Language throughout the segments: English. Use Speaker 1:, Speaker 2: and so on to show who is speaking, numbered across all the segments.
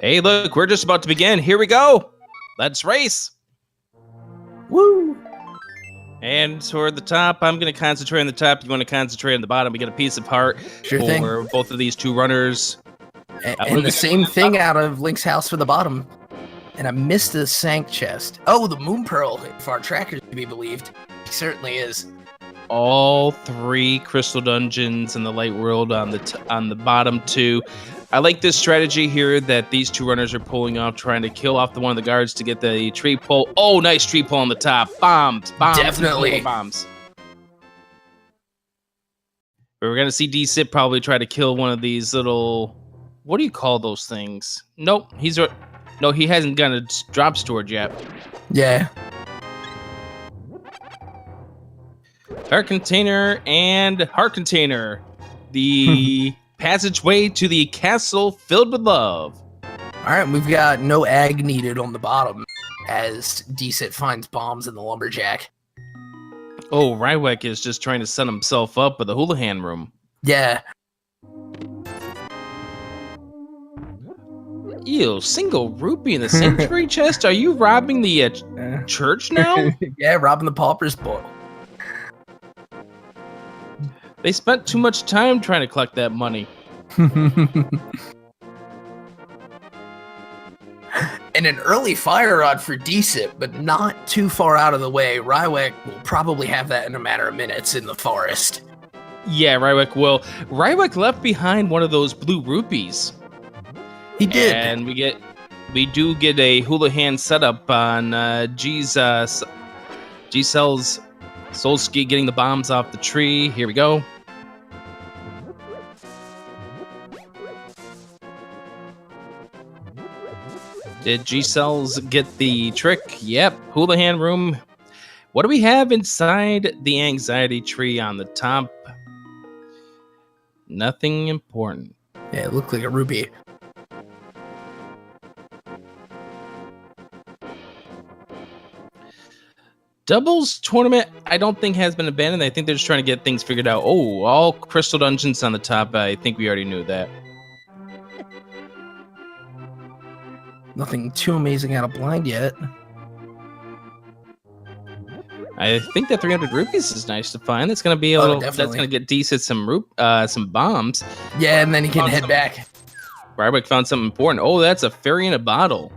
Speaker 1: Hey, look, we're just about to begin. Here we go. Let's race.
Speaker 2: Woo!
Speaker 1: And toward the top, I'm going to concentrate on the top. You want to concentrate on the bottom. We get a piece of heart
Speaker 2: Sure
Speaker 1: for
Speaker 2: thing.
Speaker 1: both of these two runners.
Speaker 2: And the same thing out of Link's house for the bottom. And I missed the Sank chest. Oh, the Moon Pearl, if our tracker's to be believed. He certainly is.
Speaker 1: All three crystal dungeons in the light world on the bottom two. I like this strategy here that these two runners are pulling off, trying to kill off one of the guards to get the tree pull. Oh, nice tree pull on the top. Bombs.
Speaker 2: Definitely.
Speaker 1: Bombs. But we're going to see Dsitt probably try to kill one of these little... What do you call those things? Nope. No, he hasn't got a drop storage yet.
Speaker 2: Yeah.
Speaker 1: Heart container and heart container. The passageway to the castle filled with love.
Speaker 2: All right, we've got no ag needed on the bottom as Dsitt finds bombs in the lumberjack.
Speaker 1: Oh, Rywek is just trying to set himself up with the Houlihan room.
Speaker 2: Yeah.
Speaker 1: Ew, single rupee in the sanctuary chest? Are you robbing the church now?
Speaker 2: Yeah, robbing the pauper's bowl.
Speaker 1: They spent too much time trying to collect that money.
Speaker 2: And an early fire rod for Dsitt, but not too far out of the way. Rywek will probably have that in a matter of minutes in the forest.
Speaker 1: Yeah, Rywek will. Rywek left behind one of those blue rupees.
Speaker 2: He did.
Speaker 1: And we do get a Houlihan setup on Gsel's Solski getting the bombs off the tree. Here we go. Did Gesell's get the trick? Yep. Houlihan room. What do we have inside the anxiety tree on the top? Nothing important.
Speaker 2: Yeah, it looked like a rupee.
Speaker 1: Doubles tournament, I don't think has been abandoned. I think they're just trying to get things figured out. Oh, all crystal dungeons on the top. I think we already knew that.
Speaker 2: Nothing too amazing out of blind yet.
Speaker 1: I think that 300 rupees is nice to find. That's gonna be a little.
Speaker 2: Definitely.
Speaker 1: That's gonna get Dsitt some bombs.
Speaker 2: Yeah, and then he can head back.
Speaker 1: Rywek found something important. Oh, that's a fairy in a bottle.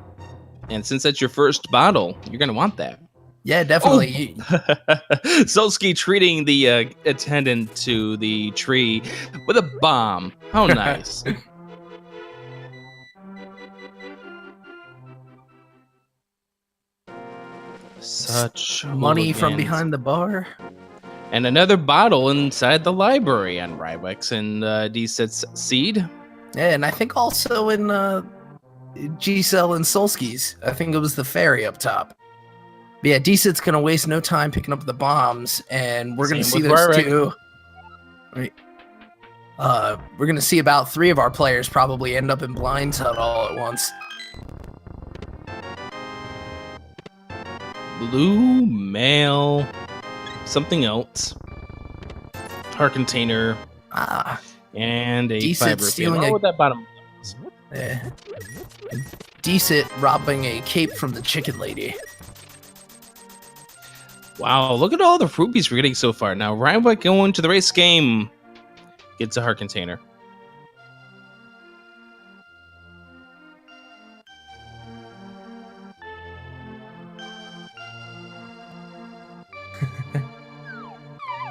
Speaker 1: And since that's your first bottle, you're gonna want that.
Speaker 2: Yeah, definitely.
Speaker 1: Oh. Solski treating the attendant to the tree with a bomb. How nice. Such
Speaker 2: money from behind the bar.
Speaker 1: And another bottle inside the library on Rywek's and Dsitt's seed.
Speaker 2: Yeah, and I think also in Gsell and Solski's. I think it was the fairy up top. But yeah, Dsitt's gonna waste no time picking up the bombs, and we're gonna see those two. Right. We're gonna see about 3 of our players probably end up in blinds all at once.
Speaker 1: Blue mail, something else. Heart container. And a
Speaker 2: Dsitt stealing
Speaker 1: what that bottom.
Speaker 2: Yeah. Dsitt robbing a cape from the chicken lady.
Speaker 1: Wow, look at all the rupees we're getting so far. Now, Rywek going to the race game gets a heart container.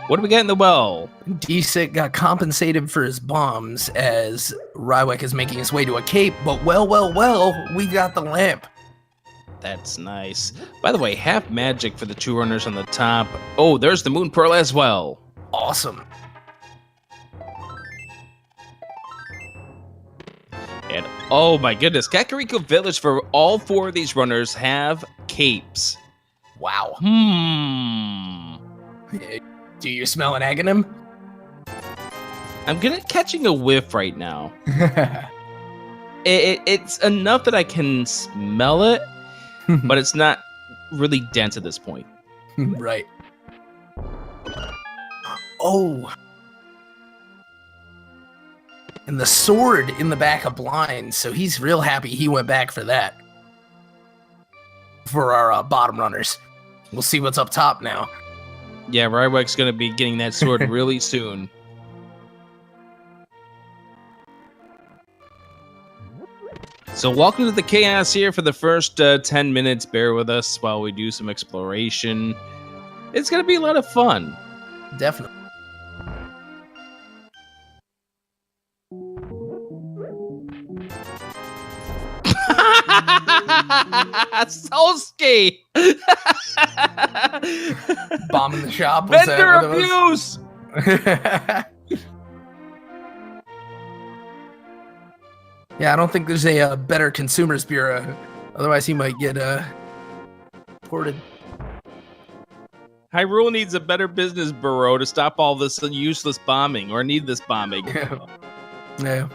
Speaker 1: What do we get in the well?
Speaker 2: Dsitt got compensated for his bombs as Rywek is making his way to a cape, but well, we got the lamp.
Speaker 1: That's nice. By the way, half magic for the 2 runners on the top. Oh, there's the Moon Pearl as well.
Speaker 2: Awesome.
Speaker 1: And oh my goodness, Kakariko Village for all 4 of these runners have capes.
Speaker 2: Wow.
Speaker 1: Yeah,
Speaker 2: do you smell an agonim?
Speaker 1: I'm catching a whiff right now. It's enough that I can smell it, but it's not really dense at this point.
Speaker 2: Right. Oh. And the sword in the back of blinds, so he's real happy he went back for that. For our bottom runners. We'll see what's up top now.
Speaker 1: Yeah, Rywek's going to be getting that sword really soon. So welcome to the chaos here for the first 10 minutes. Bear with us while we do some exploration. It's going to be a lot of fun.
Speaker 2: Definitely.
Speaker 1: Solski!
Speaker 2: Bombing the shop.
Speaker 1: Vendor abuse!
Speaker 2: Yeah, I don't think there's a better consumers bureau. Otherwise, he might get ported.
Speaker 1: Hyrule needs a better business bureau to stop all this useless bombing, or needless bombing.
Speaker 2: Yeah.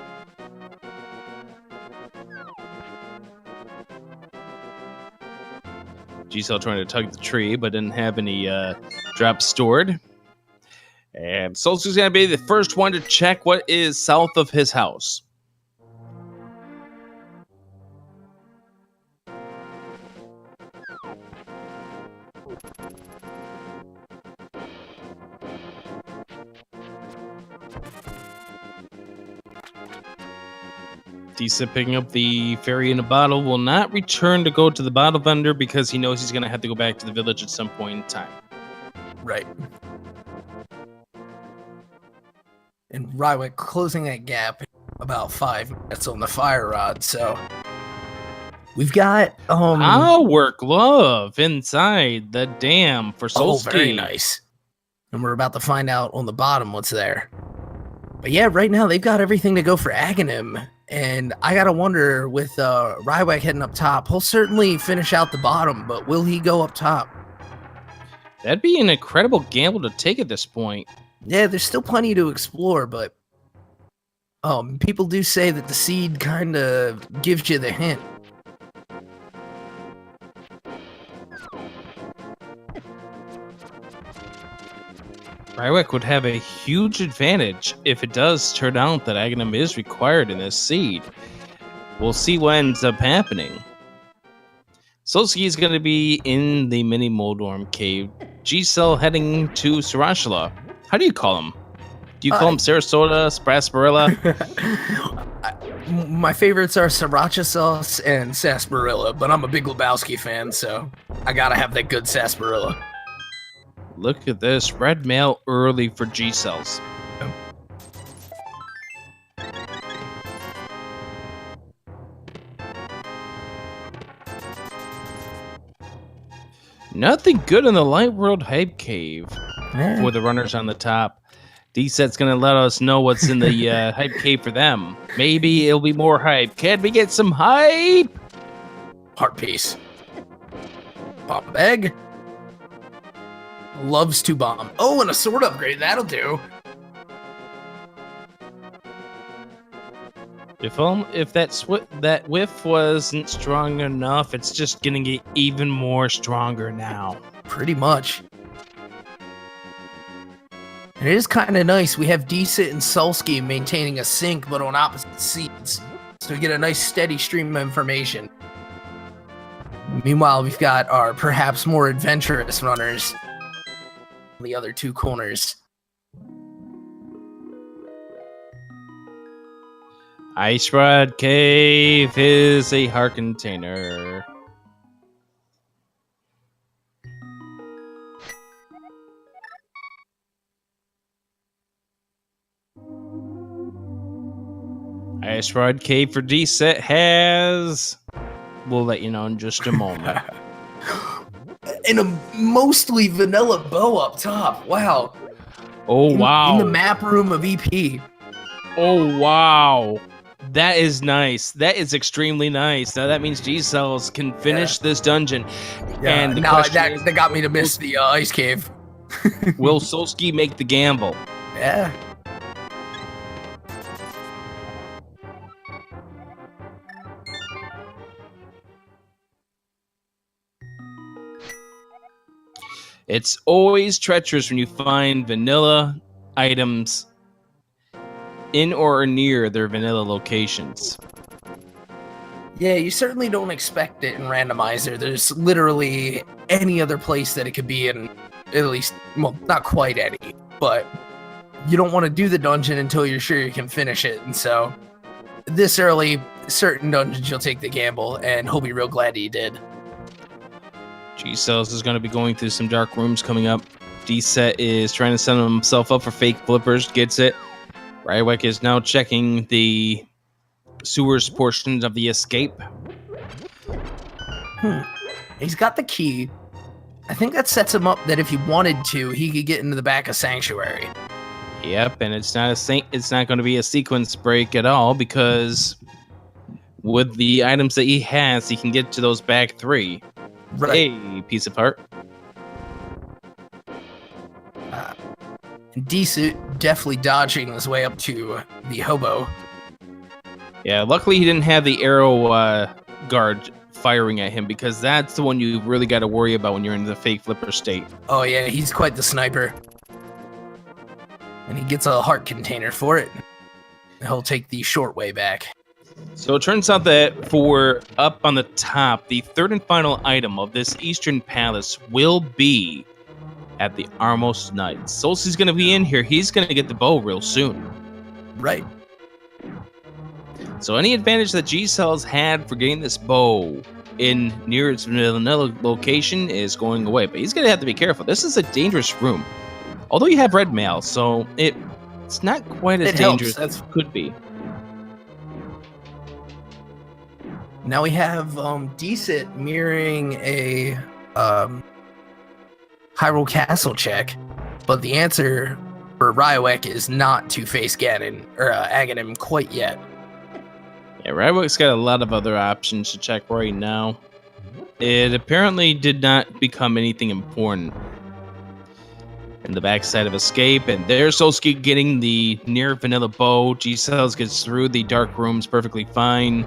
Speaker 1: Giselle trying to tug the tree, but didn't have any drops stored. And Solski's going to be the first one to check what is south of his house. Dsitt picking up the fairy in a bottle will not return to go to the bottle vendor because he knows he's going to have to go back to the village at some point in time.
Speaker 2: Right. And Rywek closing that gap about 5 minutes on the fire rod, so we've got
Speaker 1: our glove inside the dam for Solski.
Speaker 2: Oh, very nice. And we're about to find out on the bottom what's there. But yeah, right now they've got everything to go for Aghanim. And I gotta wonder, with Rywek heading up top, he'll certainly finish out the bottom, but will he go up top?
Speaker 1: That'd be an incredible gamble to take at this point.
Speaker 2: Yeah, there's still plenty to explore, but people do say that the seed kind of gives you the hint.
Speaker 1: Rywek would have a huge advantage if it does turn out that Aghanim is required in this seed. We'll see what ends up happening. Solski is going to be in the mini Moldorm cave. Giselle heading to Sarashala. How do you call him? Do you call him Sarasota, Sprasparilla?
Speaker 2: My favorites are Sriracha sauce and sarsaparilla, but I'm a big Lebowski fan, so I gotta have that good sarsaparilla.
Speaker 1: Look at this. Red mail early for G-Cells. Nothing good in the Light World Hype Cave for the runners on the top. Dsitt's going to let us know what's in the Hype Cave for them. Maybe it'll be more hype. Can we get some hype?
Speaker 2: Heart piece. Bomb bag. Loves to bomb. Oh, and a sword upgrade. That'll do.
Speaker 1: If that whiff wasn't strong enough, it's just gonna get even more stronger now.
Speaker 2: Pretty much. And it is kind of nice. We have Dsitt and Solski maintaining a sync, but on opposite seats, so we get a nice steady stream of information. Meanwhile, we've got our perhaps more adventurous runners on the other two corners.
Speaker 1: Ice Rod Cave is a heart container. Ice Rod Cave for Dsitt has... We'll let you know in just a moment.
Speaker 2: And a mostly vanilla bow up top. Wow.
Speaker 1: Oh, wow.
Speaker 2: In the map room of EP.
Speaker 1: Oh, wow. That is nice. That is extremely nice. Now that means G-Cells can finish this dungeon.
Speaker 2: Yeah,
Speaker 1: and
Speaker 2: now that got me to miss the ice cave.
Speaker 1: Will Solski make the gamble?
Speaker 2: Yeah.
Speaker 1: It's always treacherous when you find vanilla items in or near their vanilla locations.
Speaker 2: Yeah, you certainly don't expect it in Randomizer. There's literally any other place that it could be in, at least, well, not quite any, but you don't want to do the dungeon until you're sure you can finish it. And so this early, certain dungeons you'll take the gamble, and he'll be real glad he did.
Speaker 1: G-Cells is going to be going through some dark rooms coming up. Dsitt is trying to set himself up for fake flippers, gets it. Rywek is now checking the sewers portions of the escape.
Speaker 2: He's got the key. I think that sets him up that if he wanted to, he could get into the back of Sanctuary.
Speaker 1: Yep, and it's not going to be a sequence break at all, because with the items that he has, he can get to those back 3.
Speaker 2: Right.
Speaker 1: Hey, piece of art.
Speaker 2: Dsitt definitely dodging his way up to the hobo.
Speaker 1: Yeah, luckily he didn't have the arrow guard firing at him, because that's the one you really got to worry about when you're in the fake flipper state.
Speaker 2: Oh yeah, he's quite the sniper. And he gets a heart container for it. He'll take the short way back.
Speaker 1: So it turns out that for up on the top, the third and final item of this Eastern Palace will be at the Armos Knights. Solski's going to be in here. He's going to get the bow real soon.
Speaker 2: Right.
Speaker 1: So any advantage that G-Cells had for getting this bow in near its vanilla location is going away. But he's going to have to be careful. This is a dangerous room. Although you have red mail, so it's not quite as dangerous as it could be.
Speaker 2: Now we have Dsitt mirroring a Hyrule Castle check, but the answer for Rywek is not to face Ganon or Aghanim quite yet.
Speaker 1: Yeah, Rywek's got a lot of other options to check right now. It apparently did not become anything important. In the backside of escape, and there's Solski getting the near vanilla bow. G-Cells gets through the dark rooms perfectly fine.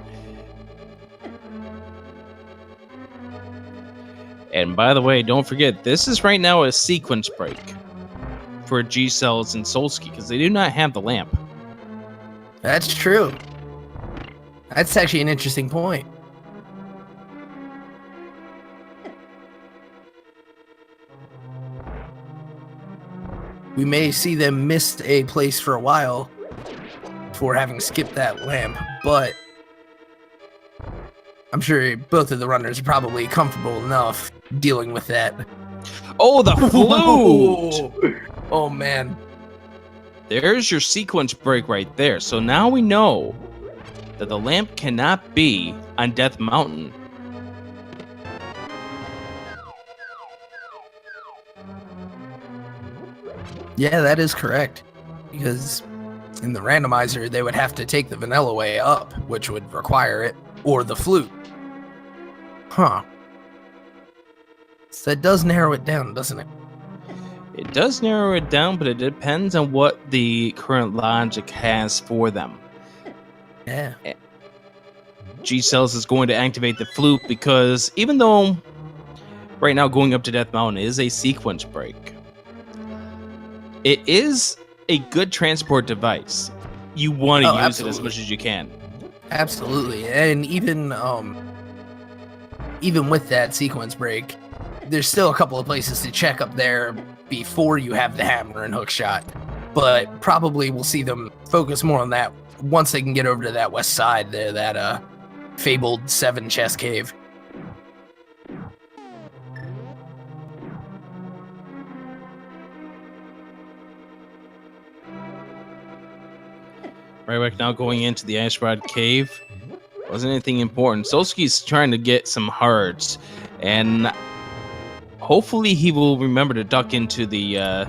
Speaker 1: And by the way, don't forget, this is right now a sequence break for G-Cells and Solski, because they do not have the lamp.
Speaker 2: That's true. That's actually an interesting point. We may see them miss a place for a while for having skipped that lamp, but I'm sure both of the runners are probably comfortable enough dealing with that.
Speaker 1: Oh, the flute!
Speaker 2: Oh, man.
Speaker 1: There's your sequence break right there. So now we know that the lamp cannot be on Death Mountain.
Speaker 2: Yeah, that is correct. Because in the randomizer, they would have to take the vanilla way up, which would require it, or the flute. Huh. So that does narrow it down, doesn't it?
Speaker 1: It does narrow it down, but it depends on what the current logic has for them.
Speaker 2: Yeah.
Speaker 1: G-Cells is going to activate the flute, because even though right now going up to Death Mountain is a sequence break, it is a good transport device. You want to use it as much as you can.
Speaker 2: Absolutely. And even with that sequence break, there's still a couple of places to check up there before you have the hammer and hook shot. But probably we'll see them focus more on that once they can get over to that west side there, that fabled 7 chest cave.
Speaker 1: Rywek now going into the Ice Rod Cave. Wasn't anything important. Solski's trying to get some hearts, and hopefully he will remember to duck into the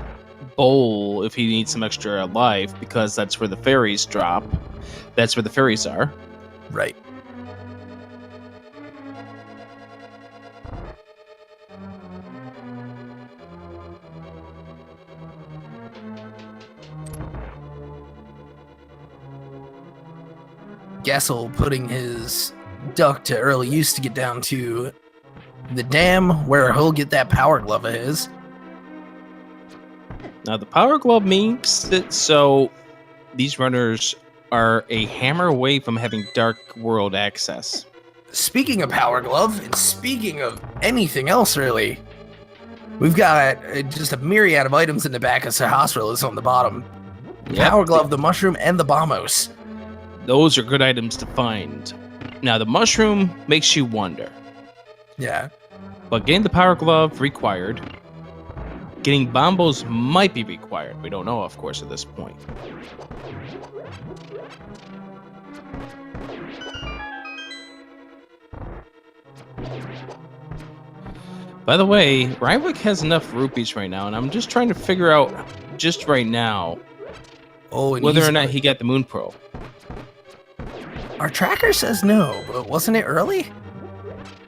Speaker 1: bowl if he needs some extra life, because that's where the fairies drop. That's where the fairies are.
Speaker 2: Right. Gessel putting his duck to early use to get down to the dam where he'll get that power glove of his.
Speaker 1: Now the power glove makes it so these runners are a hammer away from having Dark World access.
Speaker 2: Speaking of Power Glove, and speaking of anything else, really, we've got just a myriad of items in the back of Sahasra's on the bottom. Yep. Power Glove, the Mushroom, and the Bombos.
Speaker 1: Those are good items to find. Now, the Mushroom makes you wonder.
Speaker 2: Yeah.
Speaker 1: But getting the Power Glove required. Getting Bombos might be required. We don't know, of course, at this point. By the way, Rywek has enough rupees right now, and I'm just trying to figure out, just right now, whether or not he got the Moon Pearl.
Speaker 2: Our tracker says no, but wasn't it early?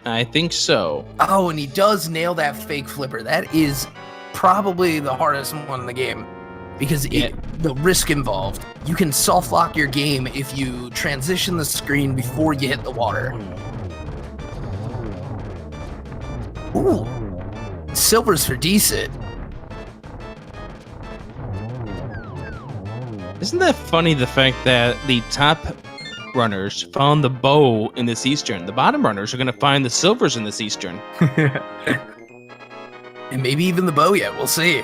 Speaker 1: I think so.
Speaker 2: Oh, and he does nail that fake flipper. That is probably the hardest one in the game, because the risk involved. You can soft lock your game if you transition the screen before you hit the water. Ooh, silvers for Dsitt.
Speaker 1: Isn't that funny, the fact that the top runners found the bow in this Eastern? The bottom runners are going to find the silvers in this Eastern.
Speaker 2: And maybe even the bow yet. We'll see.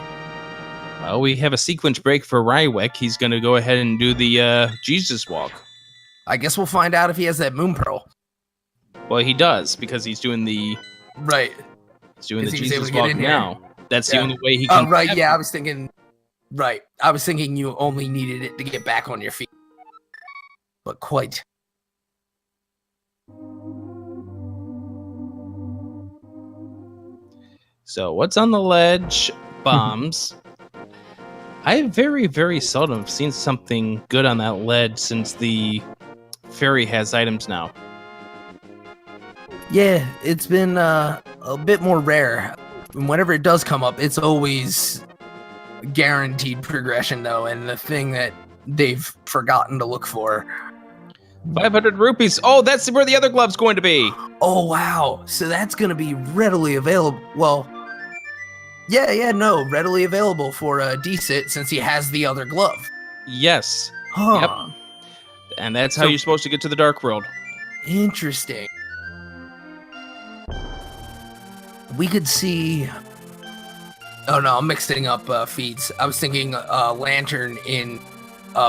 Speaker 1: Well, we have a sequence break for Rywek. He's going to go ahead and do the Jesus walk.
Speaker 2: I guess we'll find out if he has that Moon Pearl.
Speaker 1: Well, he does, because he's doing the...
Speaker 2: Right.
Speaker 1: He's doing the Jesus walk now. That's the only way he
Speaker 2: can...
Speaker 1: Oh,
Speaker 2: right, yeah, I was thinking... Right. I was thinking you only needed it to get back on your feet. But quite.
Speaker 1: So, what's on the ledge? Bombs. I very, very seldom seen something good on that ledge since the ferry has items now.
Speaker 2: Yeah, it's been a bit more rare. And whenever it does come up, it's always guaranteed progression, though, and the thing that they've forgotten to look for.
Speaker 1: 500 rupees. Oh, that's where the other glove's going to be.
Speaker 2: Oh, wow. So that's going to be readily available. Well, readily available for Dsitt since he has the other glove.
Speaker 1: Yes.
Speaker 2: Huh.
Speaker 1: Yep. And that's how you're supposed to get to the Dark World.
Speaker 2: Interesting. We could see... Oh, no, I'm mixing up feeds. I was thinking Lantern in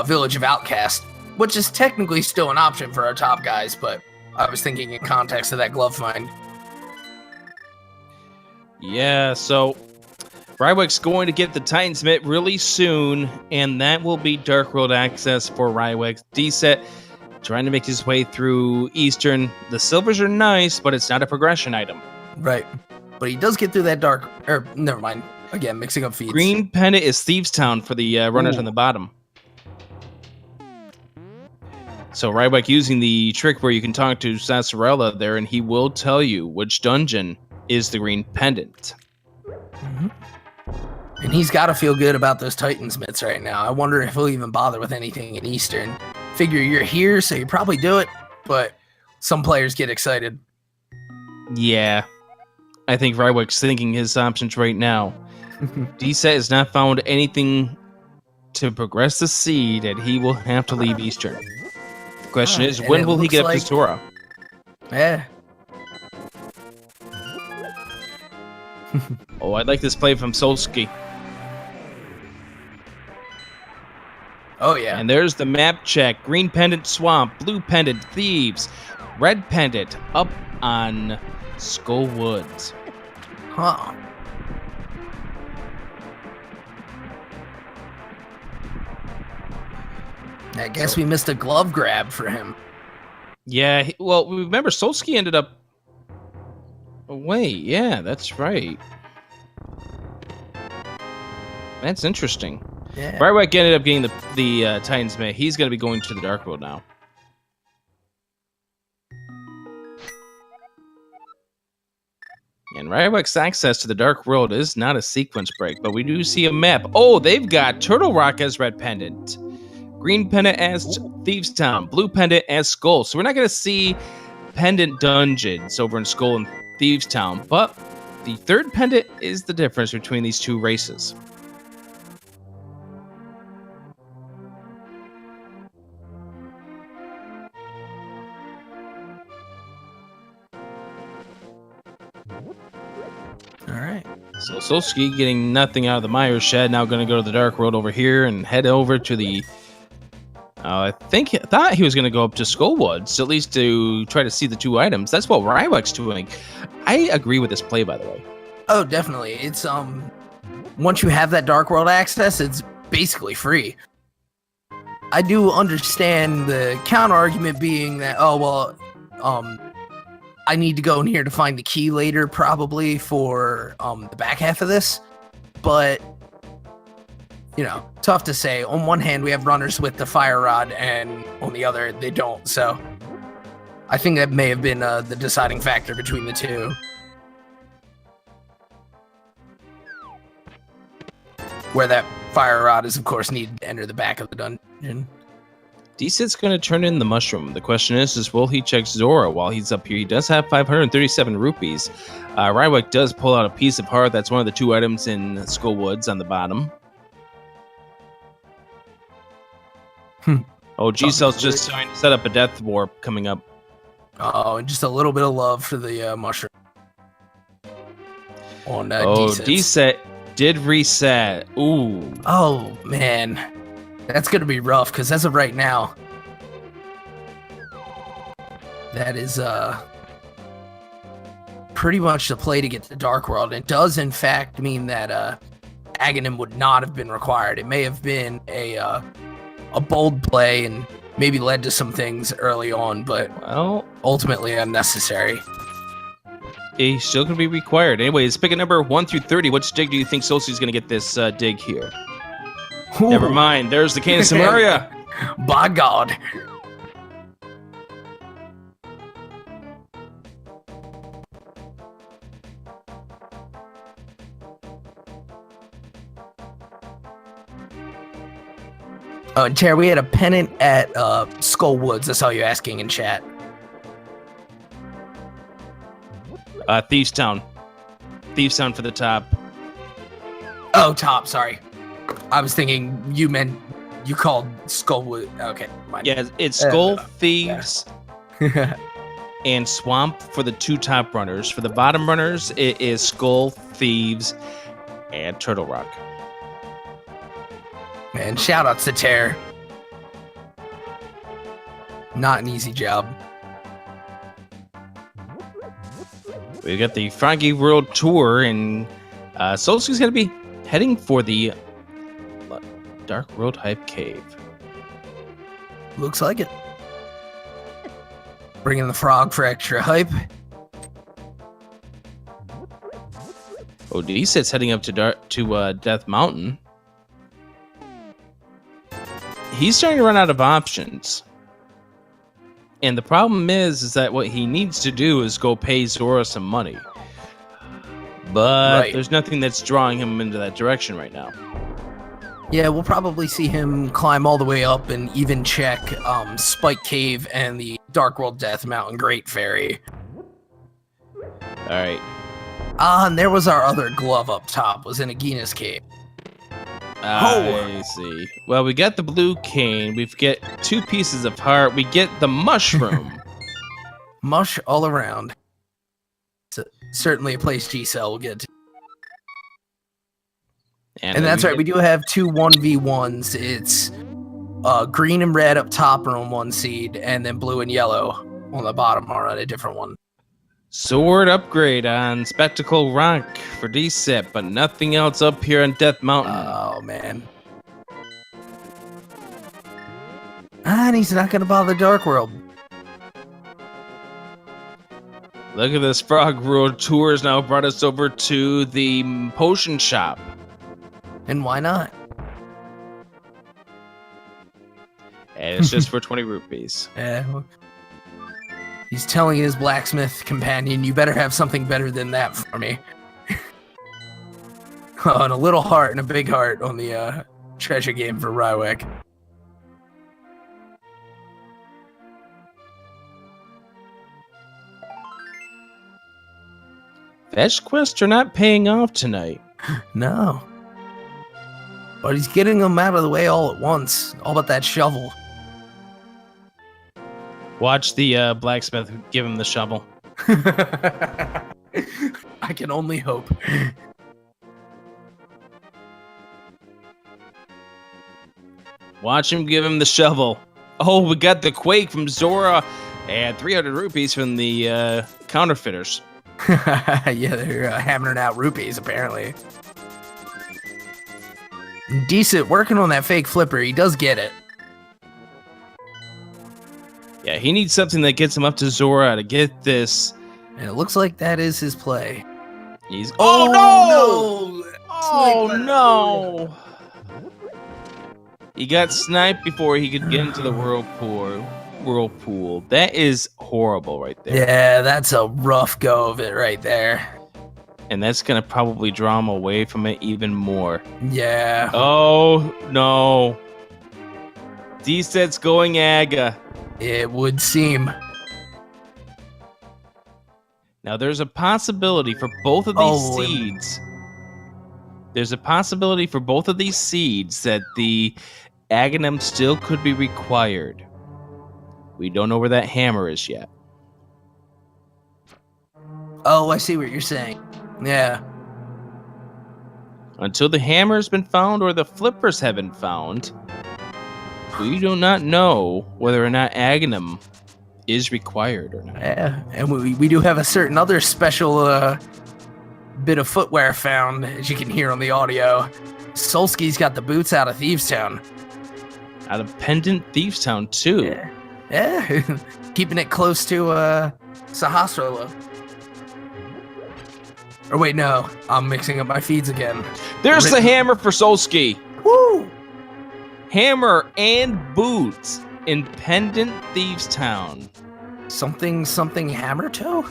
Speaker 2: Village of Outcast, which is technically still an option for our top guys, but I was thinking in context of that glove find.
Speaker 1: Yeah, so Rywek's going to get the Titan's Mitt really soon, and that will be Dark World access for Rywek. Dsitt trying to make his way through Eastern. The silvers are nice, but it's not a progression item.
Speaker 2: Right. But he does get through that never mind. Again, mixing up feeds.
Speaker 1: Green Pendant is Thieves Town for the runners on the bottom. So Rywek using the trick where you can talk to Sasarella there, and he will tell you which dungeon is the Green Pendant.
Speaker 2: Mm-hmm. And he's got to feel good about those Titan's mitts right now. I wonder if he'll even bother with anything in Eastern. Figure you're here, so you probably do it, but some players get excited.
Speaker 1: Yeah. I think Rywek's thinking his options right now. Dsitt has not found anything to progress the seed, and he will have to leave Eastern. The question is, when will he get up to Sora?
Speaker 2: Yeah.
Speaker 1: Oh, I like this play from Solski.
Speaker 2: Oh, yeah.
Speaker 1: And there's the map check. Green Pendant Swamp, Blue Pendant Thieves, Red Pendant up on Skull Woods.
Speaker 2: Huh. I guess we missed a glove grab for him.
Speaker 1: Yeah, well, remember Solski ended up away. Yeah, that's right. That's interesting.
Speaker 2: Yeah.
Speaker 1: Rywek ended up getting the Titan's Mitt. He's going to be going to the Dark World now. And Rywek's access to the Dark World is not a sequence break, but we do see a map. Oh, they've got Turtle Rock as Red Pendant, Green Pendant as Thieves Town, Blue Pendant as Skull. So we're not going to see pendant dungeons over in Skull and Thieves Town, but the third pendant is the difference between these two races.
Speaker 2: All right.
Speaker 1: So Solski getting nothing out of the Mire shed. Now going to go to the Dark World over here and head over to the... I thought he was going to go up to Skullwoods, at least to try to see the 2 items. That's what Rywek's doing. I agree with this play, by the way.
Speaker 2: Oh, definitely. It's once you have that Dark World access, it's basically free. I do understand the counter argument being that, oh well, I need to go in here to find the key later, probably for the back half of this. But you know, tough to say. On one hand, we have runners with the fire rod, and on the other, they don't. So I think that may have been the deciding factor between the two. Where that fire rod is, of course, needed to enter the back of the dungeon.
Speaker 1: Dsitt's going to turn in the mushroom. The question is will he check Zora while he's up here? He does have 537 rupees. Rywek does pull out a piece of heart. That's one of the 2 items in Skullwoods on the bottom. Oh, G-Cell's just trying to set up a death warp coming up.
Speaker 2: Oh, and just a little bit of love for the mushroom. On
Speaker 1: Dsitt did reset. Ooh.
Speaker 2: Oh, man. That's going to be rough, because as of right now, that is pretty much the play to get to the Dark World. It does, in fact, mean that Ganon would not have been required. It may have been a bold play and maybe led to some things early on, but ultimately unnecessary.
Speaker 1: He's still going to be required. Anyways, pick a number 1 through 30. Which dig do you think Solski's going to get this dig here?
Speaker 2: Ooh.
Speaker 1: Never mind. There's the Cane of Samaria.
Speaker 2: By God. Oh, and Chair, we had a pennant at Skullwoods. I saw you asking in chat.
Speaker 1: Thieves Town. Thieves Town for the top.
Speaker 2: Oh, top. Sorry. I was thinking you called Skullwood. Okay.
Speaker 1: Yeah, it's Skull, Thieves, and Swamp for the 2 top runners. For the bottom runners, it is Skull, Thieves, and Turtle Rock.
Speaker 2: Man, shout outs to Terror. Not an easy job.
Speaker 1: We've got the Froggy World Tour, and Solski's going to be heading for the Dark World Hype Cave.
Speaker 2: Looks like it. Bringing the frog for extra hype.
Speaker 1: Oh, Dsitt's heading up to Death Mountain. He's starting to run out of options. And the problem is that what he needs to do is go pay Zora some money. But there's nothing that's drawing him into that direction right now.
Speaker 2: Yeah, we'll probably see him climb all the way up and even check Spike Cave and the Dark World Death Mountain Great Fairy.
Speaker 1: Alright.
Speaker 2: And there was our other glove up top, was in Agina's Cave.
Speaker 1: I see. Well, we got the blue cane. We get 2 pieces of heart. We get the mushroom.
Speaker 2: Mush all around. It's certainly a place G-Cell will get to. And that's right. We do have 2 1v1s. It's green and red up top are on one seed, and then blue and yellow on the bottom are on a different one.
Speaker 1: Sword upgrade on Spectacle Rock for Dsitt, but nothing else up here on Death Mountain.
Speaker 2: Oh, man. And he's not going to bother Dark World.
Speaker 1: Look at this. Frog World Tour has now brought us over to the potion shop.
Speaker 2: And why not?
Speaker 1: And it's just for 20 rupees.
Speaker 2: Yeah. He's telling his blacksmith companion, you better have something better than that for me. Oh, and a little heart and a big heart on the treasure game for Rywek.
Speaker 1: Fetch quests are not paying off tonight.
Speaker 2: No. But he's getting them out of the way all at once. All but that shovel.
Speaker 1: Watch the blacksmith give him the shovel.
Speaker 2: I can only hope.
Speaker 1: Watch him give him the shovel. Oh, we got the quake from Zora and 300 rupees from the counterfeiters.
Speaker 2: Yeah, they're hammering out rupees, apparently. Dsitt working on that fake flipper. He does get it.
Speaker 1: Yeah, he needs something that gets him up to Zora to get this.
Speaker 2: And it looks like that is his play.
Speaker 1: He's
Speaker 2: no!
Speaker 1: Oh no! He got sniped before he could get into the whirlpool. That is horrible right there.
Speaker 2: Yeah, that's a rough go of it right there.
Speaker 1: And that's going to probably draw him away from it even more.
Speaker 2: Yeah.
Speaker 1: Oh, no. Dsitt's going Aga.
Speaker 2: It would seem.
Speaker 1: Now, there's a possibility for both of these seeds. There's a possibility for both of these seeds that the Aghanim still could be required. We don't know where that hammer is yet.
Speaker 2: Oh, I see what you're saying. Yeah.
Speaker 1: Until the hammer's been found or the flippers have been found, we do not know whether or not Aghanim is required or not.
Speaker 2: Yeah, and we do have a certain other special bit of footwear found, as you can hear on the audio. Solski's got the boots out of Thieves Town.
Speaker 1: Out of Pendant Thieves Town, too.
Speaker 2: Yeah. Keeping it close to Sahasrara. Or wait, no. I'm mixing up my feeds again.
Speaker 1: There's the hammer for Solski.
Speaker 2: Woo!
Speaker 1: Hammer and boots in Pendant Thieves Town.
Speaker 2: Something hammer toe?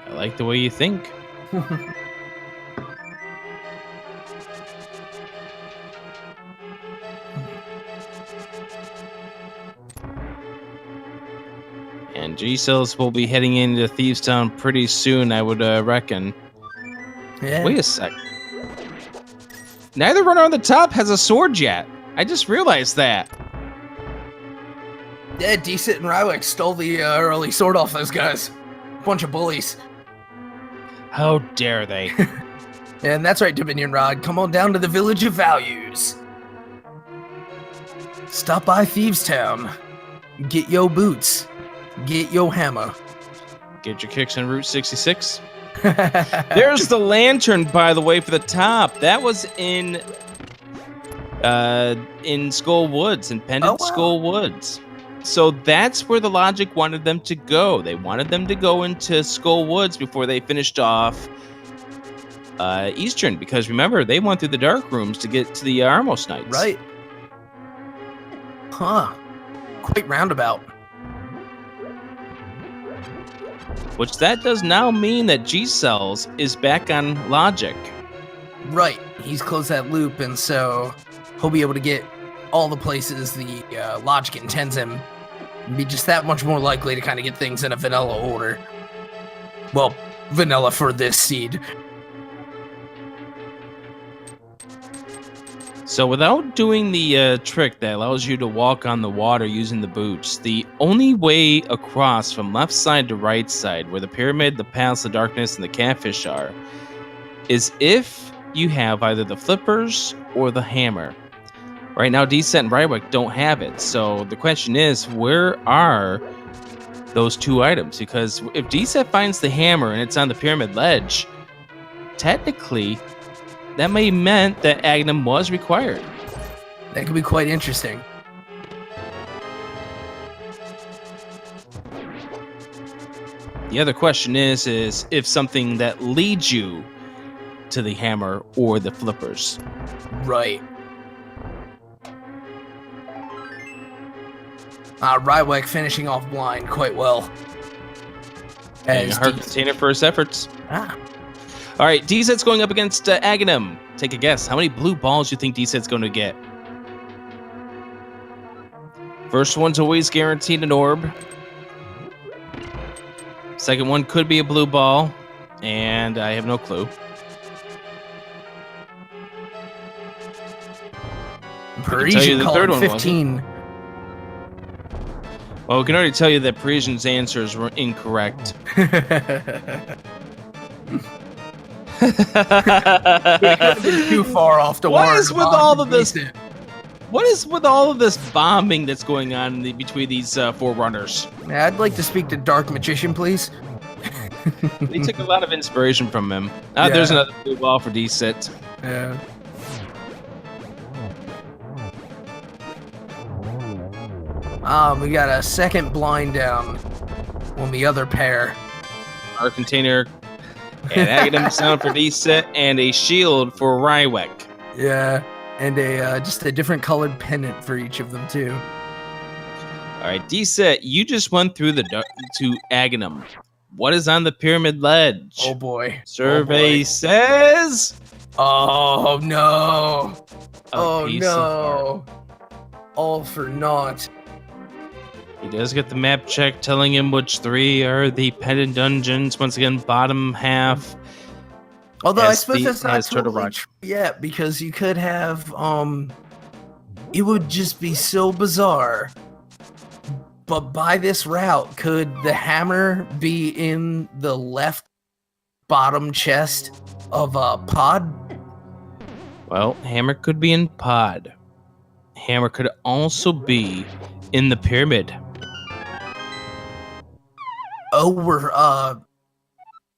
Speaker 1: I like the way you think. And G-Cells will be heading into Thieves Town pretty soon, I would reckon.
Speaker 2: Yeah.
Speaker 1: Wait a sec. Neither runner on the top has a sword yet. I just realized that.
Speaker 2: Yeah, Dsitt and Rywek stole the early sword off those guys. Bunch of bullies.
Speaker 1: How dare they?
Speaker 2: And that's right, Dominion Rod. Come on down to the Village of Values. Stop by Thieves Town. Get yo boots. Get yo hammer.
Speaker 1: Get your kicks on Route 66. There's the lantern, by the way, for the top. That was in Skull Woods, in Pendant Skull Woods. So that's where the logic wanted them to go. They wanted them to go into Skull Woods before they finished off Eastern, because remember, they went through the dark rooms to get to the Armos Knights.
Speaker 2: Right. Huh. Quite roundabout.
Speaker 1: Which that does now mean that G-Cells is back on logic.
Speaker 2: Right. He's closed that loop, and so he'll be able to get all the places the logic intends him. Be just that much more likely to kind of get things in a vanilla order. Well, vanilla for this seed.
Speaker 1: So without doing the trick that allows you to walk on the water using the boots, the only way across from left side to right side, where the pyramid, the palace of darkness, and the catfish are, is if you have either the flippers or the hammer. Right now, Dsitt and Rywek don't have it. So the question is, where are those two items? Because if Dsitt finds the hammer and it's on the pyramid ledge, technically, that may have meant that Aghanim was required.
Speaker 2: That could be quite interesting.
Speaker 1: The other question is if something that leads you to the hammer or the flippers.
Speaker 2: Right. Rywek finishing off blind quite well.
Speaker 1: And a hard container for his efforts.
Speaker 2: Ah.
Speaker 1: All right, Dsitt's going up against Aghanim. Take a guess. How many blue balls do you think Dsitt's going to get? First one's always guaranteed an orb. Second one could be a blue ball, and I have no clue.
Speaker 2: Parisian calling 15.
Speaker 1: Well, we can already tell you that Parisian's answers were incorrect.
Speaker 2: Too far off to
Speaker 1: What is with all of this? What is with all of this bombing that's going on between these forerunners?
Speaker 2: I'd like to speak to Dark Magician, please.
Speaker 1: They took a lot of inspiration from him. Yeah. There's another blue ball for Dsitt.
Speaker 2: Yeah. We got a second blind down on the other pair.
Speaker 1: Our container, an Aghanim sound for Dsitt, and a shield for Rywek.
Speaker 2: Yeah, and just a different colored pennant for each of them too.
Speaker 1: All right, Dsitt, you just went through to Aghanim. What is on the pyramid ledge?
Speaker 2: Oh boy.
Speaker 1: Survey says.
Speaker 2: Oh no. Oh no. All for naught.
Speaker 1: He does get the map check telling him which 3 are the pendant dungeons. Once again, bottom half.
Speaker 2: Although I suppose that's not totally true yet, because you could have, it would just be so bizarre. But by this route, could the hammer be in the left bottom chest of a pod?
Speaker 1: Well, hammer could be in pod. Hammer could also be in the pyramid.
Speaker 2: Oh, we're,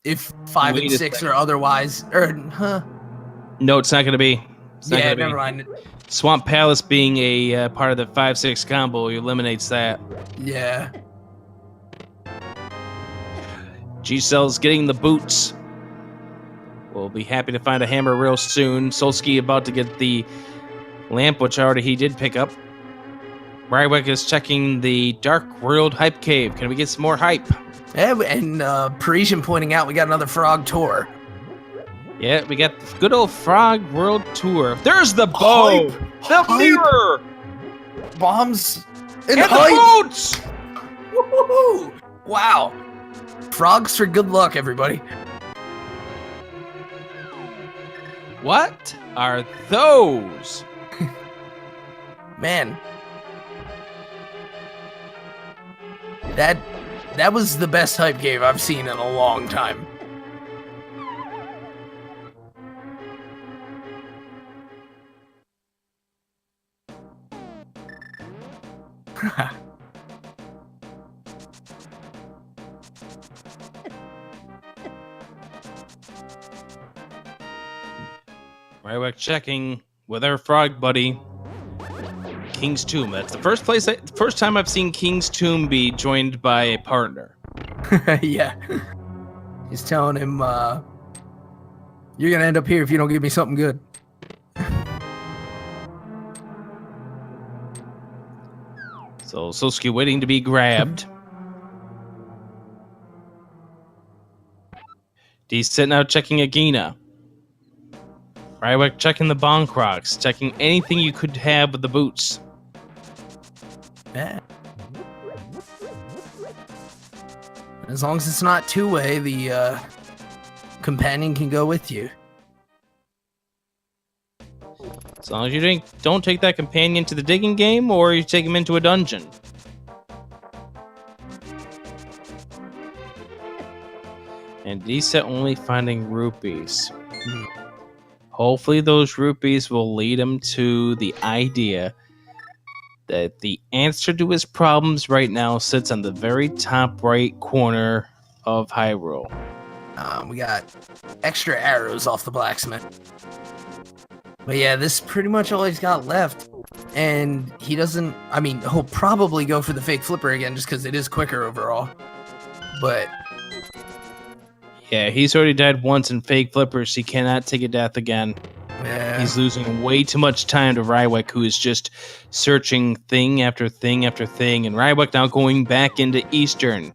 Speaker 2: if 5 and 6 are otherwise,
Speaker 1: No, it's not going to be.
Speaker 2: Yeah, never mind.
Speaker 1: Swamp Palace being a part of the 5-6 combo eliminates that.
Speaker 2: Yeah.
Speaker 1: Gesell's getting the boots. We'll be happy to find a hammer real soon. Solski about to get the lamp, which already he did pick up. Rywek is checking the Dark World Hype Cave. Can we get some more hype?
Speaker 2: Yeah, and Parisian pointing out we got another frog tour.
Speaker 1: Yeah, we got the good old Frog World Tour. There's the bow! The mirror!
Speaker 2: Bombs
Speaker 1: and the boats!
Speaker 2: Woohoo! Wow. Frogs for good luck, everybody.
Speaker 1: What are those?
Speaker 2: Man. That was the best hype game I've seen in a long time.
Speaker 1: Rywek checking with our frog buddy. King's Tomb. That's the first time I've seen King's Tomb be joined by a partner.
Speaker 2: Yeah. He's telling him, you're gonna end up here if you don't give me something good.
Speaker 1: So Solski waiting to be grabbed. Dsitt now checking Agina. Rywek checking the Bon Crocs, checking anything you could have with the boots.
Speaker 2: Yeah. As long as it's not two-way, the companion can go with you.
Speaker 1: As long as you don't take that companion to the digging game, or you take him into a dungeon. And Dsitt only finding rupees. Hopefully those rupees will lead him to the idea that the answer to his problems right now sits on the very top right corner of Hyrule.
Speaker 2: We got extra arrows off the blacksmith. But yeah, this is pretty much all he's got left. And he doesn't, I mean, he'll probably go for the fake flipper again just because it is quicker overall. But
Speaker 1: yeah, he's already died once in fake flippers. He cannot take a death again.
Speaker 2: Yeah.
Speaker 1: He's losing way too much time to Rywek, who is just searching thing after thing after thing. And Rywek now going back into Eastern.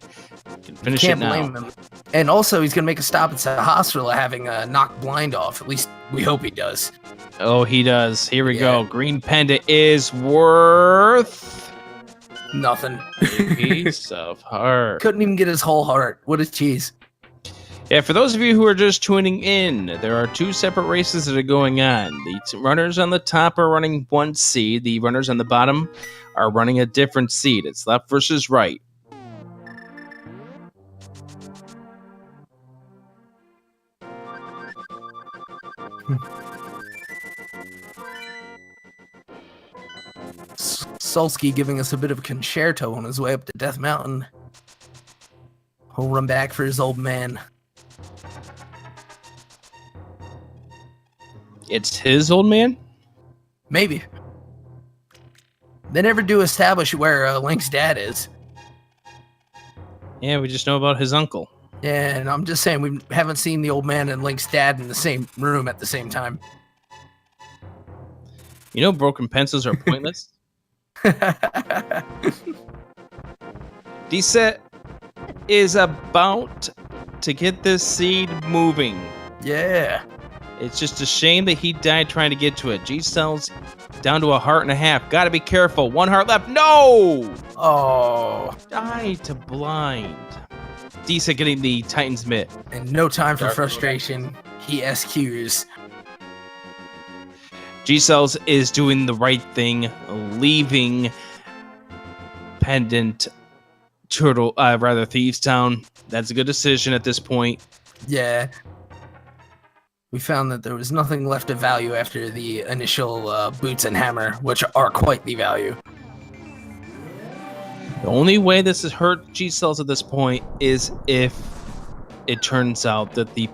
Speaker 1: Can finish
Speaker 2: Can't
Speaker 1: it now.
Speaker 2: blame him. And also, he's going to make a stop at the hospital having knocked blind off. At least we hope he does.
Speaker 1: Oh, he does. Here we go. Green Panda is worth
Speaker 2: nothing.
Speaker 1: A piece of heart.
Speaker 2: Couldn't even get his whole heart. What a cheese.
Speaker 1: Yeah, for those of you who are just tuning in, there are 2 separate races that are going on. The runners on the top are running 1 seed. The runners on the bottom are running a different seed. It's left versus right.
Speaker 2: Solski giving us a bit of a concerto on his way up to Death Mountain. He'll run back for his old man.
Speaker 1: It's his old man?
Speaker 2: Maybe. They never do establish where Link's dad is.
Speaker 1: Yeah, we just know about his uncle.
Speaker 2: Yeah, and I'm just saying we haven't seen the old man and Link's dad in the same room at the same time.
Speaker 1: You know broken pencils are pointless? Dsitt is about to get this seed moving.
Speaker 2: Yeah.
Speaker 1: It's just a shame that he died trying to get to it. G-Cell's down to 1.5 hearts. Gotta be careful. 1 heart left. No!
Speaker 2: Oh.
Speaker 1: Die to blind. Dsitt getting the Titan's mitt.
Speaker 2: And no time for frustration. He SQs.
Speaker 1: G-Cells is doing the right thing, leaving Pendant Thieves Town. That's a good decision at this point.
Speaker 2: Yeah. We found that there was nothing left of value after the initial boots and hammer, which are quite the value.
Speaker 1: The only way this has hurt G-Cells at this point is if it turns out that the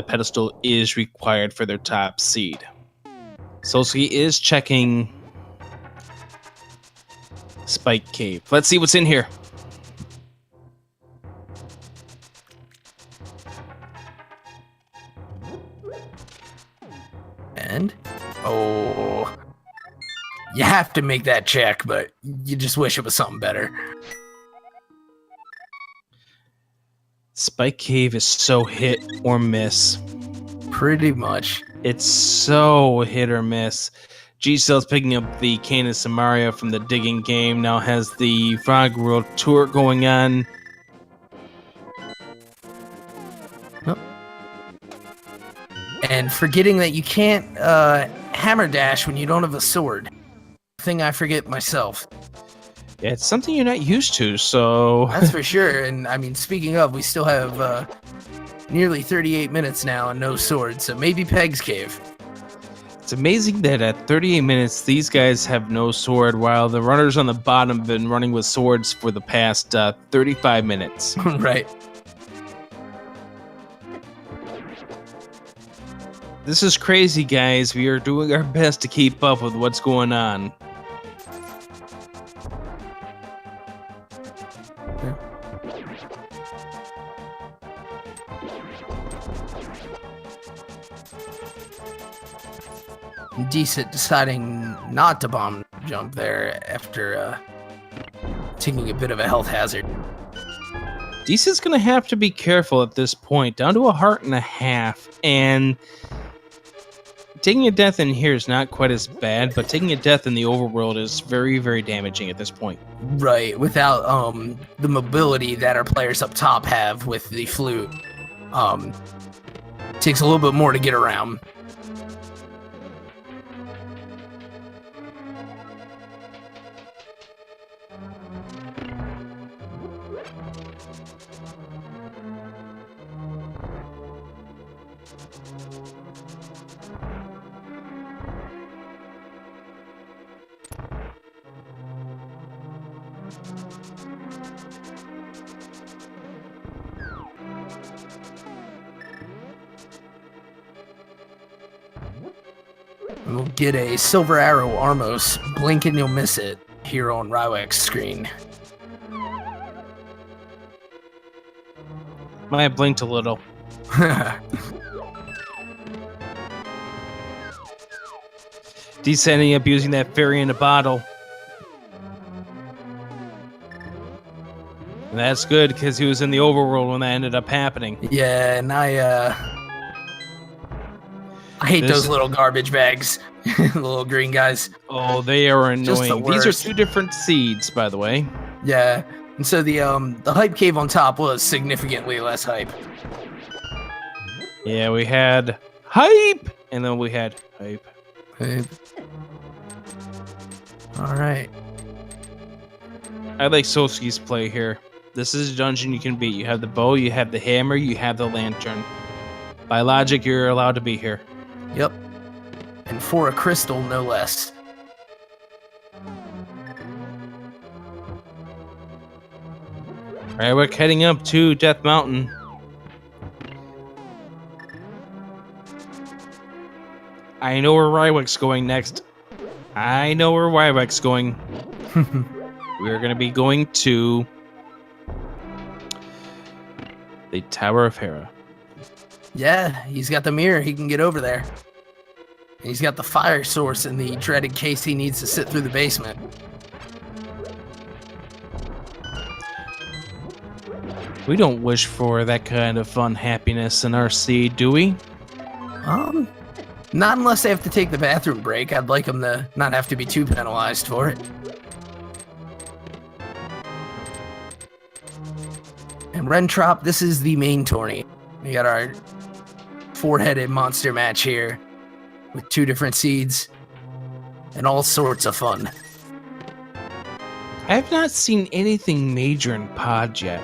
Speaker 1: pedestal is required for their top seed. Solski is checking Spike Cave. Let's see what's in here.
Speaker 2: And oh, you have to make that check, but you just wish it was something better.
Speaker 1: Spike Cave is so hit or miss.
Speaker 2: Pretty much.
Speaker 1: It's so hit or miss. G-Cell's picking up the Canis Samaria from the digging game. Now has the Frog World Tour going on.
Speaker 2: Yep. And forgetting that you can't hammer dash when you don't have a sword. Thing I forget myself.
Speaker 1: Yeah, it's something you're not used to, so...
Speaker 2: That's for sure. And I mean, speaking of, we still have nearly 38 minutes now and no sword, so maybe Peg's Cave.
Speaker 1: It's amazing that at 38 minutes, these guys have no sword, while the runners on the bottom have been running with swords for the past 35 minutes.
Speaker 2: Right.
Speaker 1: This is crazy, guys. We are doing our best to keep up with what's going on.
Speaker 2: Dsitt deciding not to bomb jump there after taking a bit of a health hazard.
Speaker 1: Dsitt's going to have to be careful at this point. Down to 1.5 hearts, and taking a death in here is not quite as bad, but taking a death in the overworld is very, very damaging at this point.
Speaker 2: Right, without the mobility that our players up top have with the flute. Takes a little bit more to get around. We'll get a Silver Arrow Armos, blink and you'll miss it, here on Rywek's screen.
Speaker 1: Might have blinked a little. Descending up using that fairy in a bottle. And that's good, because he was in the overworld when that ended up happening.
Speaker 2: Yeah, and I hate those little garbage bags. The little green guys.
Speaker 1: Oh, they are annoying. These are 2 different seeds, by the way.
Speaker 2: Yeah, And so the hype cave on top was significantly less hype.
Speaker 1: Yeah, we had hype, and then we had hype.
Speaker 2: All right.
Speaker 1: I like Solski's play here. This is a dungeon you can beat. You have the bow, you have the hammer, you have the lantern. By logic, you're allowed to be here.
Speaker 2: Yep. And for a crystal, no less.
Speaker 1: Alright, we're heading up to Death Mountain. I know where Rywek's going next. I know where Rywek's going. We're going to be going to the Tower of Hera.
Speaker 2: Yeah, he's got the mirror. He can get over there. And he's got the fire source in the dreaded case he needs to sit through the basement.
Speaker 1: We don't wish for that kind of fun happiness in our seed, do we?
Speaker 2: Not unless they have to take the bathroom break. I'd like them to not have to be too penalized for it. And Rentrop, this is the main tourney. We got our four-headed monster match here with two different seeds and all sorts of fun.
Speaker 1: I have not seen anything major in Pod yet.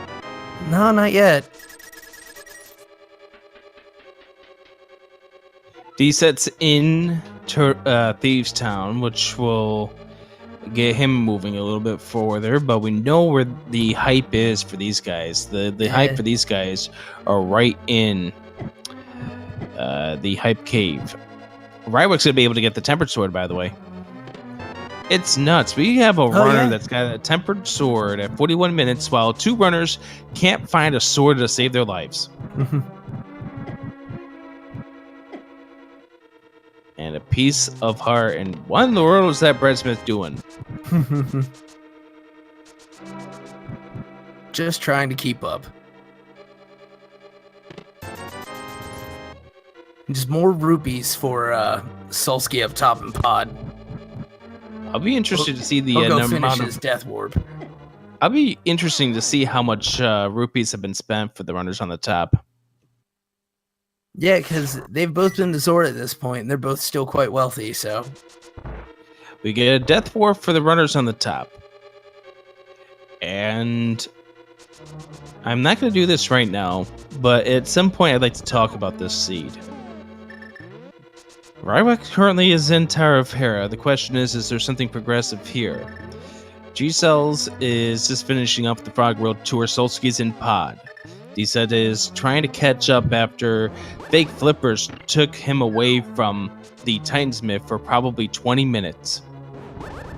Speaker 2: No, not yet.
Speaker 1: Dsitt's in Thieves Town, which will get him moving a little bit further, but we know where the hype is for these guys. The hype for these guys are right in the hype cave. Rywek's gonna be able to get the tempered sword, by the way. It's nuts. We have a runner that's got a tempered sword at 41 minutes, while two runners can't find a sword to save their lives. And a piece of heart. And what in the world is that breadsmith doing?
Speaker 2: Just trying to keep up. Just more rupees for Solski up top in Pod.
Speaker 1: I'll be interested to see the
Speaker 2: He'll go
Speaker 1: number
Speaker 2: finish his death warp.
Speaker 1: I'll be interesting to see how much rupees have been spent for the runners on the top.
Speaker 2: Yeah, because they've both been to Zora at this point, and they're both still quite wealthy, so...
Speaker 1: We get a death warp for the runners on the top. And I'm not going to do this right now, but at some point I'd like to talk about this seed. Rywek currently is in Tower of Hera. The question is there something progressive here? G-Cells is just finishing up the Frog World Tour. Solski's in Pod. Dsitt is trying to catch up after fake flippers took him away from the Titansmith for probably 20 minutes.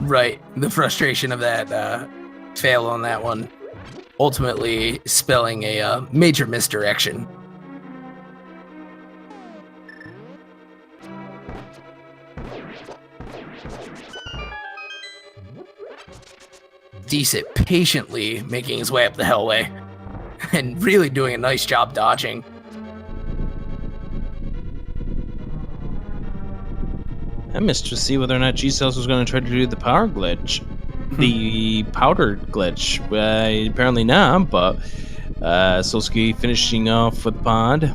Speaker 2: Right. The frustration of that fail on that one. Ultimately spelling a major misdirection. Dsitt patiently making his way up the hellway. And really doing a nice job dodging.
Speaker 1: I missed to see whether or not G-Cells was going to try to do the power glitch. The powdered glitch. Apparently not, but Solski finishing off with Pod.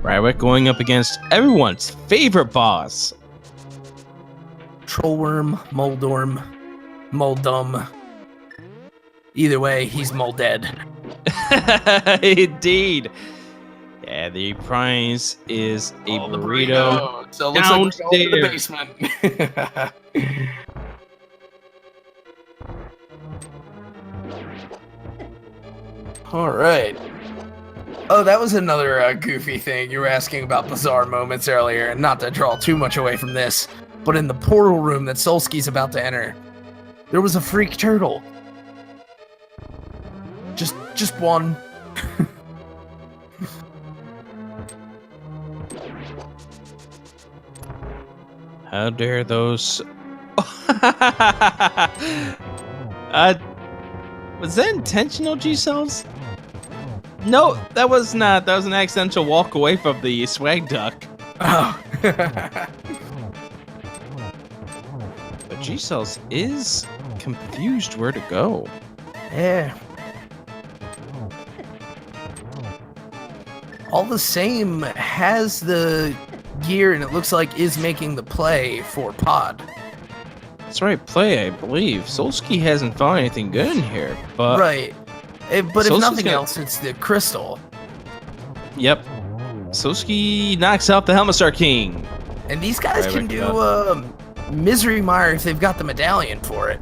Speaker 1: Rywek going up against everyone's favorite boss.
Speaker 2: Trollworm, Moldorm, Moldum. Either way, he's Moldead.
Speaker 1: Indeed. Yeah, the prize is a burrito.
Speaker 2: So it looks like we're going to the basement. All right. Oh, that was another goofy thing. You were asking about bizarre moments earlier, and not to draw too much away from this, but in the portal room that Solski's about to enter, there was a freak turtle. Just one.
Speaker 1: How dare those... was that intentional, G-Cells? No, that was not. That was an accidental walk away from the swag duck.
Speaker 2: Oh.
Speaker 1: But G-Cells is confused where to go.
Speaker 2: Yeah. All the same, has the gear and it looks like is making the play for pod.
Speaker 1: That's right, play, I believe. Solski hasn't found anything good in here, but...
Speaker 2: Right. But if
Speaker 1: Solski's
Speaker 2: nothing else, it's the crystal.
Speaker 1: Yep. Solski knocks out the Helmet Star King.
Speaker 2: And these guys can do Misery Mire if they've got the medallion for it.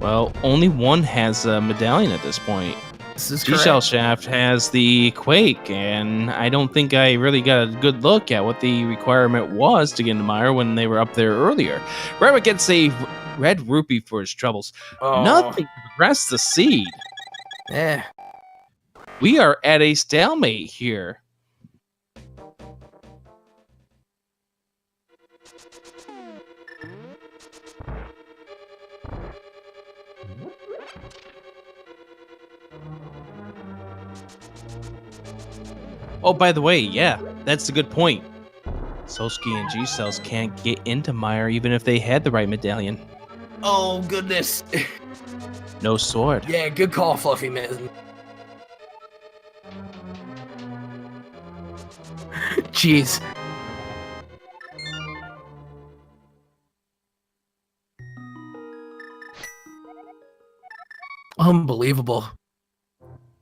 Speaker 1: Well, only one has a medallion at this point.
Speaker 2: This is correct.
Speaker 1: Gesellschaft has the Quake, and I don't think I really got a good look at what the requirement was to get into Mire when they were up there earlier. Rywek gets a red rupee for his troubles.
Speaker 2: Oh.
Speaker 1: Nothing to progress the seed.
Speaker 2: Yeah.
Speaker 1: We are at a stalemate here. Oh, by the way, yeah, that's a good point. Solski and G-Cells can't get into Mire even if they had the right medallion.
Speaker 2: Oh, goodness.
Speaker 1: No sword.
Speaker 2: Yeah, good call, Fluffy Man. Jeez. Unbelievable.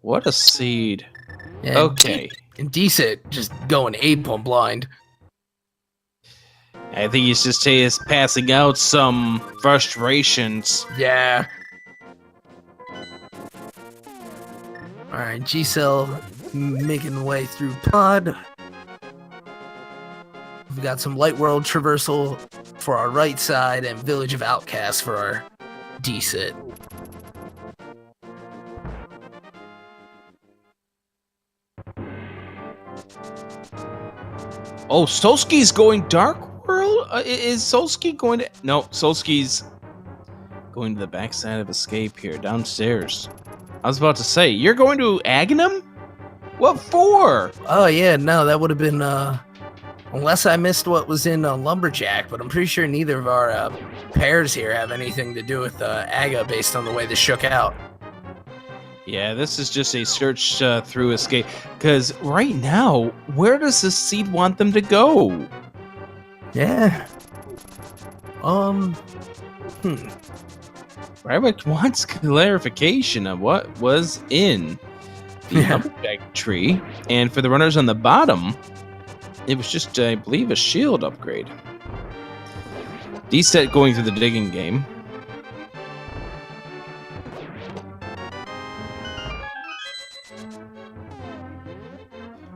Speaker 1: What a seed.
Speaker 2: Yeah,
Speaker 1: Okay.
Speaker 2: And Dsitt just going ape on blind.
Speaker 1: I think he's just passing out some frustrations.
Speaker 2: Yeah. Alright, G-Cell making the way through pod. We've got some Light World traversal for our right side and Village of Outcasts for our Dsitt.
Speaker 1: Oh, Solski's going Dark World? Is Solski going to... No, Solski's going to the backside of Escape here, downstairs. I was about to say, you're going to Aghanim? What for?
Speaker 2: Oh, yeah, no, that would have been, unless I missed what was in Lumberjack, but I'm pretty sure neither of our pairs here have anything to do with Aga based on the way this shook out.
Speaker 1: Yeah, this is just a search through Escape. Because right now, where does this seed want them to go?
Speaker 2: Yeah.
Speaker 1: Rywek wants clarification of what was in the Lumberjack tree. And for the runners on the bottom, it was just, I believe, a shield upgrade. Dsitt going through the digging game.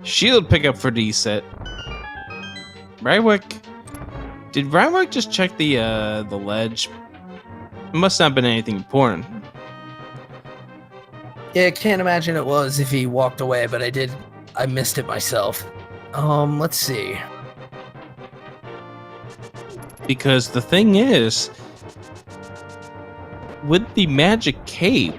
Speaker 1: Shield pickup for Dsitt. Rywek. Did Rywek just check the ledge? It must not have been anything important.
Speaker 2: Yeah, can't imagine it was if he walked away, but I missed it myself. Let's see.
Speaker 1: Because the thing is, with the magic cape,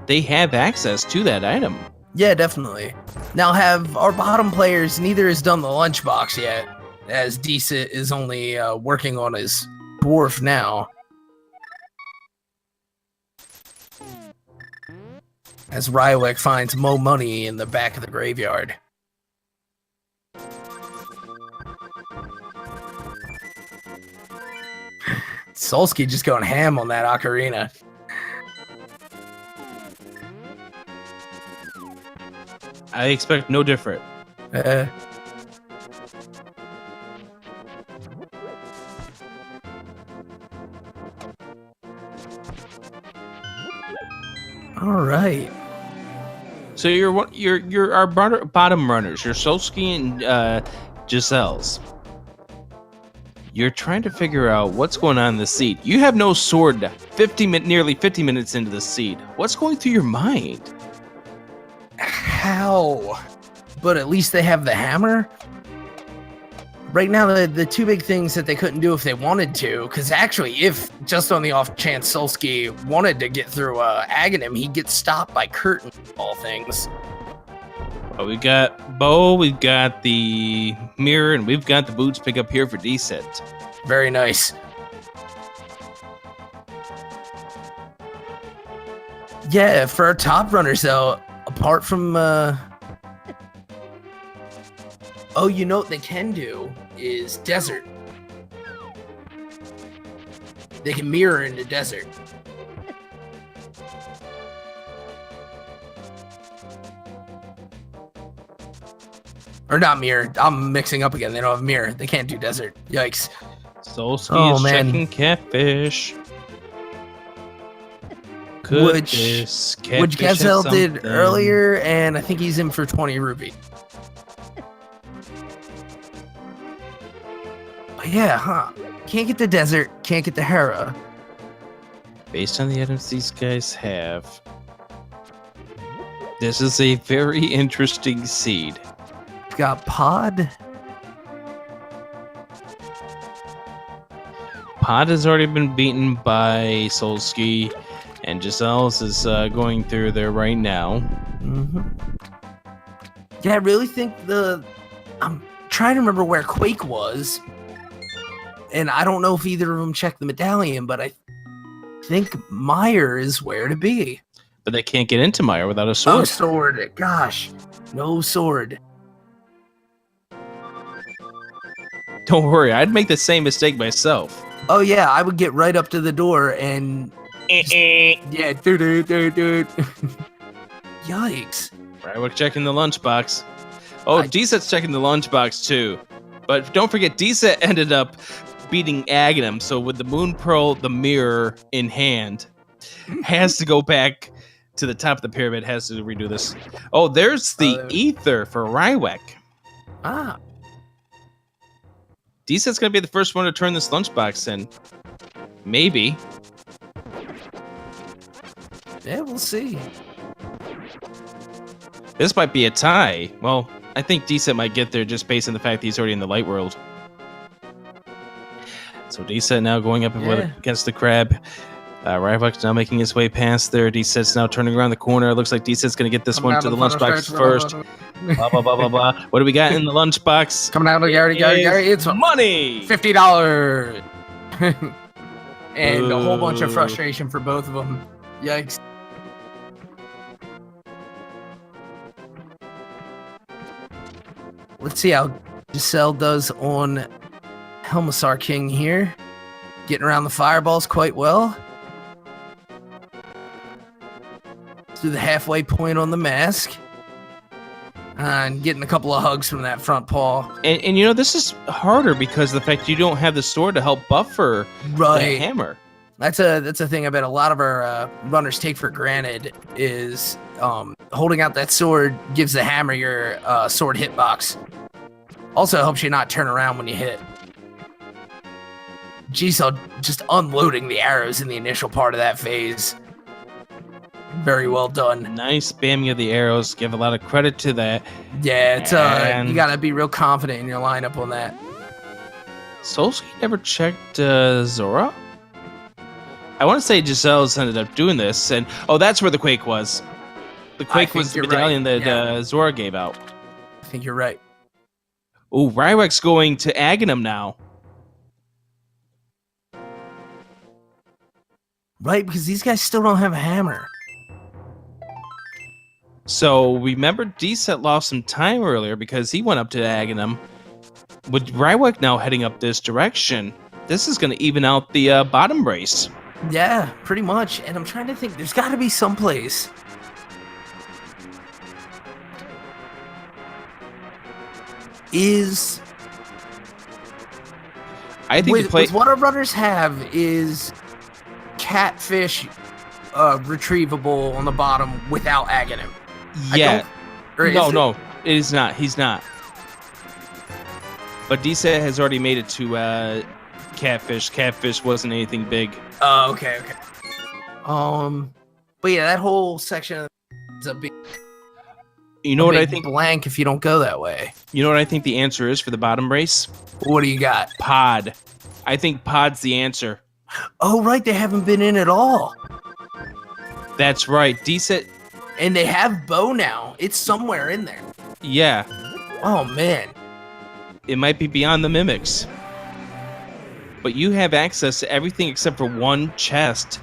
Speaker 1: they have access to that item.
Speaker 2: Yeah, definitely. Now have our bottom players, neither has done the lunchbox yet, as Dsitt is only working on his dwarf now. As Rywek finds Mo money in the back of the graveyard. Solski just going ham on that ocarina.
Speaker 1: I expect no different.
Speaker 2: All right.
Speaker 1: So you're our bottom runners. You're Solski and Giselles. You're trying to figure out what's going on in the seed. You have no sword. Nearly 50 minutes into the seed. What's going through your mind?
Speaker 2: How? But at least they have the hammer. Right now, the two big things that they couldn't do if they wanted to, because actually, if just on the off chance Solski wanted to get through Aghanim, he'd get stopped by Curtain, of all things.
Speaker 1: Well, we got Bo, we've got the Mire, and we've got the boots pick up here for Dsitt.
Speaker 2: Very nice. Yeah, for our top runners though, apart from oh, you know what they can do is desert. They can mirror into desert. Or not mirror. I'm mixing up again. They don't have mirror. They can't do desert. Yikes.
Speaker 1: Solski is checking catfish.
Speaker 2: Which Gesell did earlier, and I think he's in for 20 rupees. But yeah, huh? Can't get the desert, can't get the Hera.
Speaker 1: Based on the items these guys have, this is a very interesting seed.
Speaker 2: Got Pod.
Speaker 1: Pod has already been beaten by Solski, and Gesell's is going through there right now.
Speaker 2: Mm-hmm. Yeah, I really think I'm trying to remember where Quake was, and I don't know if either of them checked the medallion, but I think Mire is where to be.
Speaker 1: But they can't get into Mire without a sword.
Speaker 2: No sword. Gosh, no sword.
Speaker 1: Don't worry, I'd make the same mistake myself.
Speaker 2: Oh yeah, I would get right up to the door and yeah, dude. Yikes.
Speaker 1: Rywek checking the lunchbox. Oh, Dsitt's checking the lunchbox too. But don't forget, Dsitt ended up beating Ganon, so with the Moon Pearl, the mirror in hand, has to go back to the top of the pyramid, has to redo this. Oh, there's the ether for Rywek.
Speaker 2: Ah.
Speaker 1: Dsitt's gonna be the first one to turn this lunchbox in. Maybe.
Speaker 2: Yeah, we'll see.
Speaker 1: This might be a tie. Well, I think Dsitt might get there just based on the fact that he's already in the light world. So Dsitt now going up against the crab. Rywek's now making his way past there. Dsitt's now turning around the corner. Looks like Dsitt's gonna get this one to the lunchbox first. Blah, blah, blah, blah, blah. What do we got in the lunchbox?
Speaker 2: Coming out of Gary. It's
Speaker 1: money!
Speaker 2: $50! And a whole bunch of frustration for both of them. Yikes. Let's see how Gesell does on Helmassar King here. Getting around the fireballs quite well. To the halfway point on the mask. And getting a couple of hugs from that front paw.
Speaker 1: And you know, this is harder because of the fact you don't have the sword to help buffer the hammer.
Speaker 2: That's a thing I bet a lot of our runners take for granted is holding out that sword gives the hammer your sword hitbox. Also helps you not turn around when you hit. Gesell just unloading the arrows in the initial part of that phase. Very well done.
Speaker 1: Nice spamming of the arrows. Give a lot of credit to that.
Speaker 2: Yeah, it's you gotta be real confident in your lineup on that.
Speaker 1: Solski never checked Zora? I want to say Gesell's ended up doing this, and that's where the Quake was. The Quake was the medallion that Zora gave out.
Speaker 2: I think you're right.
Speaker 1: Oh, Rywek's going to Ganon now.
Speaker 2: Right, because these guys still don't have a hammer.
Speaker 1: So remember, Dsitt lost some time earlier because he went up to Ganon. With Rywek now heading up this direction, this is going to even out the bottom race.
Speaker 2: Yeah, pretty much. And I'm trying to think, there's got to be someplace.
Speaker 1: I think
Speaker 2: what our runners have is catfish retrievable on the bottom without Ganon.
Speaker 1: Yeah. No, it is not. He's not. But Dsitt has already made it to catfish. Catfish wasn't anything big.
Speaker 2: Oh, okay. But yeah, that whole section is a big.
Speaker 1: You know what I think?
Speaker 2: Blank if you don't go that way.
Speaker 1: You know what I think the answer is for the bottom race?
Speaker 2: What do you got?
Speaker 1: Pod. I think Pod's the answer.
Speaker 2: Oh, right. They haven't been in at all.
Speaker 1: That's right. Dsitt.
Speaker 2: And they have Bow now. It's somewhere in there.
Speaker 1: Yeah.
Speaker 2: Oh, man.
Speaker 1: It might be beyond the mimics. But you have access to everything except for one chest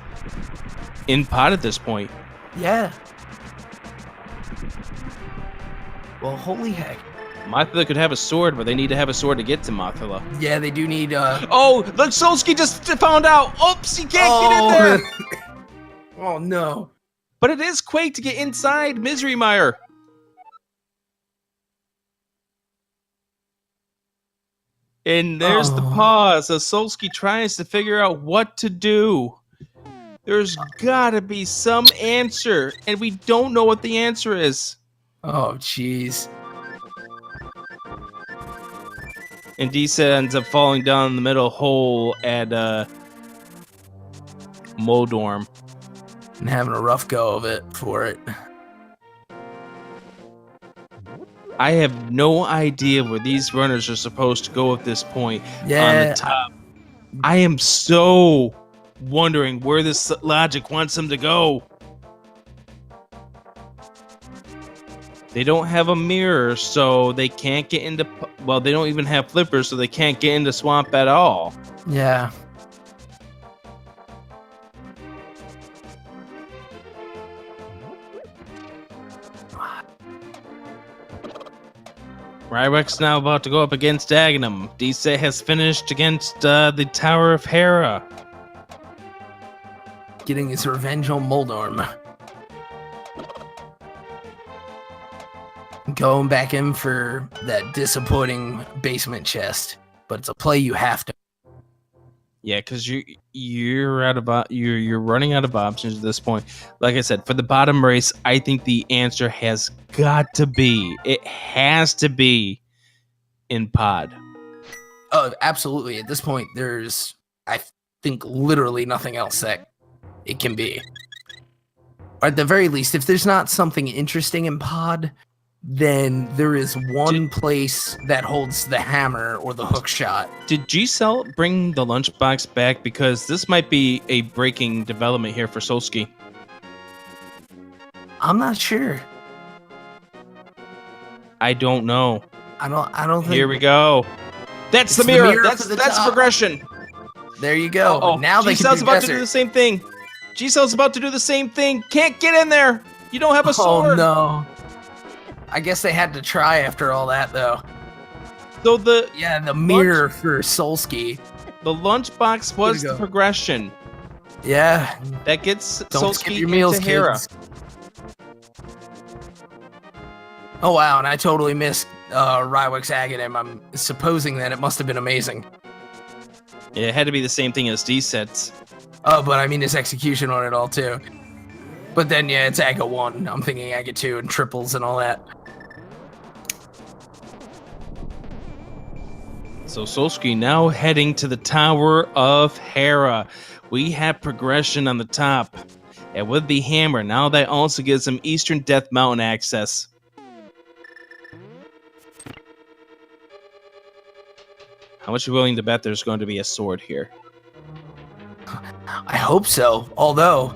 Speaker 1: in Pod at this point.
Speaker 2: Yeah. Well, holy heck.
Speaker 1: Mothula could have a sword, but they need to have a sword to get to Mothula.
Speaker 2: Yeah, they do need,
Speaker 1: Oh, look, Solski just found out! Oops, he can't get in there!
Speaker 2: Oh, no.
Speaker 1: But it is Quake to get inside Misery Mire. And there's the pause as Solski tries to figure out what to do. There's gotta be some answer, and we don't know what the answer is.
Speaker 2: Oh, jeez.
Speaker 1: And Dsitt ends up falling down the middle hole at Modorm.
Speaker 2: And having a rough go of it for it.
Speaker 1: I have no idea where these runners are supposed to go at this point on the top. I am so wondering where this logic wants them to go. They don't have a mirror, so they can't get into... Well, they don't even have flippers, so they can't get into Swamp at all.
Speaker 2: Yeah.
Speaker 1: Rywek's now about to go up against Ganon. Dsitt has finished against the Tower of Hera.
Speaker 2: Getting his revenge on Modorm. Going back in for that disappointing basement chest, but it's a play you have to.
Speaker 1: Yeah, because you're running out of options at this point. Like I said, for the bottom race, I think the answer has got to be. It has to be in Pod.
Speaker 2: Oh, absolutely. At this point, there's, I think, literally nothing else that it can be. Or at the very least, if there's not something interesting in Pod, then there is one place that holds the hammer or the hook shot.
Speaker 1: Did Gesellschaft bring the lunchbox back? Because this might be a breaking development here for Solski.
Speaker 2: I'm not sure.
Speaker 1: I don't know.
Speaker 2: I don't think.
Speaker 1: Here we go. That's the mirror. That's progression.
Speaker 2: There you go.
Speaker 1: Uh-oh.
Speaker 2: Now they can
Speaker 1: Gesellschaft's about to do the same thing. Gesellschaft's about to do the same thing. Can't get in there. You don't have a sword.
Speaker 2: Oh no. I guess they had to try after all that, though.
Speaker 1: So the
Speaker 2: mirror for Solski.
Speaker 1: The lunchbox was the progression.
Speaker 2: Yeah,
Speaker 1: that gets
Speaker 2: Don't
Speaker 1: Solski
Speaker 2: skip your meals,
Speaker 1: into Hera.
Speaker 2: kids. Oh wow, and I totally missed Rywek's Aganim. I'm supposing that it must have been amazing.
Speaker 1: It had to be the same thing as Dsitt's.
Speaker 2: Oh, but I mean his execution on it all too. But then yeah, it's Aga 1. I'm thinking Aga 2 and triples and all that.
Speaker 1: So Solski now heading to the Tower of Hera. We have progression on the top. And with the hammer, now that also gives him Eastern Death Mountain access. How much are you willing to bet there's going to be a sword here?
Speaker 2: I hope so, although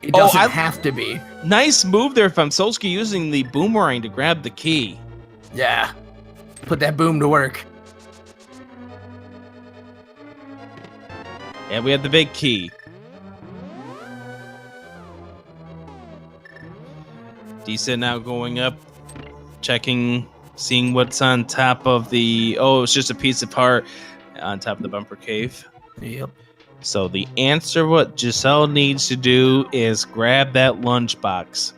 Speaker 2: it doesn't have to be.
Speaker 1: Nice move there from Solski using the boomerang to grab the key.
Speaker 2: Yeah. Put that boom to work.
Speaker 1: And we have the big key. Dsitt now going up, checking, seeing what's on top of the... Oh, it's just a piece of heart on top of the bumper cave.
Speaker 2: Yep.
Speaker 1: So the answer, what Gesellschaft needs to do is grab that lunchbox.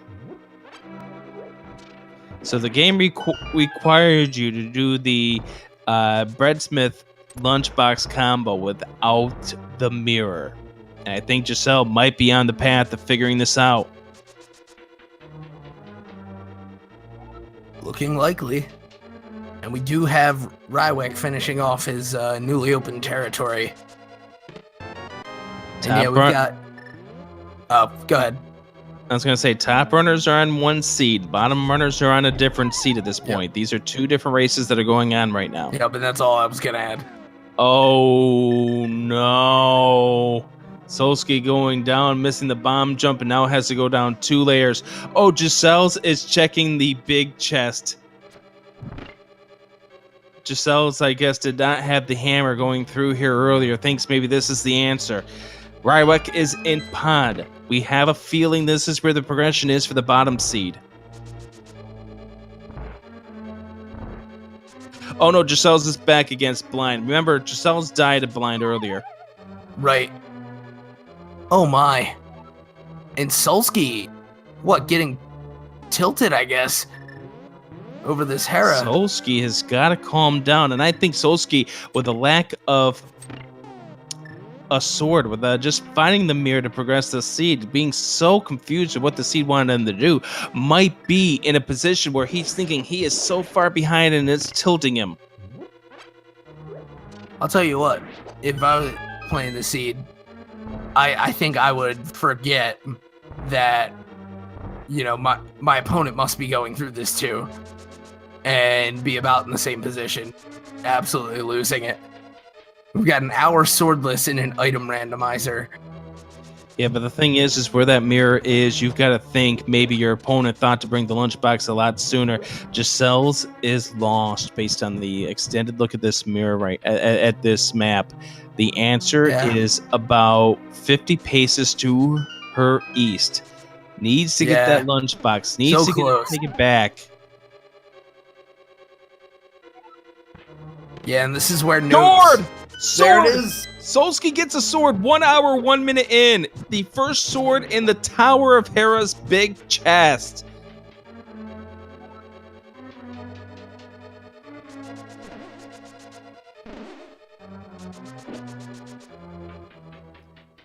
Speaker 1: So the game required you to do the Breadsmith lunchbox combo without the mirror. And I think Gesellschaft might be on the path of figuring this out.
Speaker 2: Looking likely. And we do have Rywek finishing off his newly opened territory. And yeah, we've got... Oh, go ahead.
Speaker 1: I was going to say, top runners are on one seed. Bottom runners are on a different seed at this point. Yep. These are two different races that are going on right now.
Speaker 2: Yeah, but that's all I was going to add.
Speaker 1: Oh, no. Solski going down, missing the bomb jump, and now has to go down 2 layers. Oh, Gesellschaft is checking the big chest. Gesellschaft, I guess, did not have the hammer going through here earlier. Thinks maybe this is the answer. Rywek is in pod. We have a feeling this is where the progression is for the bottom seed. Oh no, Giselle's is back against blind. Remember, Giselle's died of blind earlier.
Speaker 2: Right. Oh my. And Solski, getting tilted, I guess, over this Hera.
Speaker 1: Solski has got to calm down, and I think Solski, with a lack of a sword, with just finding the Mire to progress the seed, being so confused with what the seed wanted him to do, might be in a position where he's thinking he is so far behind and it's tilting him.
Speaker 2: I'll tell you what, if I was playing the seed, I think I would forget that, you know, my opponent must be going through this too, and be about in the same position, absolutely losing it. We've got an hour swordless in an item randomizer.
Speaker 1: Yeah, but the thing is where that Mire is, you've got to think maybe your opponent thought to bring the lunchbox a lot sooner. Giselle's is lost based on the extended look at this Mire right at this map. The answer is about 50 paces to her east. Needs to get that lunchbox. Needs to take it back.
Speaker 2: Yeah, and this is where
Speaker 1: Sword!
Speaker 2: There it is.
Speaker 1: Solski gets a sword 1 hour, 1 minute in. The first sword in the Tower of Hera's big chest.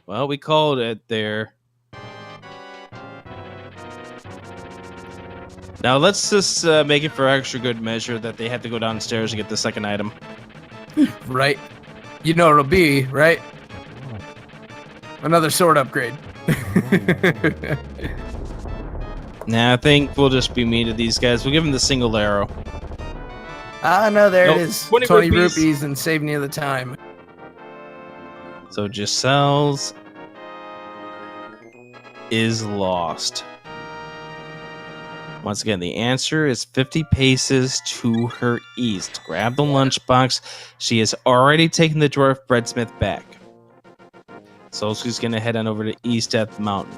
Speaker 1: Well, we called it there. Now let's just make it for extra good measure that they have to go downstairs to get the second item.
Speaker 2: Right. You know what it'll be, right? Another sword upgrade.
Speaker 1: Nah, I think we'll just be mean to these guys. We'll give them the single arrow.
Speaker 2: Ah, no, there it is.
Speaker 1: 20
Speaker 2: rupees and saving you the time.
Speaker 1: So Giselle's is lost. Once again, the answer is 50 paces to her east. Grab the lunchbox. She has already taken the dwarf breadsmith back. So she's going to head on over to east at the mountain.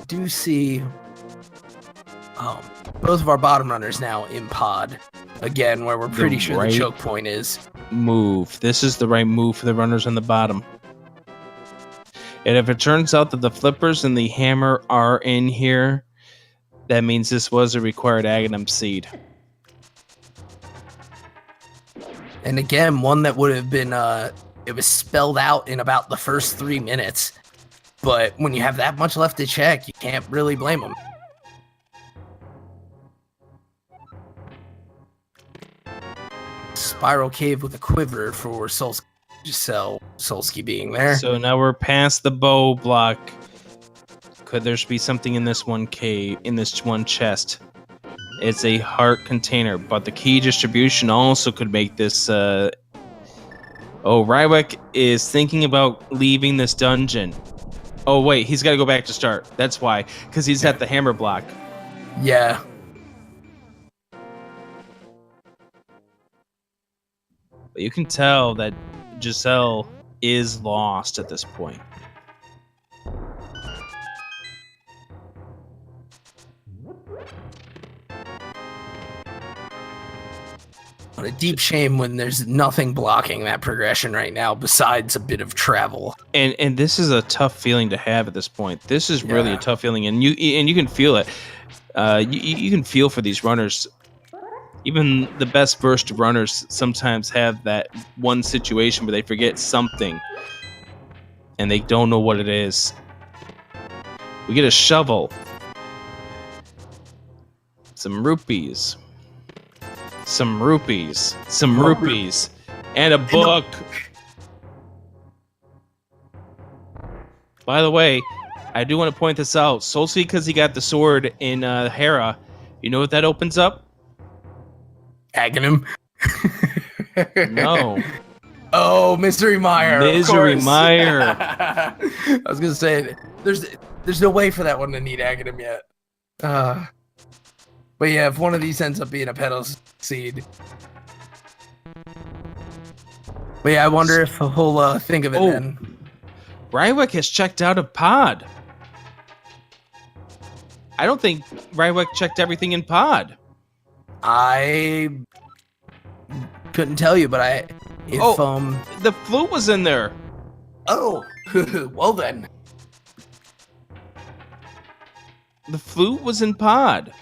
Speaker 2: Do see both of our bottom runners now in pod. Again, where we're pretty sure the choke point is.
Speaker 1: Move. This is the right move for the runners on the bottom. And if it turns out that the flippers and the hammer are in here, that means this was a required Aghanim seed.
Speaker 2: And again, one that would have been, it was spelled out in about the first 3 minutes. But when you have that much left to check, you can't really blame them. Spiral cave with a quiver for Solski. Solski being there.
Speaker 1: So now we're past the bow block. Could there be something in this one cave, in this one chest? It's a heart container, but the key distribution also could make this. Oh, Rywek is thinking about leaving this dungeon. Oh wait, he's got to go back to start. That's why, because he's at the hammer block.
Speaker 2: Yeah.
Speaker 1: But you can tell that Giselle is lost at this point.
Speaker 2: What a deep shame when there's nothing blocking that progression right now besides a bit of travel.
Speaker 1: And this is a tough feeling to have at this point. This is really a tough feeling, and you can feel it. You can feel for these runners. Even the best versed runners sometimes have that one situation where they forget something and they don't know what it is. We get a shovel, some rupees, some rupees, some rupees, and a book. By the way, I do want to point this out. Solski, because he got the sword in Hera, you know what that opens up?
Speaker 2: Aghanim.
Speaker 1: No.
Speaker 2: Oh, Misery Mire.
Speaker 1: Misery Mire.
Speaker 2: I was gonna say there's no way for that one to need Aghanim yet. But yeah, if one of these ends up being a pedal seed. But yeah, I wonder if he'll think of it then.
Speaker 1: Rywek has checked out of pod. I don't think Rywek checked everything in pod.
Speaker 2: I couldn't tell you, but
Speaker 1: the flute was in there.
Speaker 2: Oh, well then.
Speaker 1: The flute was in pod.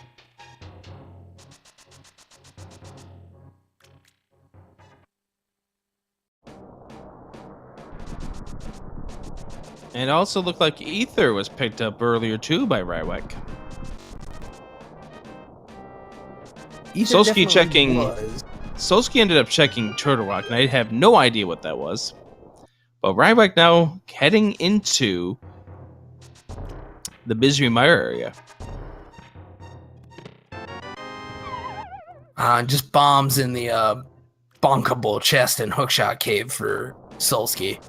Speaker 1: And it also looked like ether was picked up earlier too by Rywek. Solski checking. Solski ended up checking Turtle Rock, and I have no idea what that was. But Rywek now heading into the Mire area.
Speaker 2: Just bombs in the bonkable chest and hookshot cave for Solski.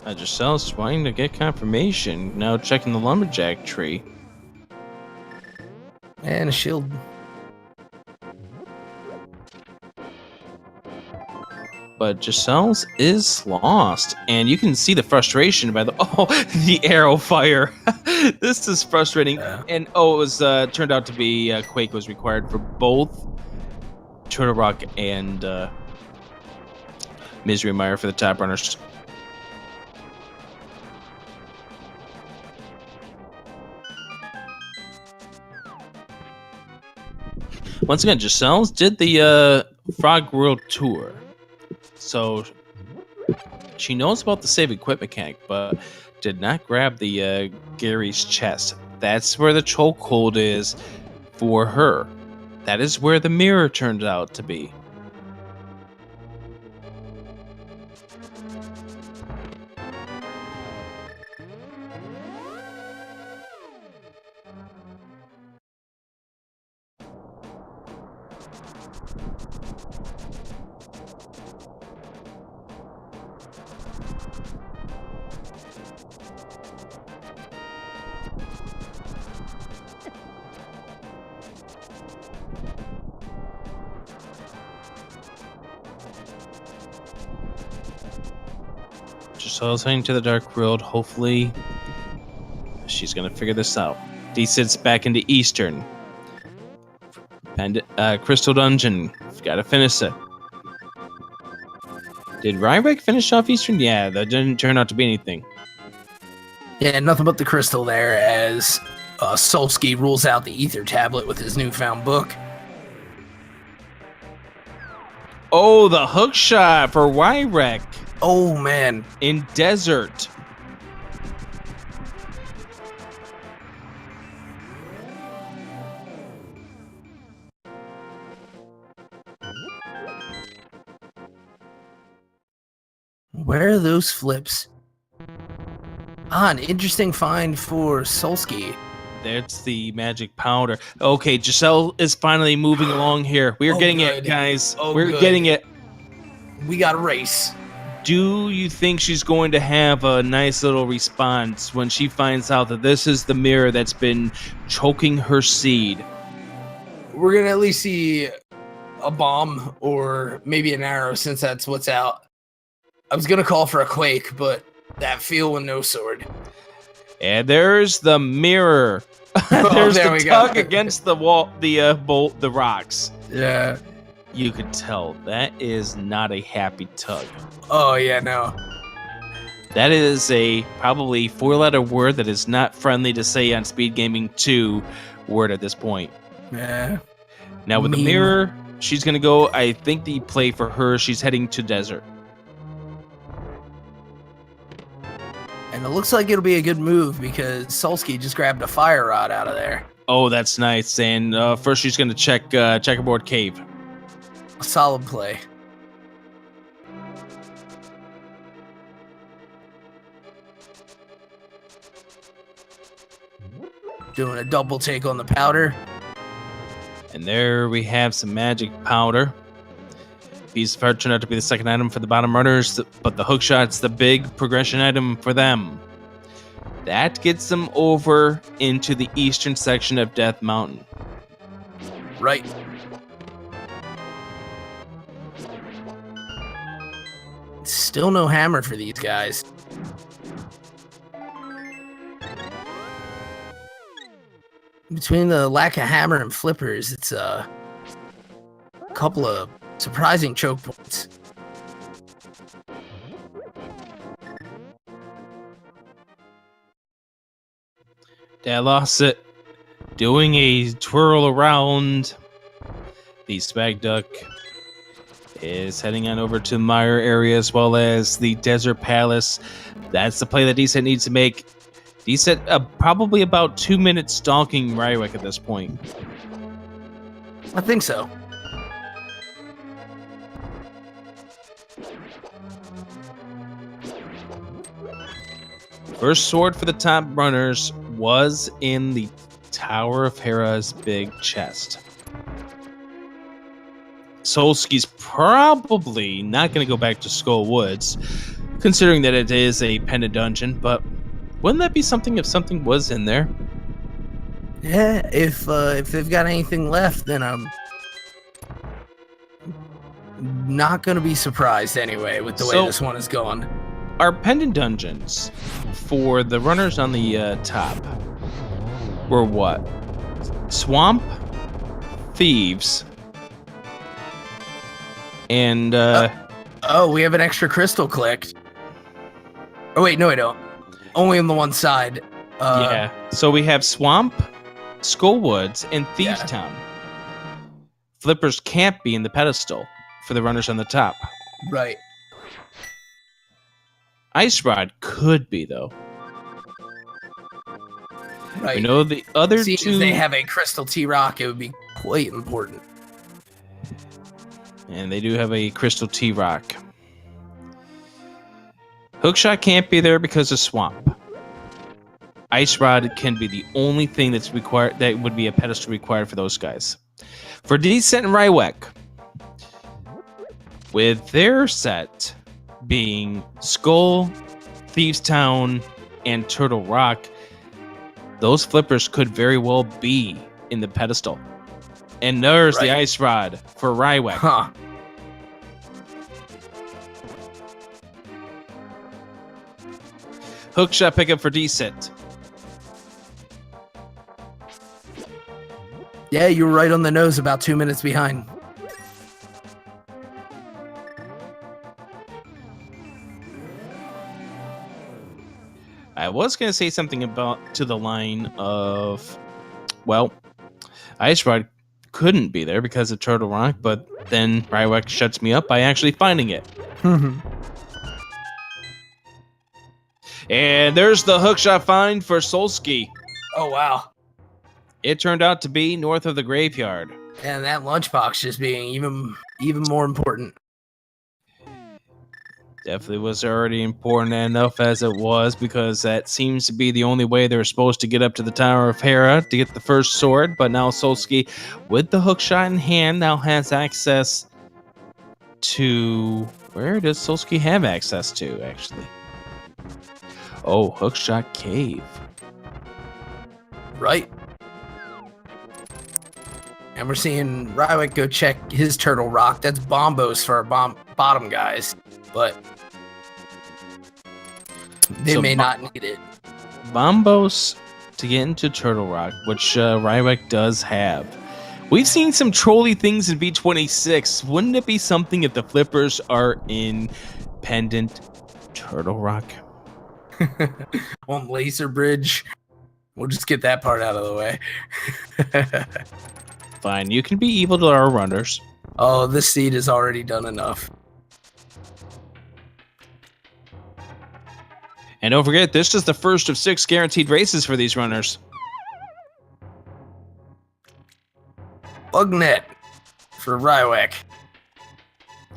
Speaker 1: Gesellschaft trying to get confirmation. Now checking the lumberjack tree.
Speaker 2: And a shield.
Speaker 1: But Gesellschaft is lost, and you can see the frustration by the arrow fire. This is frustrating.
Speaker 2: Yeah.
Speaker 1: And it was turned out to be Quake was required for both Turtle Rock and Mire for the top runners. Once again, Gesellschaft did the Frog World Tour. So she knows about the save equip mechanic, but did not grab the Gary's chest. That's where the chokehold is for her. That is where the mirror turned out to be. Gesellschaft heading to the Dark World. Hopefully, she's gonna figure this out. Dsitt's back into Eastern. And Crystal Dungeon. Gotta finish it. Did Rywek finish off Eastern? Yeah, that didn't turn out to be anything.
Speaker 2: Yeah, nothing but the crystal there as Solski rules out the ether tablet with his newfound book.
Speaker 1: Oh, the hook shot for Rywek.
Speaker 2: Oh, man.
Speaker 1: In desert.
Speaker 2: Where are those flips? An interesting find for Solski.
Speaker 1: That's the magic powder. Okay, Gesellschaft is finally moving along here. We're getting it, guys. We're getting it.
Speaker 2: We got a race.
Speaker 1: Do you think she's going to have a nice little response when she finds out that this is the mirror that's been choking her seed?
Speaker 2: We're going to at least see a bomb or maybe an arrow since that's what's out. I was going to call for a quake, but that feel with no sword.
Speaker 1: And there's the mirror. There's the tug against the wall, the rocks.
Speaker 2: Yeah.
Speaker 1: You could tell that is not a happy tug.
Speaker 2: Oh, yeah, no.
Speaker 1: That is a probably 4-letter word that is not friendly to say on Speed Gaming 2 word at this point.
Speaker 2: Yeah.
Speaker 1: Now with the mirror, she's going to go, I think the play for her, she's heading to desert.
Speaker 2: And it looks like it'll be a good move because Solski just grabbed a fire rod out of there.
Speaker 1: Oh, that's nice. And first she's going to check Checkerboard Cave.
Speaker 2: A solid play. Doing a double take on the powder.
Speaker 1: And there we have some magic powder. Piece of art turned out to be the second item for the bottom runners, but the hookshot's the big progression item for them. That gets them over into the eastern section of Death Mountain.
Speaker 2: Right. Still no hammer for these guys. Between the lack of hammer and flippers, it's a couple of surprising choke points.
Speaker 1: That lost it. Doing a twirl around. The Spag Duck is heading on over to the Mire area as well as the Desert Palace. That's the play that Dsitt needs to make. Dsitt probably about 2 minutes stalking Rywek at this point.
Speaker 2: I think so.
Speaker 1: First sword for the top runners was in the Tower of Hera's big chest. Solski's probably not going to go back to Skull Woods, considering that it is a pendant dungeon, but wouldn't that be something if something was in there?
Speaker 2: Yeah, if they've got anything left, then I'm not going to be surprised anyway with the way this one is going.
Speaker 1: Our pendant dungeons for the runners on the top were what? Swamp, Thieves, and
Speaker 2: oh, we have an extra crystal clicked. Oh wait, no, I don't. Only on the one side.
Speaker 1: Yeah. So we have Swamp, Skullwoods, and Thieves Town. Flippers can't be in the pedestal for the runners on the top.
Speaker 2: Right.
Speaker 1: Ice Rod could be, though.
Speaker 2: Right.
Speaker 1: We know the other two.
Speaker 2: If they have a Crystal T-Rock, it would be quite important.
Speaker 1: And they do have a Crystal T-Rock. Hookshot can't be there because of Swamp. Ice Rod can be the only thing that's required. That would be a pedestal required for those guys. For Dsitt and Rywek, with their set being Skull, Thieves Town, and Turtle Rock, those flippers could very well be in the pedestal. And there's the Ice Rod for Rywek.
Speaker 2: Huh.
Speaker 1: Hookshot pickup for Dsitt.
Speaker 2: Yeah, you were right on the nose, about 2 minutes behind.
Speaker 1: I was going to say something about to the line of, well, Ice Rod couldn't be there because of Turtle Rock, but then Rywek shuts me up by actually finding it. And there's the hookshot find for Solski.
Speaker 2: Oh, wow.
Speaker 1: It turned out to be north of the graveyard.
Speaker 2: And that lunchbox just being even more important.
Speaker 1: Definitely was already important enough as it was, because that seems to be the only way they were supposed to get up to the Tower of Hera to get the first sword. But now Solski, with the hookshot in hand, now has access to... Where does Solski have access to, actually? Oh, Hookshot Cave.
Speaker 2: Right. And we're seeing Rywek go check his Turtle Rock. That's bombos for our bottom guys. But they may not need it.
Speaker 1: Bombos to get into Turtle Rock, which Rywek does have. We've seen some trolly things in V26. Wouldn't it be something if the flippers are in Pendant Turtle Rock?
Speaker 2: On Laser Bridge. We'll just get that part out of the way.
Speaker 1: Fine, you can be evil to our runners.
Speaker 2: Oh, this seed has already done enough.
Speaker 1: And don't forget, this is the first of 6 guaranteed races for these runners.
Speaker 2: Bugnet for Rywek.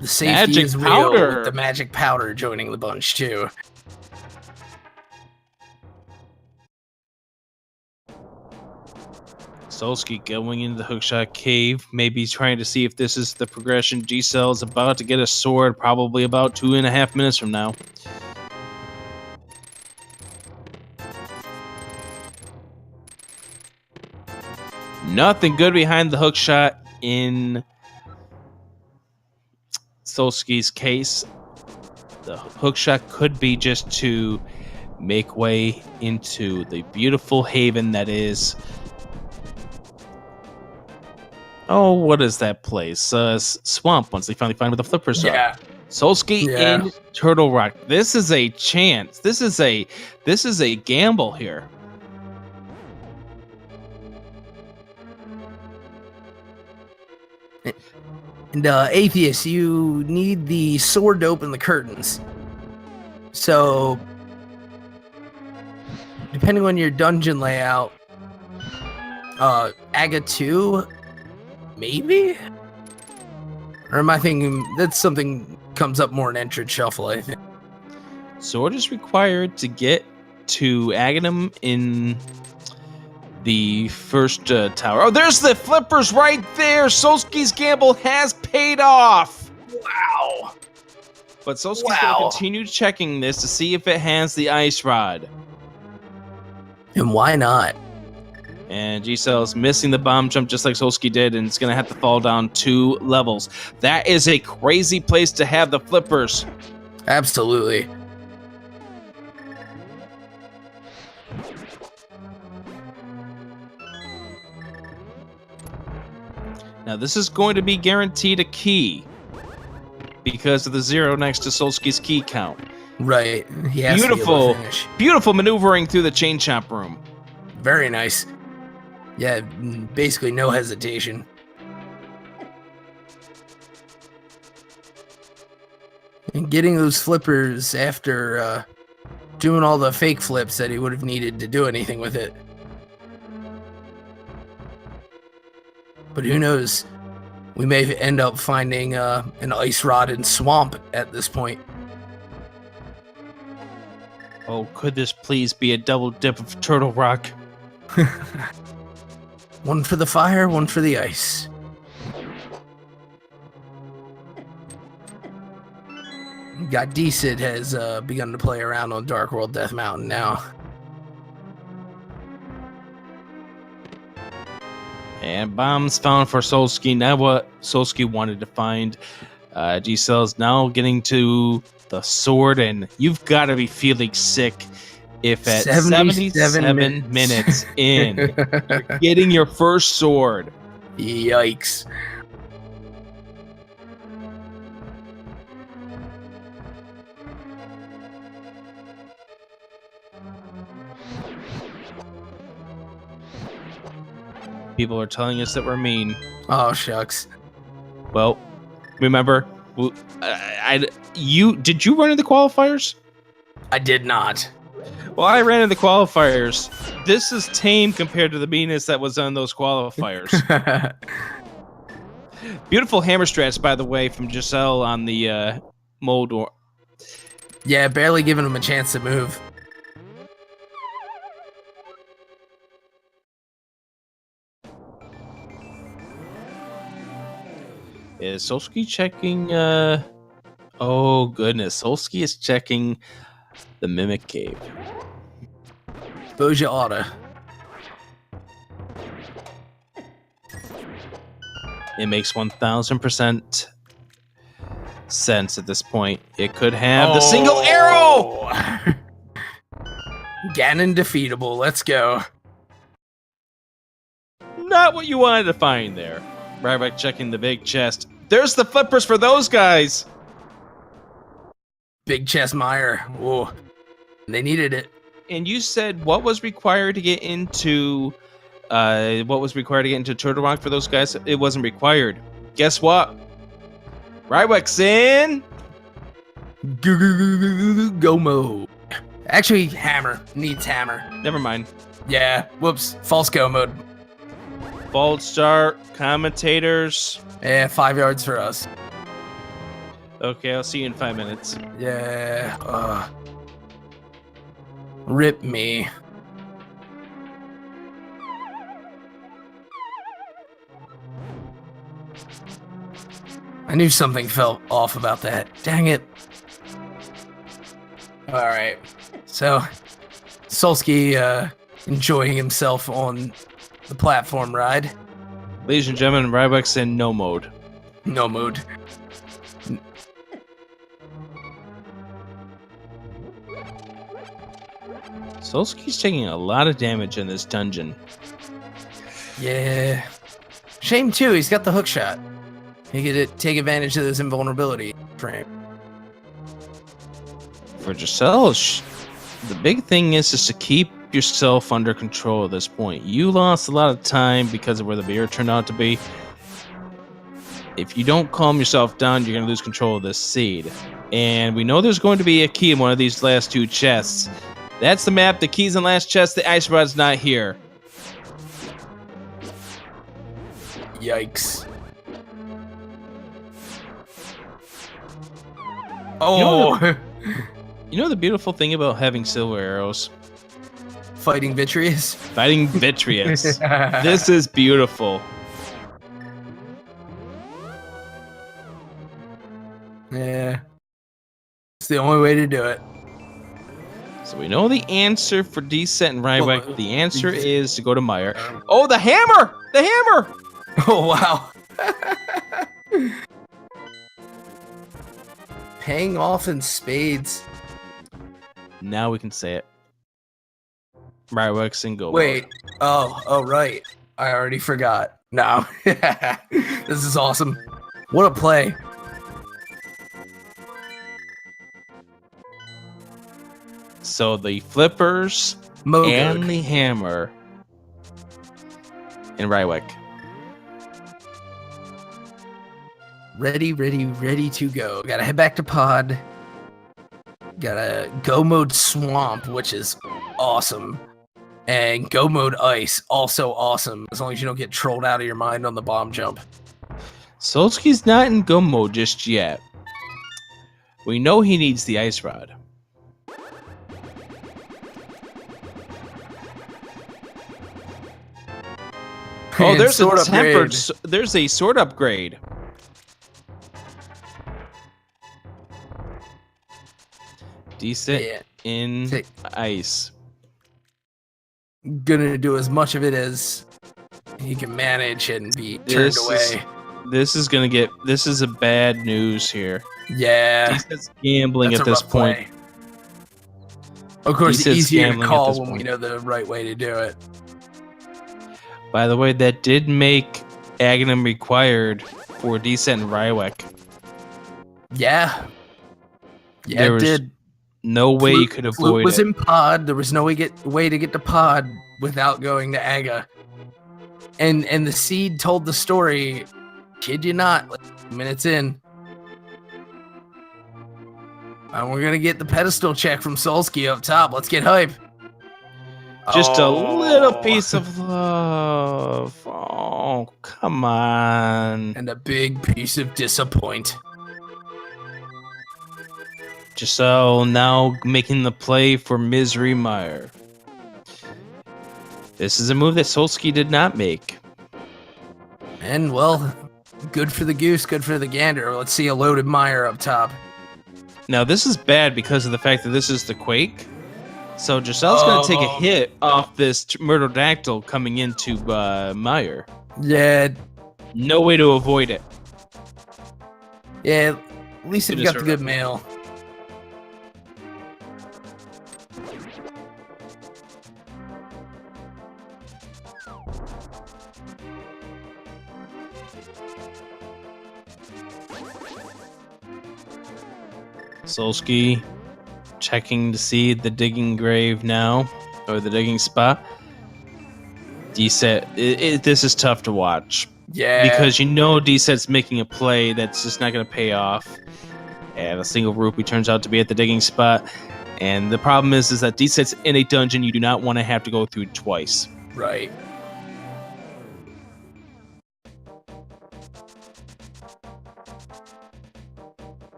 Speaker 2: The safety
Speaker 1: magic
Speaker 2: is real
Speaker 1: powder.
Speaker 2: with the magic powder joining the bunch too.
Speaker 1: Solski going into the Hookshot Cave, maybe trying to see if this is the progression. G-Cell is about to get a sword, probably about 2.5 minutes from now. Nothing good behind the hookshot in Solski's case. the hook shot could be just to make way into the beautiful haven that is... Oh, what is that place? Swamp, once they finally find where the flippers are. Solski in Turtle Rock. This is a chance. This is a gamble here.
Speaker 2: And Atheist, you need the sword to open the curtains. So, depending on your dungeon layout, Aga 2, maybe? Or am I thinking that's something comes up more in Entrance Shuffle, I think.
Speaker 1: Sword is required to get to Aghanim in the first tower. Oh, there's the flippers right there! Solski's gamble has paid off!
Speaker 2: Wow!
Speaker 1: But Solski's going to continue checking this to see if it has the ice rod.
Speaker 2: And why not?
Speaker 1: And G-Cell's missing the bomb jump just like Solski did, and it's going to have to fall down 2 levels. That is a crazy place to have the flippers.
Speaker 2: Absolutely.
Speaker 1: Now, this is going to be guaranteed a key because of the 0 next to Solski's key count.
Speaker 2: Right.
Speaker 1: Beautiful, beautiful maneuvering through the chain chomp room.
Speaker 2: Very nice. Yeah, basically no hesitation. And getting those flippers after doing all the fake flips that he would have needed to do anything with it. But who knows? We may end up finding an ice rod in swamp at this point.
Speaker 1: Oh, could this please be a double dip of Turtle Rock?
Speaker 2: One for the fire, one for the ice. Got Dsitt has begun to play around on Dark World Death Mountain now.
Speaker 1: And bombs found for Solski. Now what Solski wanted to find. G-Cell's now getting to the sword, and you've got to be feeling sick if at 77 minutes in, you're getting your first sword.
Speaker 2: Yikes.
Speaker 1: People are telling us that we're mean.
Speaker 2: Oh, shucks.
Speaker 1: Well, remember, did you run in the qualifiers?
Speaker 2: I did not.
Speaker 1: Well, I ran in the qualifiers. This is tame compared to the meanness that was on those qualifiers. Beautiful hammer strats, by the way, from Giselle on the mold.
Speaker 2: Yeah, barely giving him a chance to move.
Speaker 1: Is Solski checking? Oh, goodness. Solski is checking the Mimic Cave.
Speaker 2: Suppose you oughta.
Speaker 1: It makes 1000% sense at this point. It could have the single arrow!
Speaker 2: Ganon defeatable. Let's go.
Speaker 1: Not what you wanted to find there. Rywek checking the big chest. There's the flippers for those guys!
Speaker 2: Big chest Mire. Whoa. They needed it.
Speaker 1: And you said what was required to get into Turtle Rock for those guys? It wasn't required. Guess what? Rywek's in
Speaker 2: Go mode. Actually, hammer. Needs hammer.
Speaker 1: Never mind.
Speaker 2: Yeah. Whoops. False go mode.
Speaker 1: False start. Commentators.
Speaker 2: Yeah, 5 yards for us.
Speaker 1: Okay, I'll see you in 5 minutes.
Speaker 2: Yeah. Rip me. I knew something felt off about that. Dang it. Alright. So, Solski enjoying himself on the platform ride.
Speaker 1: Ladies and gentlemen, Rywek's in no mode.
Speaker 2: No mode.
Speaker 1: Solski's taking a lot of damage in this dungeon.
Speaker 2: Yeah. Shame too, he's got the hook shot. He could take advantage of this invulnerability frame.
Speaker 1: For Giselle, the big thing is just to keep yourself under control at this point. You lost a lot of time because of where the Mire turned out to be. If you don't calm yourself down, you're going to lose control of this seed. And we know there's going to be a key in one of these last two chests. That's the map. The key's in the last chest. The ice rod's not here.
Speaker 2: Yikes. Oh!
Speaker 1: You know the beautiful thing about having silver arrows?
Speaker 2: Fighting Vitreous?
Speaker 1: Fighting Vitreous. This is beautiful.
Speaker 2: Yeah. It's the only way to do it.
Speaker 1: So we know the answer for Dsitt and Rywek. Well, the answer is to go to Mire. Oh, the hammer! The hammer!
Speaker 2: Oh, wow. Paying off in spades.
Speaker 1: Now we can say it. Rywek's in go.
Speaker 2: Wait. Oh, right. I already forgot. No. This is awesome. What a play.
Speaker 1: So the flippers and the hammer and Rywek.
Speaker 2: Ready to go. Gotta head back to pod. Gotta go mode swamp, which is awesome. And go mode ice, also awesome. As long as you don't get trolled out of your mind on the bomb jump.
Speaker 1: Solski's not in go mode just yet. We know he needs the ice rod. Oh, there's a tempered. There's a sword upgrade. Dsitt in ice.
Speaker 2: Gonna do as much of it as he can manage and be turned away.
Speaker 1: This is gonna get. This is a bad news here.
Speaker 2: Yeah,
Speaker 1: Dsitt's gambling at this point.
Speaker 2: Of course, it's easier to call when we know the right way to do it.
Speaker 1: By the way, that did make Ganon required for Dsitt and Rywek.
Speaker 2: Yeah. Yeah, it did.
Speaker 1: No way you could avoid it.
Speaker 2: It was in pod. There was no way to get to pod without going to Aga. And the seed told the story, kid you not, like minutes in. And we're going to get the pedestal check from Solski up top. Let's get hype.
Speaker 1: Just a little piece of love. Oh, come on.
Speaker 2: And a big piece of disappoint.
Speaker 1: Giselle now making the play for Misery Mire. This is a move that Solski did not make.
Speaker 2: And, well, good for the goose, good for the gander. Let's see a loaded Mire up top.
Speaker 1: Now, this is bad because of the fact that this is the Quake. So Giselle's going to take a hit off this Myrtledactyl coming into Mire.
Speaker 2: Yeah.
Speaker 1: No way to avoid it.
Speaker 2: Yeah, at least they've got the good mail.
Speaker 1: Solski checking to see the digging grave now, or the digging spot. Dsitt, this is tough to watch.
Speaker 2: Yeah.
Speaker 1: Because you know Dsitt's making a play that's just not going to pay off. And a single rupee turns out to be at the digging spot. And the problem is that Dsitt's in a dungeon you do not want to have to go through twice.
Speaker 2: Right.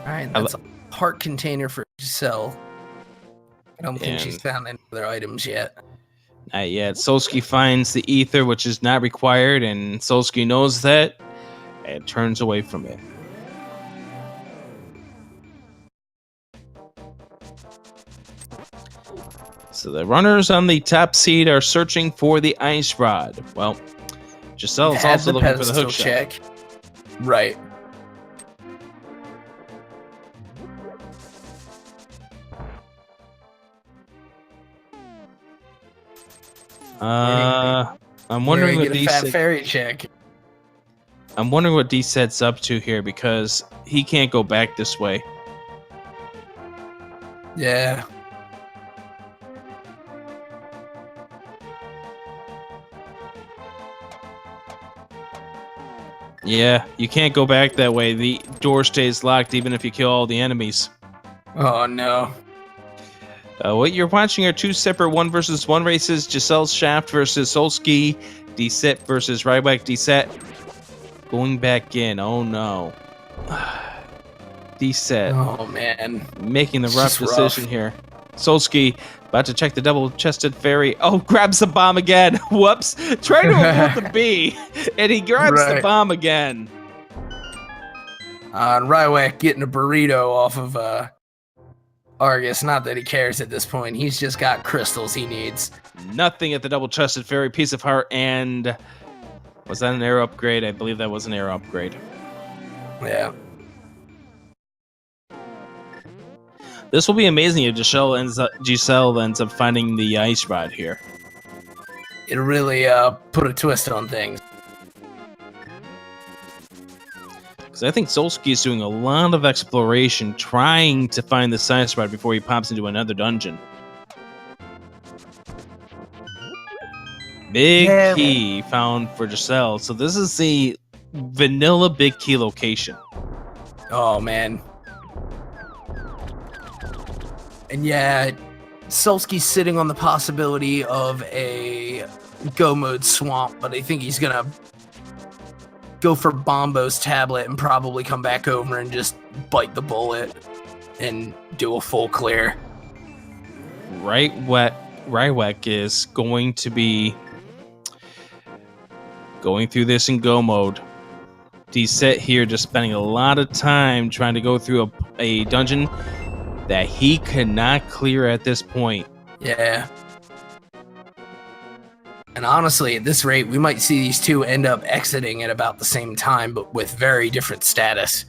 Speaker 2: Alright, that's a heart container for Giselle. I don't think she's found any other items yet.
Speaker 1: Not yet. Solski finds the ether, which is not required, and Solski knows that and turns away from it. So the runners on the top seed are searching for the ice rod. Well, Giselle is also looking for the hook shot.
Speaker 2: Right.
Speaker 1: I'm wondering what
Speaker 2: a fat fairy chick.
Speaker 1: I'm wondering what Dsitt's up to here because he can't go back this way.
Speaker 2: Yeah.
Speaker 1: Yeah, you can't go back that way. The door stays locked even if you kill all the enemies.
Speaker 2: Oh, no.
Speaker 1: What you're watching are two separate 1-versus-1 races. Gesellschaft versus Solski. Dsitt versus Rywek. Dsitt going back in. Oh, no. Dsitt.
Speaker 2: Oh, man.
Speaker 1: Making the rough decision here. Solski about to check the double-chested fairy. Oh, grabs the bomb again. Whoops. Trying to avoid the bee. And he grabs the bomb again.
Speaker 2: Rywek getting a burrito off of Argus. Not that he cares at this point. He's just got crystals he needs.
Speaker 1: Nothing at the double-chested fairy. Piece of heart. And was that an arrow upgrade? I believe that was an arrow upgrade.
Speaker 2: Yeah.
Speaker 1: This will be amazing if Giselle ends up finding the ice rod here.
Speaker 2: It really put a twist on things.
Speaker 1: Because I think Solski is doing a lot of exploration, trying to find the ice rod before he pops into another dungeon. Big key found for Giselle. So this is the vanilla big key location.
Speaker 2: Oh, man. And yeah, Solski's sitting on the possibility of a go mode swamp, but I think he's gonna go for Bombo's tablet and probably come back over and just bite the bullet and do a full clear.
Speaker 1: Rywek is going to be going through this in go mode. Dsitt here just spending a lot of time trying to go through a dungeon that he cannot clear at this point.
Speaker 2: Yeah. And honestly, at this rate, we might see these two end up exiting at about the same time, but with very different status.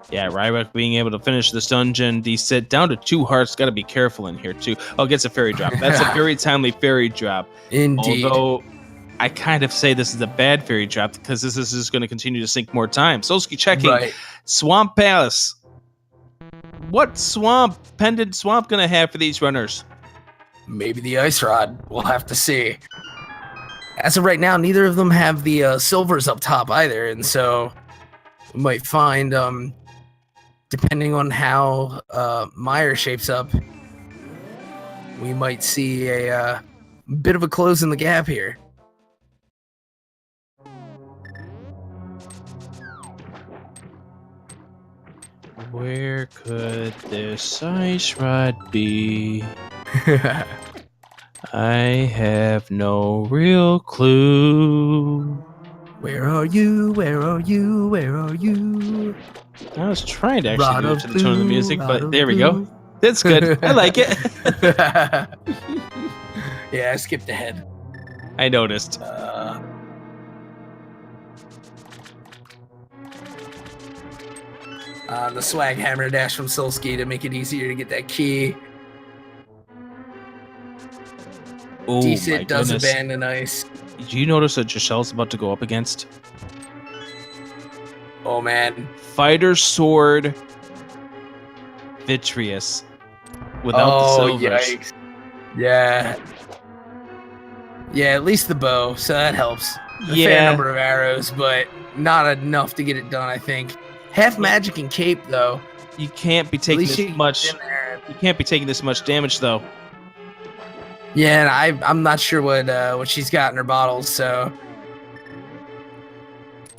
Speaker 1: Yeah, Rywek being able to finish this dungeon. Dsitt down to 2 hearts. Got to be careful in here, too. Oh, gets a fairy drop. That's a very timely fairy drop.
Speaker 2: Indeed.
Speaker 1: Although, I kind of say this is a bad fairy drop because this is just going to continue to sink more time. Solski checking.
Speaker 2: Right.
Speaker 1: Swamp Palace. What pendant swamp gonna have for these runners?
Speaker 2: Maybe the ice rod. We'll have to see. As of right now, neither of them have the silvers up top either, and so we might find, depending on how Mire shapes up, we might see a bit of a close in the gap here.
Speaker 1: Where could this ice rod be? I have no real clue.
Speaker 2: Where are you? Where are you? Where are you?
Speaker 1: I was trying to actually do it to the tone of the music, but there we go. That's good. I like it.
Speaker 2: Yeah, I skipped ahead.
Speaker 1: I noticed.
Speaker 2: The swag hammer dash from Solski to make it easier to get that key.
Speaker 1: Oh,
Speaker 2: Dsitt does abandon ice.
Speaker 1: Did you notice that Giselle's about to go up against?
Speaker 2: Oh, man.
Speaker 1: Fighter Sword Vitreous. Without the silvers.
Speaker 2: Yikes. Yeah. Yeah, at least the bow, so that helps. A fair number of arrows, but not enough to get it done, I think. Half magic and cape, though.
Speaker 1: You can't be taking this much. You can't be taking this much damage, though.
Speaker 2: Yeah, and I'm not sure what she's got in her bottles. So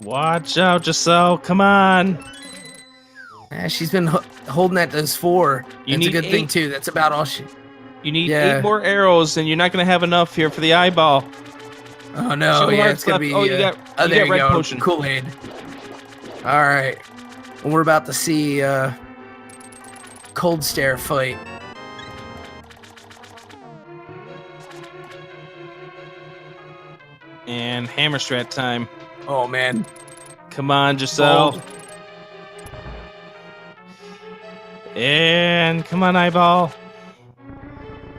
Speaker 1: watch out, Giselle. Come on.
Speaker 2: Yeah, she's been holding that those 4. That's a good thing too. That's about all she.
Speaker 1: You need 8 more arrows, and you're not going to have enough here for the eyeball.
Speaker 2: Oh no! Yeah, it's gonna be.
Speaker 1: Oh, you got red potion.
Speaker 2: Kool-Aid. All right. Well, we're about to see Cold Stare fight.
Speaker 1: And hammer strat time.
Speaker 2: Oh man.
Speaker 1: Come on, Giselle. And come on, eyeball.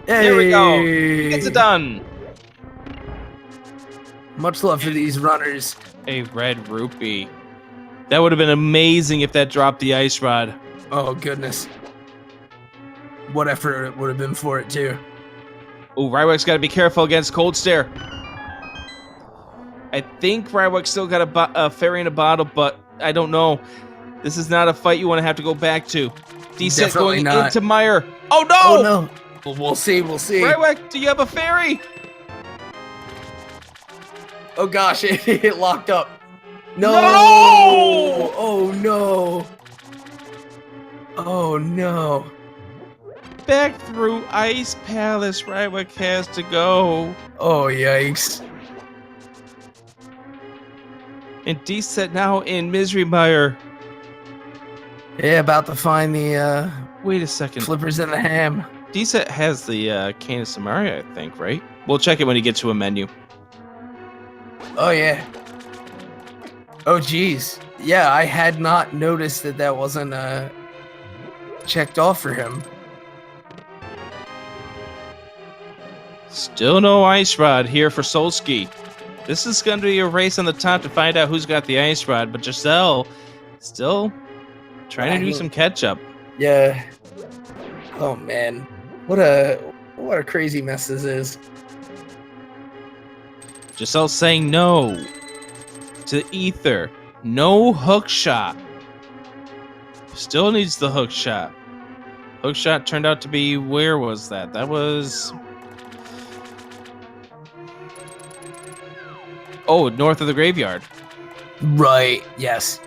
Speaker 2: Hey.
Speaker 1: There we go. Gets it done.
Speaker 2: Much love for these runners.
Speaker 1: A red rupee. That would have been amazing if that dropped the ice rod.
Speaker 2: Oh, goodness. What effort it would have been for it, too.
Speaker 1: Oh, Rywek's got to be careful against Cold Stare. I think Rywek's still got a fairy in a bottle, but I don't know. This is not a fight you want to have to go back to. Dsitt going into Mire. Oh, no!
Speaker 2: Oh, no. Well, we'll see.
Speaker 1: Rywek, do you have a fairy?
Speaker 2: Oh, gosh. It locked up. No! Oh, no. Oh, no.
Speaker 1: Back through Ice Palace, Rywek has to go.
Speaker 2: Oh, yikes.
Speaker 1: And Dsitt now in Misery Mire.
Speaker 2: Yeah, about to find the,
Speaker 1: Wait a second.
Speaker 2: flippers and the ham.
Speaker 1: Dsitt has the Cane of Samaria, I think, right? We'll check it when he gets to a menu.
Speaker 2: Oh, yeah. Oh, geez. Yeah, I had not noticed that wasn't, checked off for him.
Speaker 1: Still no ice rod here for Solski. This is going to be a race on the top to find out who's got the ice rod, but Giselle still trying to do some catch up.
Speaker 2: Yeah. Oh man, what a crazy mess this is.
Speaker 1: Giselle saying no to Ether. No hook shot. Still needs the hook shot. Hook shot turned out to be, where was that? That was... Oh, north of the graveyard.
Speaker 2: Right, yes.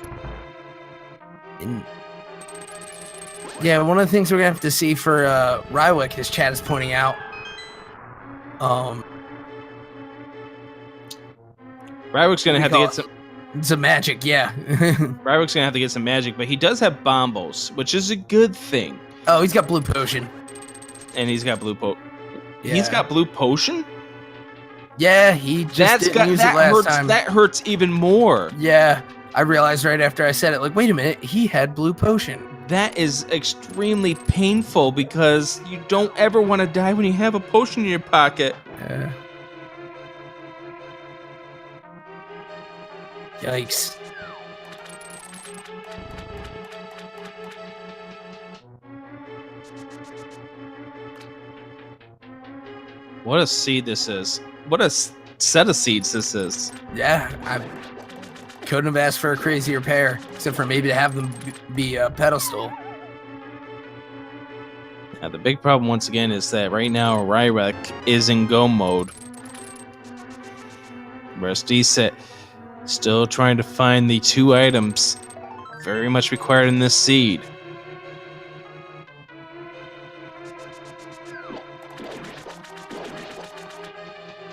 Speaker 2: Yeah, one of the things we're gonna have to see for Rywek, his chat is pointing out.
Speaker 1: Rywek's gonna have to get
Speaker 2: some magic, yeah.
Speaker 1: Rywek's gonna have to get some magic, but he does have bombos, which is a good thing.
Speaker 2: Oh, he's got blue potion.
Speaker 1: And he's got blue
Speaker 2: Yeah.
Speaker 1: He's got blue potion?
Speaker 2: Yeah, he just didn't use it last time.
Speaker 1: That hurts even more.
Speaker 2: Yeah, I realized right after I said it, like, wait a minute, he had blue potion.
Speaker 1: That is extremely painful because you don't ever want to die when you have a potion in your pocket.
Speaker 2: Yeah. Yikes.
Speaker 1: What a seed this is. What a set of seeds this is.
Speaker 2: Yeah, I couldn't have asked for a crazier pair, except for maybe to have them be a pedestal.
Speaker 1: Now, the big problem, once again, is that right now Rywek is in go mode. Whereas Dsitt still trying to find the 2 items very much required in this seed.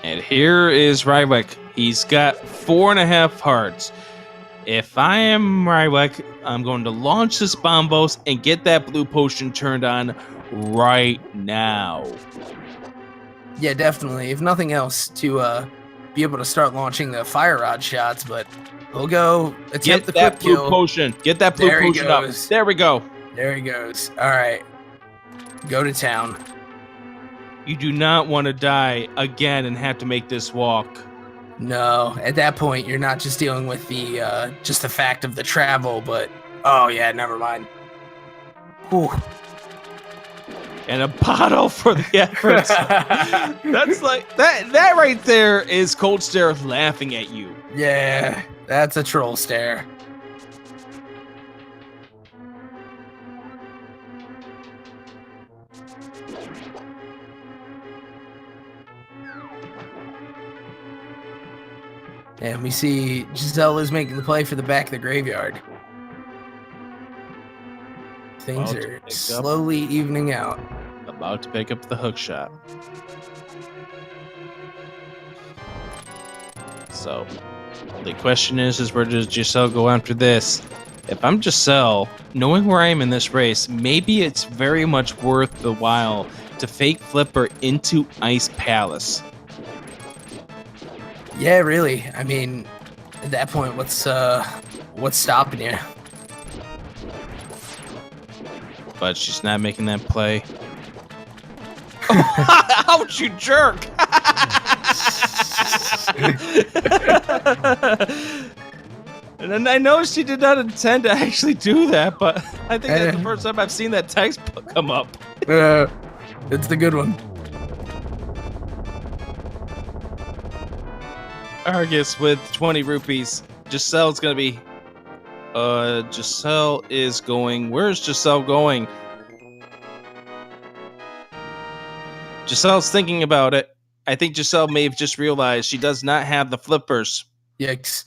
Speaker 1: And here is Rywek. He's got 4.5 hearts. If I am Rywek, I'm going to launch this bombos and get that blue potion turned on right now.
Speaker 2: Yeah, definitely. If nothing else, to be able to start launching the fire rod shots, but we'll go attempt the quick kill.
Speaker 1: Potion. Get that blue potion up. There we go.
Speaker 2: There he goes. All right. Go to town.
Speaker 1: You do not want to die again and have to make this walk.
Speaker 2: No, at that point, you're not just dealing with the just the fact of the travel, but oh yeah, never mind. Whew.
Speaker 1: And a bottle for the efforts. That's like that right there is Cold Stare laughing at you.
Speaker 2: Yeah, that's a troll stare. And we see Giselle is making the play for the back of the graveyard. Things are slowly evening out.
Speaker 1: About to pick up the hook shot. So, the question is where does Giselle go after this? If I'm Giselle, knowing where I am in this race, maybe it's very much worth the while to fake flipper into Ice Palace.
Speaker 2: Yeah, really. I mean, at that point, what's stopping you?
Speaker 1: But she's not making that play. Ouch, you jerk! And then I know she did not intend to actually do that, but I think that's the first time I've seen that text come up.
Speaker 2: It's the good one.
Speaker 1: Argus with 20 rupees. Giselle's gonna be. Giselle is going. Where's Giselle going? Giselle's thinking about it. I think Giselle may have just realized she does not have the flippers.
Speaker 2: Yikes.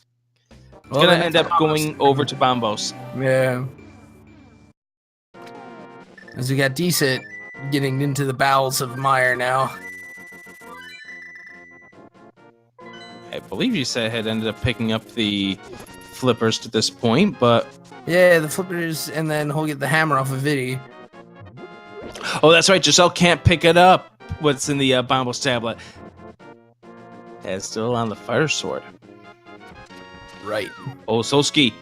Speaker 1: It's gonna end up going over to Bombos.
Speaker 2: Yeah. As we got Dsitt getting into the bowels of Mire now.
Speaker 1: I believe you said had ended up picking up the flippers to this point, but
Speaker 2: yeah, the flippers, and then he'll get the hammer off of Viddy.
Speaker 1: Oh, that's right. Giselle can't pick it up. What's in the Bombos tablet? It's still on the fire sword.
Speaker 2: Right.
Speaker 1: Oh, Solski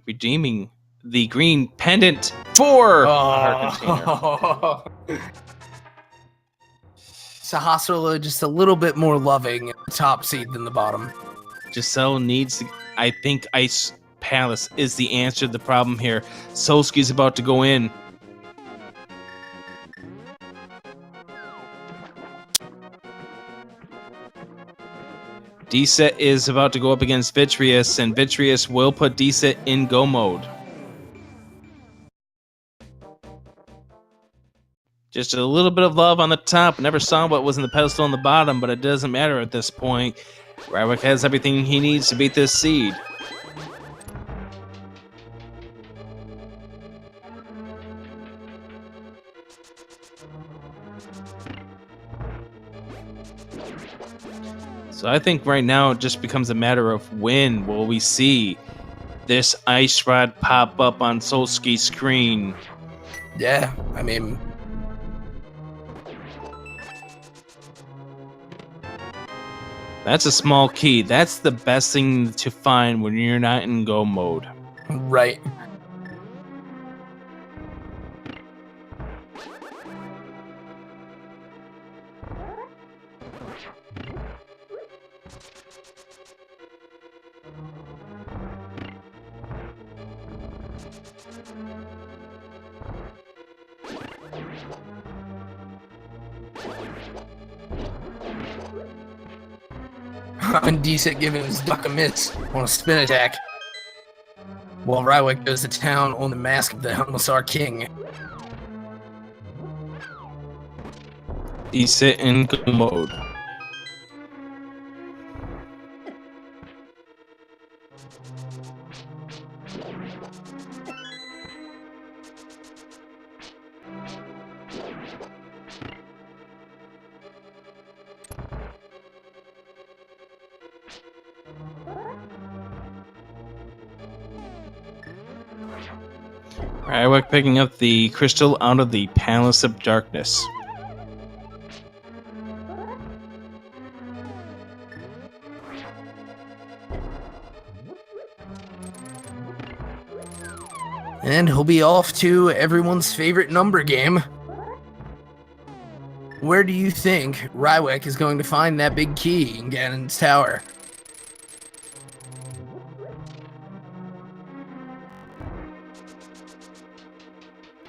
Speaker 1: redeeming the green pendant for our container.
Speaker 2: Sahasrahla just a little bit more loving top seed than the bottom.
Speaker 1: Giselle needs to, I think Ice Palace is the answer to the problem here. Solski's about to go in. Dsitt is about to go up against Vitreous, and Vitreous will put Dsitt in go mode. Just a little bit of love on the top. Never saw what was in the pedestal on the bottom, but it doesn't matter at this point. Rywek has everything he needs to beat this seed. So I think right now it just becomes a matter of when will we see this ice rod pop up on Solski's screen.
Speaker 2: Yeah, I mean...
Speaker 1: That's a small key. That's the best thing to find when you're not in go mode.
Speaker 2: Right. And Dsitt giving his duck a miss on a spin attack. While Rywek goes to town on the mask of the Helmasar King.
Speaker 1: Dsitt in go mode. Rywek picking up the crystal out of the Palace of Darkness.
Speaker 2: And he'll be off to everyone's favorite number game. Where do you think Rywek is going to find that big key in Ganon's tower?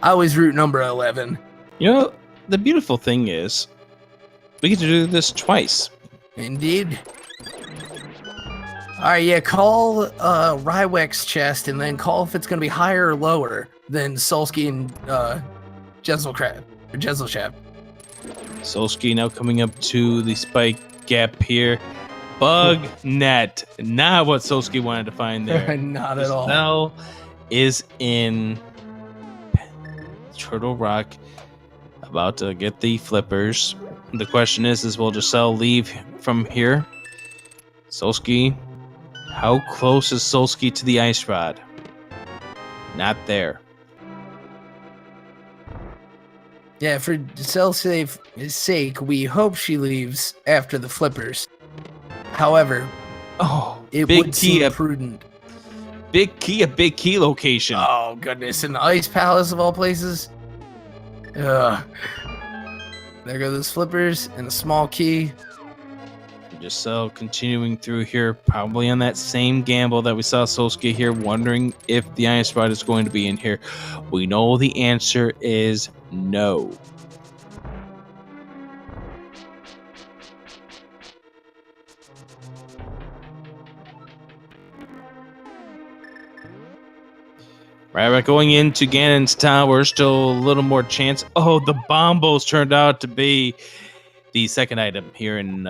Speaker 2: I always root number 11.
Speaker 1: You know, the beautiful thing is, we get to do this twice.
Speaker 2: Indeed. Alright, yeah, call Rywek's chest and then call if it's going to be higher or lower than Solski and Gesellschaft.
Speaker 1: Solski now coming up to the spike gap here. Bug net. Not what Solski wanted to find there.
Speaker 2: Not at all.
Speaker 1: Giselle is in Turtle Rock, about to get the flippers. The question is will Giselle leave from here? Solski, how close is Solski to the ice rod? Not there.
Speaker 2: Yeah, for Giselle's sake, we hope she leaves after the flippers. However, it would seem prudent.
Speaker 1: Big key location.
Speaker 2: Oh, goodness. In the Ice Palace of all places? Ugh. There go those flippers and a small key.
Speaker 1: Giselle continuing through here, probably on that same gamble that we saw Solski here, wondering if the ice rod is going to be in here. We know the answer is no. Rywek going into Ganon's tower, still a little more chance. Oh, the bombos turned out to be the second item here in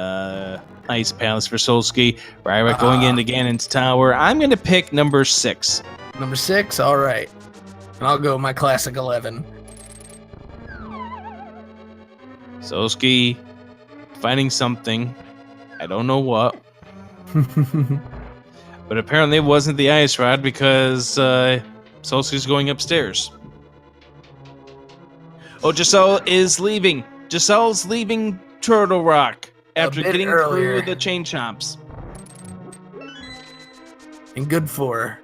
Speaker 1: Ice Palace for Solski. Rywek going into Ganon's tower. I'm going to pick number 6.
Speaker 2: Number 6? All right. And I'll go my classic 11.
Speaker 1: Solski finding something. I don't know what. But apparently it wasn't the ice rod because Solski's going upstairs. Oh, Giselle is leaving. Giselle's leaving Turtle Rock after getting through the chain chomps.
Speaker 2: And good for her.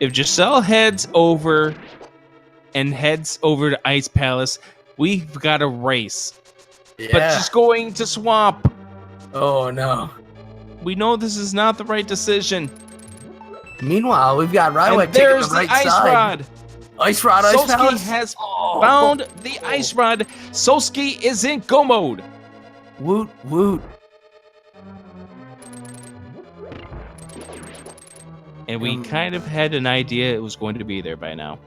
Speaker 1: If Giselle heads over to Ice Palace, we've got a race.
Speaker 2: Yeah.
Speaker 1: But she's going to Swamp.
Speaker 2: Oh, no.
Speaker 1: We know this is not the right decision.
Speaker 2: Meanwhile, we've got Rywek
Speaker 1: taking
Speaker 2: the right
Speaker 1: ice
Speaker 2: side.
Speaker 1: Rod.
Speaker 2: Ice Rod, Ice
Speaker 1: Solski
Speaker 2: Palace.
Speaker 1: has found the ice rod. Solski is in go mode.
Speaker 2: Woot, woot.
Speaker 1: And we kind of had an idea it was going to be there by now.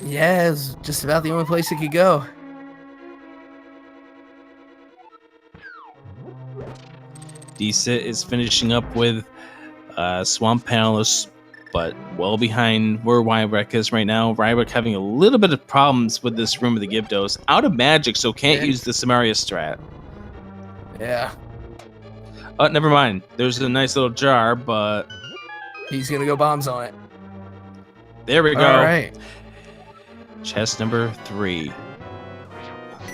Speaker 2: Yeah, it's just about the only place it could go.
Speaker 1: Dsitt is finishing up with Swamp Palace, but well behind where Rywek is right now. Rywek having a little bit of problems with this Room of the Gyptos. Out of magic, so can't use the Samaria strat.
Speaker 2: Yeah.
Speaker 1: Oh, never mind. There's a nice little jar, but...
Speaker 2: he's going to go bombs on it.
Speaker 1: There we go.
Speaker 2: All right.
Speaker 1: Chest number 3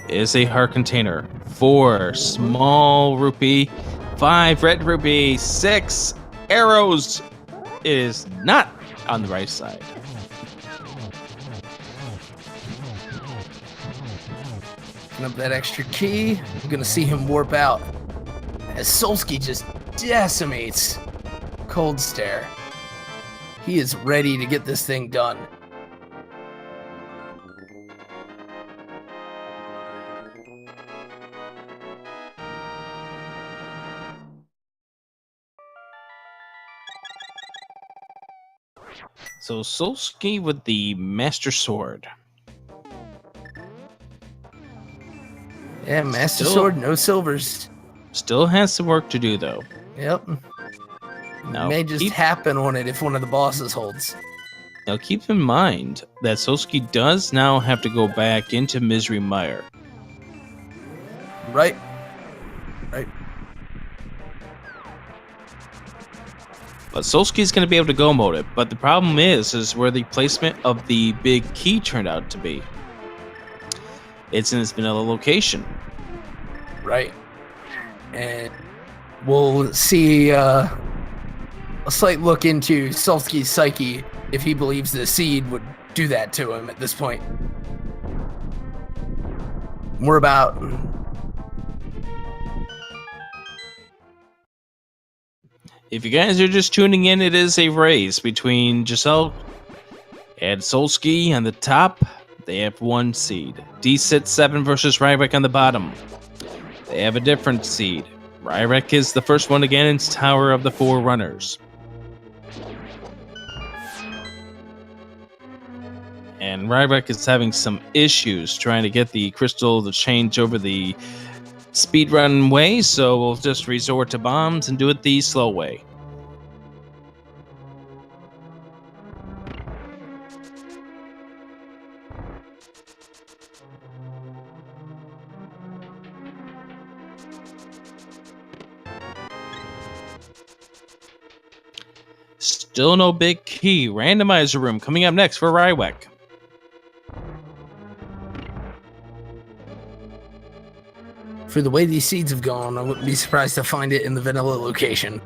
Speaker 1: is a heart container. 4 small rupee. 5 red rupee. 6 arrows. It is not on the right side.
Speaker 2: Picking up that extra key. I'm going to see him warp out as Solski just decimates Cold Stare. He is ready to get this thing done.
Speaker 1: So Solski with the Master Sword.
Speaker 2: Yeah, Master Sword, no silvers.
Speaker 1: Still has some work to do, though.
Speaker 2: Yep.
Speaker 1: Now,
Speaker 2: may just happen on it if one of the bosses holds.
Speaker 1: Now keep in mind that Solski does now have to go back into Misery Mire.
Speaker 2: Right. Right.
Speaker 1: But Solski's going to be able to go mode it. But the problem is where the placement of the big key turned out to be. It's in its vanilla location.
Speaker 2: Right. And we'll see a slight look into Solski's psyche if he believes the seed would do that to him at this point. We're about...
Speaker 1: If you guys are just tuning in, it is a race between Giselle and Solski on the top. They have 1 seed. Dsitt7 versus Rywek on the bottom. They have a different seed. Rywek is the first one again in Tower of the 4 Runners. And Rywek is having some issues trying to get the crystal to change over the speedrun way, so we'll just resort to bombs and do it the slow way. Still no big key. Randomizer room coming up next for Rywek.
Speaker 2: For the way these seeds have gone, I wouldn't be surprised to find it in the vanilla location.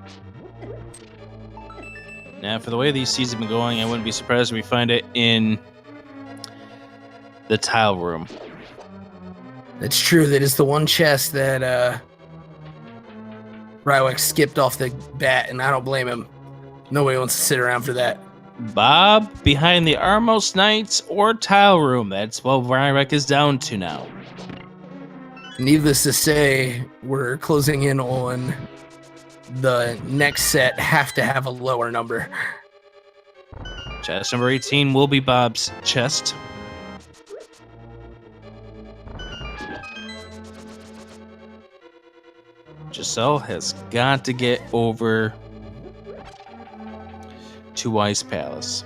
Speaker 1: Now, for the way these seeds have been going, I wouldn't be surprised if we find it in the tile room.
Speaker 2: That's true. That is the one chest that Rywek skipped off the bat, and I don't blame him. Nobody wants to sit around for that.
Speaker 1: Bob, behind the Armos Knights or Tile Room. That's what Rywek is down to now.
Speaker 2: Needless to say, we're closing in on the next set have to have a lower number.
Speaker 1: Chest number 18 will be Bob's chest. Giselle has got to get over to Ice Palace.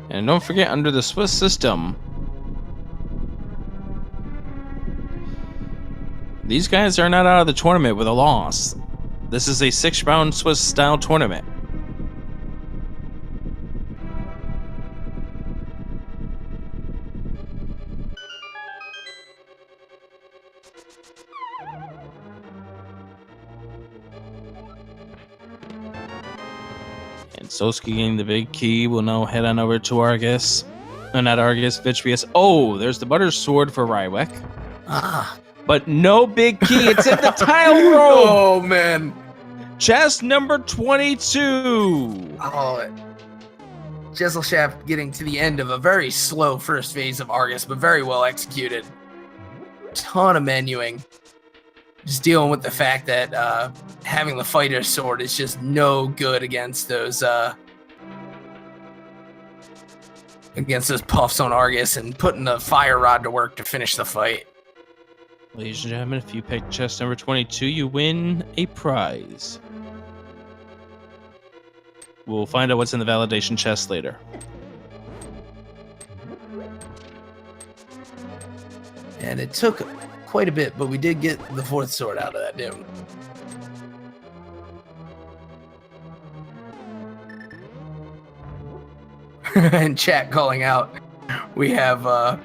Speaker 1: And don't forget, under the Swiss system, these guys are not out of the tournament with a loss. This is a 6-round Swiss style tournament. And Solski getting the big key will now head on over to Argus. No, not Argus, Vitreous. Oh, there's the butter sword for Rywek. But no big key. It's in the tile room.
Speaker 2: Oh, man.
Speaker 1: Chest number 22.
Speaker 2: Oh, Gesellschaft getting to the end of a very slow first phase of Argus, but very well executed. Ton of menuing. Just dealing with the fact that having the fighter's sword is just no good against those puffs on Argus, and putting the fire rod to work to finish the fight.
Speaker 1: Ladies and gentlemen, if you pick chest number 22, you win a prize. We'll find out what's in the validation chest later.
Speaker 2: And it took quite a bit, but we did get the 4th sword out of that, didn't we? And chat calling out, we have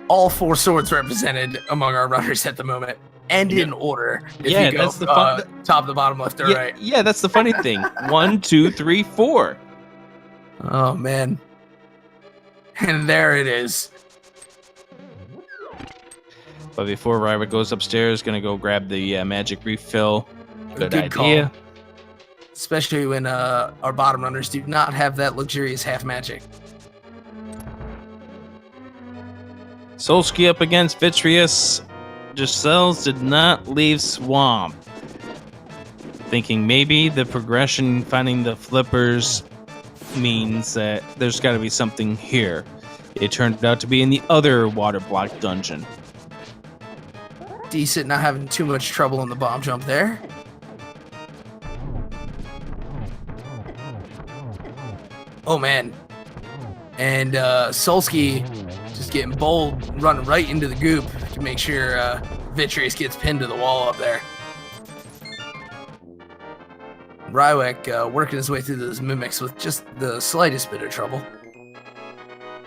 Speaker 2: all 4 swords represented among our runners at the moment, and in order. If you go,
Speaker 1: that's the fun.
Speaker 2: Top to bottom, left to right.
Speaker 1: Yeah, that's the funny thing. 1, 2, 3, 4.
Speaker 2: Oh man, and there it is.
Speaker 1: But before Rywek goes upstairs, gonna go grab the magic refill. Good idea.
Speaker 2: Call. Especially when our bottom runners do not have that luxurious half magic.
Speaker 1: Solski up against Vitreous. Giselle's did not leave Swamp. Thinking maybe the progression, finding the flippers, means that there's got to be something here. It turned out to be in the other water block dungeon.
Speaker 2: Dsitt not having too much trouble in the bomb jump there. Oh man. And Solski just getting bold, running right into the goop to make sure Vitreous gets pinned to the wall up there. Rywek working his way through those mimics with just the slightest bit of trouble.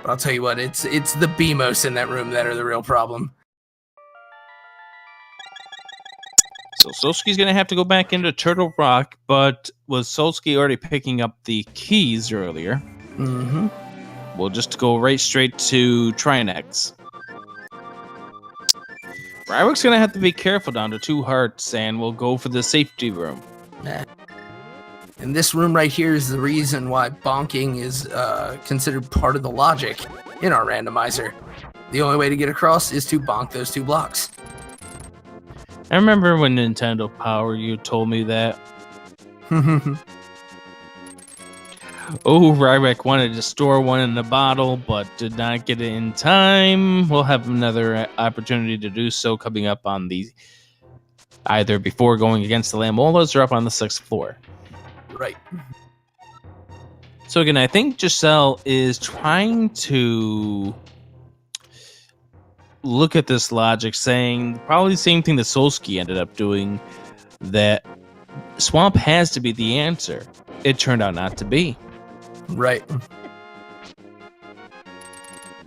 Speaker 2: But I'll tell you what, it's the BMOs in that room that are the real problem.
Speaker 1: So Solski's going to have to go back into Turtle Rock, but was Solski already picking up the keys earlier?
Speaker 2: Mm-hmm.
Speaker 1: We'll just go right straight to Trinex. Rywek's going to have to be careful down to 2 hearts, and we'll go for the safety room.
Speaker 2: Nah. And this room right here is the reason why bonking is considered part of the logic in our randomizer. The only way to get across is to bonk those 2 blocks.
Speaker 1: I remember when Nintendo Power, you told me that. Oh, Rywek wanted to store one in the bottle, but did not get it in time. We'll have another opportunity to do so coming up on the either before going against the Lamolas or up on the 6th floor.
Speaker 2: Right.
Speaker 1: So again, I think Giselle is trying to look at this logic, saying probably the same thing that Solski ended up doing, that Swamp has to be the answer. It turned out not to be.
Speaker 2: Right.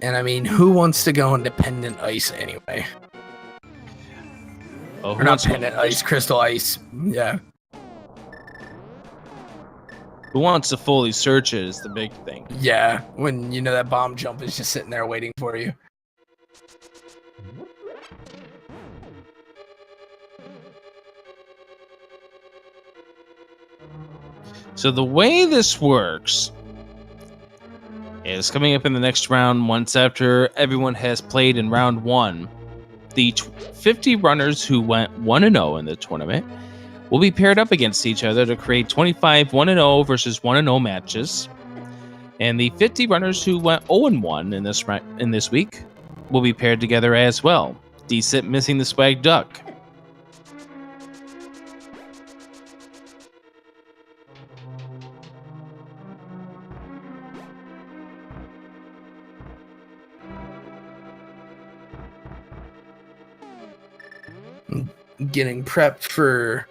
Speaker 2: And I mean, who wants to go into Pendant Ice anyway?
Speaker 1: Oh,
Speaker 2: or not Pendant Ice, Crystal Ice. Yeah.
Speaker 1: Who wants to fully search it is the big thing.
Speaker 2: Yeah, when you know that bomb jump is just sitting there waiting for you.
Speaker 1: So the way this works is coming up in the next round, once after everyone has played in round 1, the 50 runners who went 1-0 in the tournament will be paired up against each other to create 25 1-0 versus 1-0 matches. And the 50 runners who went 0-1 in this week will be paired together as well. Dsitt missing the swag duck.
Speaker 2: Getting prepped for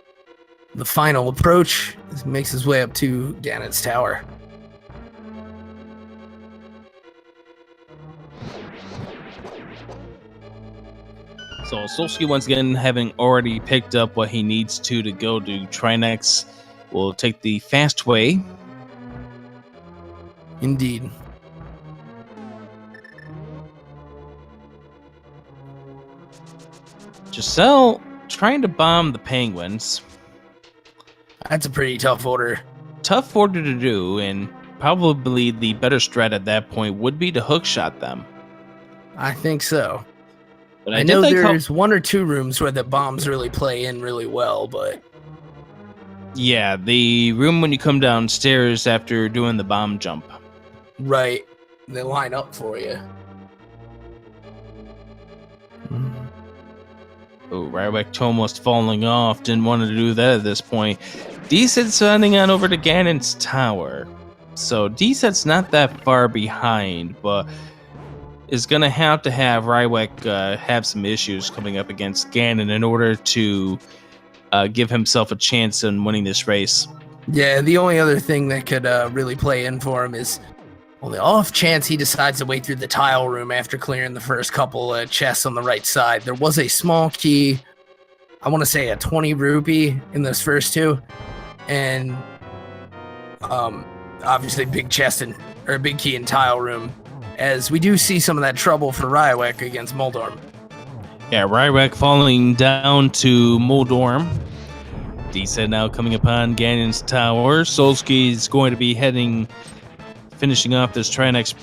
Speaker 2: the final approach. He makes his way up to Ganon's tower.
Speaker 1: So Solski, once again, having already picked up what he needs to go to Trinex, will take the fast way.
Speaker 2: Indeed.
Speaker 1: Giselle trying to bomb the penguins.
Speaker 2: That's a pretty tough order.
Speaker 1: Tough order to do, and probably the better strat at that point would be to hookshot them.
Speaker 2: I think so.
Speaker 1: But
Speaker 2: I know there's 1 or 2 rooms where the bombs really play in really well, but...
Speaker 1: Yeah, the room when you come downstairs after doing the bomb jump.
Speaker 2: Right. They line up for you.
Speaker 1: Oh, Rywek almost falling off. Didn't want to do that at this point. Dsitt's running on over to Ganon's tower. So Dsitt's not that far behind, but is going to have Rywek have some issues coming up against Ganon in order to give himself a chance in winning this race.
Speaker 2: Yeah, the only other thing that could really play in for him is, well, the off chance he decides to wait through the tile room after clearing the first couple chests on the right side. There was a small key, I want to say a 20 rupee in those first 2, and obviously big chest or big key in tile room, as we do see some of that trouble for Rywek against Moldorm.
Speaker 1: Yeah, Rywek falling down to Moldorm. Dsitt now coming upon Ganon's tower. Solski is going to be finishing off this Trinex.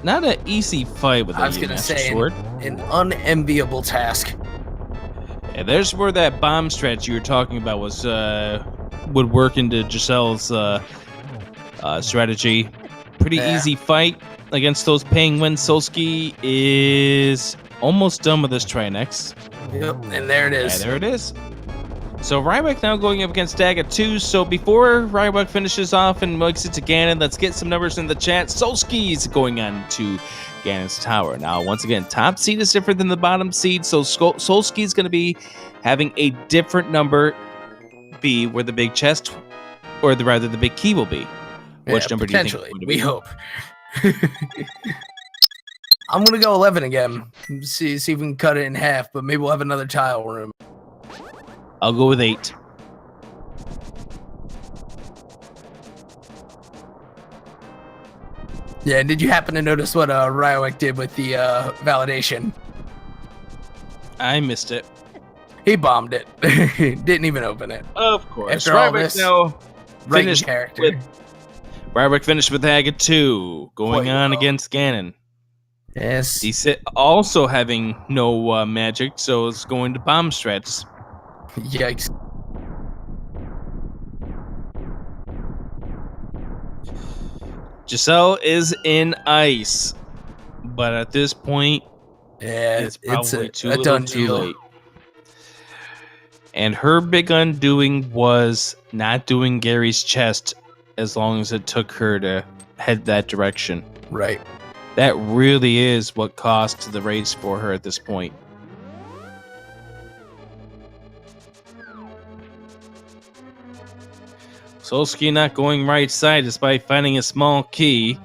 Speaker 1: Not an easy fight with a Master Sword.
Speaker 2: An unenviable task.
Speaker 1: Yeah, there's where that bomb stretch you were talking about would work into Giselle's strategy. Pretty easy fight against those penguins. Solski is almost done with this Trinex.
Speaker 2: Yep, and there it is.
Speaker 1: Yeah, there it is. So Rywek now going up against Dagger 2. So before Rywek finishes off and makes it to Ganon, let's get some numbers in the chat. Solski's going on to Ganon's tower. Now, once again, top seed is different than the bottom seed. So Solski's going to be having a different number be where the big chest, or rather the big key will be. Which number do you think?
Speaker 2: We hope. I'm going to go 11 again. See if we can cut it in half, but maybe we'll have another tile room.
Speaker 1: I'll go with 8.
Speaker 2: Yeah, did you happen to notice what Rywek did with the validation?
Speaker 1: I missed it.
Speaker 2: He bombed it. Didn't even open it.
Speaker 1: Of course.
Speaker 2: After all this,
Speaker 1: Finished character. Rywek finished with Dagger 2, going on against Ganon.
Speaker 2: Yes.
Speaker 1: Dsitt also having no magic, so it's going to bomb strats.
Speaker 2: Yikes.
Speaker 1: Giselle is in ice, but at this point, it's probably too late. And her big undoing was not doing Gary's chest as long as it took her to head that direction.
Speaker 2: Right.
Speaker 1: That really is what cost the race for her at this point. Solski not going right side despite finding a small key.